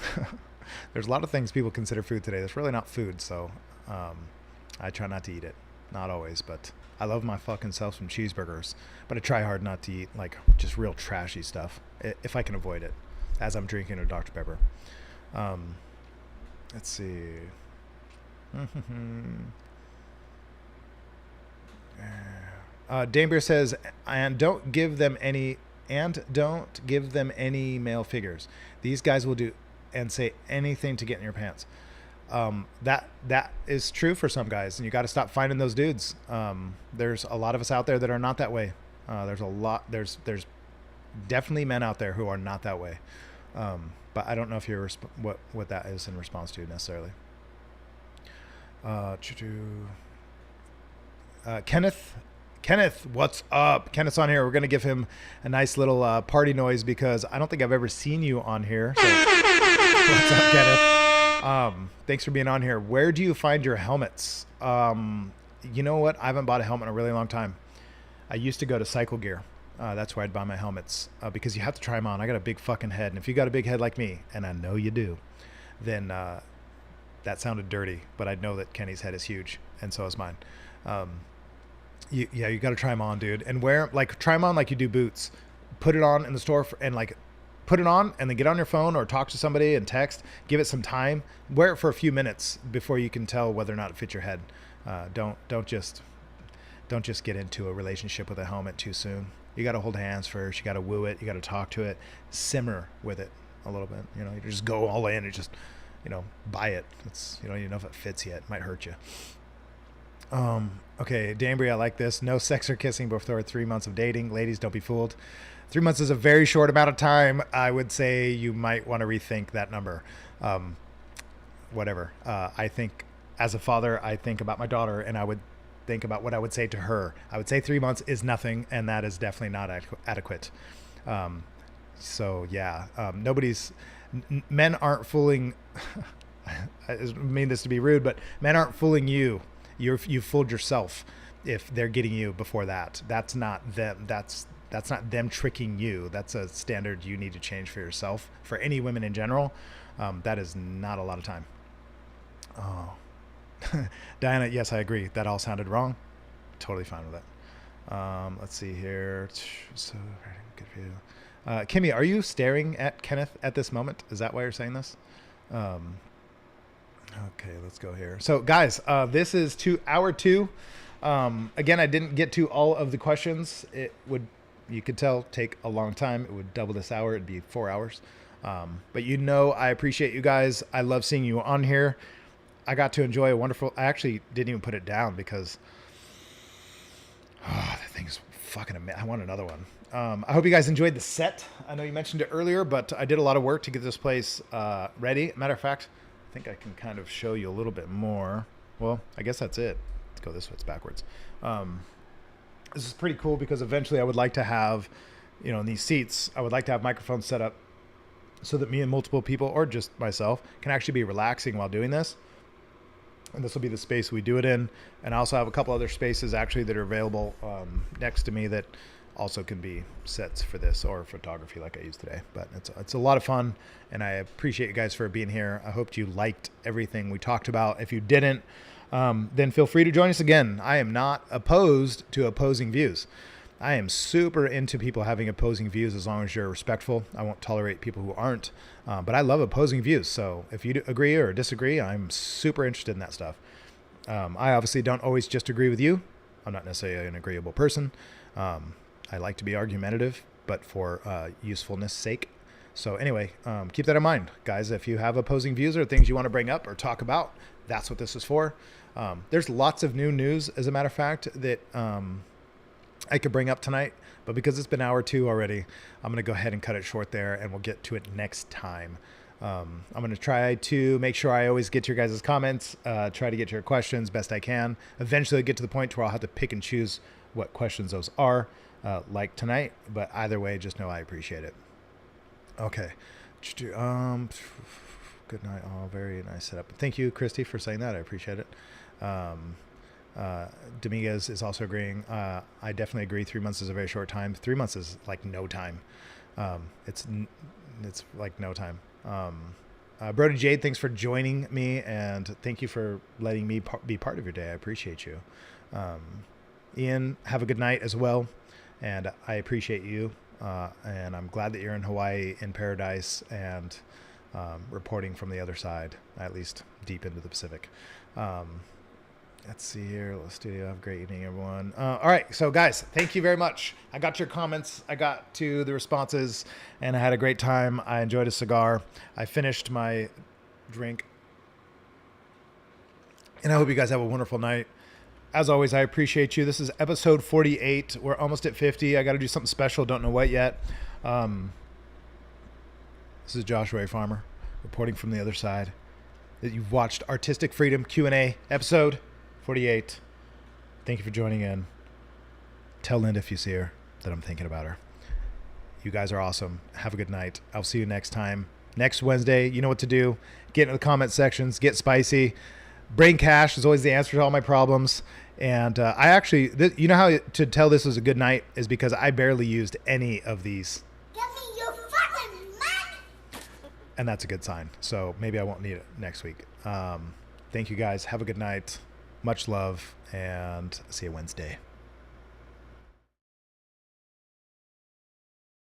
There's a lot of things people consider food today that's really not food. So I try not to eat it. Not always, but I love my fucking self some cheeseburgers, but I try hard not to eat just real trashy stuff if I can avoid it, as I'm drinking a Dr. Pepper. Let's see. Damebeer says, and don't give them any male figures. These guys will do and say anything to get in your pants. That is true for some guys, and you got to stop finding those dudes. There's a lot of us out there that are not that way. There's definitely men out there who are not that way. But I don't know if you're what that is in response to necessarily. Kenneth, what's up? Kenneth's on here. We're gonna give him a nice little party noise because I don't think I've ever seen you on here. So what's up, Kenneth? Thanks for being on here. Where do you find your helmets? You know what? I haven't bought a helmet in a really long time. I used to go to Cycle Gear. That's where I'd buy my helmets because you have to try them on. I got a big fucking head, and if you got a big head like me, and I know you do, then that sounded dirty, but I know that Kenny's head is huge, and so is mine. You got to try them on, dude, and try them on like you do boots. Put it on in the store and put it on, and then get on your phone or talk to somebody and text. Give it some time. Wear it for a few minutes before you can tell whether or not it fits your head. Don't just get into a relationship with a helmet too soon. You got to hold hands first. You got to woo it. You got to talk to it. Simmer with it a little bit. You just go all in and just, buy it. You don't even know if it fits yet. It might hurt you. Okay, Danbury, I like this. No sex or kissing before 3 months of dating. Ladies, don't be fooled. 3 months is a very short amount of time. I would say you might want to rethink that number. Whatever. I think as a father, I think about my daughter, and I would think about what I would say to her. I would say 3 months is nothing, and that is definitely not adequate. So yeah, men aren't fooling. I mean this to be rude, but men aren't fooling you. You've fooled yourself if they're getting you before that. That's not them. That's not them tricking you. That's a standard you need to change for yourself. For any women in general, that is not a lot of time. Oh, Diana, yes, I agree. That all sounded wrong. Totally fine with it. Let's see here. So good for you. Kimmy, are you staring at Kenneth at this moment? Is that why you're saying this? Okay, let's go here. So guys, this is hour 2. Again, I didn't get to all of the questions. It would, you could tell, take a long time. It would double this hour. It'd be 4 hours. But I appreciate you guys. I love seeing you on here. I got to enjoy I actually didn't even put it down because that thing's fucking amazing. I want another one. I hope you guys enjoyed the set. I know you mentioned it earlier, but I did a lot of work to get this place ready. Matter of fact, I think I can kind of show you a little bit more. Well, I guess that's it. Let's go this way. It's backwards. This is pretty cool because eventually I would like to have, in these seats, I would like to have microphones set up so that me and multiple people, or just myself, can actually be relaxing while doing this. And this will be the space we do it in. And I also have a couple other spaces actually that are available next to me that also can be sets for this or photography like I used today. But it's a lot of fun, and I appreciate you guys for being here. I hope you liked everything we talked about. If you didn't, then feel free to join us again. I am not opposed to opposing views. I am super into people having opposing views as long as you're respectful. I won't tolerate people who aren't, but I love opposing views. So if you agree or disagree, I'm super interested in that stuff. I obviously don't always just agree with you. I'm not necessarily an agreeable person. I like to be argumentative, but for usefulness sake. So anyway, keep that in mind, guys. If you have opposing views or things you want to bring up or talk about, that's what this is for. There's lots of new news, as a matter of fact, that I could bring up tonight, but because it's been hour 2 already, I'm going to go ahead and cut it short there, and we'll get to it next time. I'm going to try to make sure I always get to your guys' comments, try to get to your questions best I can. Eventually get to the point where I'll have to pick and choose what questions those are, like tonight, but either way, just know I appreciate it. Okay. Good night, all. Very nice setup. Thank you, Christy, for saying that. I appreciate it. Dominguez is also agreeing. I definitely agree. 3 months is a very short time. 3 months is like no time. It's like no time. Brody Jade, thanks for joining me, and thank you for letting me be part of your day. I appreciate you. Ian, have a good night as well, and I appreciate you. And I'm glad that you're in Hawaii, in paradise, and reporting from the other side, at least deep into the Pacific. Let's see here. Little studio. Have a great evening, everyone. All right. So, guys, thank you very much. I got your comments. I got to the responses, and I had a great time. I enjoyed a cigar. I finished my drink. And I hope you guys have a wonderful night. As always, I appreciate you. This is episode 48. We're almost at 50. I got to do something special. Don't know what yet. This is Joshua A. Farmer reporting from the other side. That you've watched Artistic Freedom Q&A episode 48. Thank you for joining in. Tell Linda if you see her that I'm thinking about her. You guys are awesome. Have a good night. I'll see you next time. Next Wednesday, you know what to do. Get in the comment sections. Get spicy. Brain Cash is always the answer to all my problems. And I actually, you know how to tell this was a good night is because I barely used any of these. Give me your fucking money! And that's a good sign. So maybe I won't need it next week. Thank you guys. Have a good night. Much love. And see you Wednesday.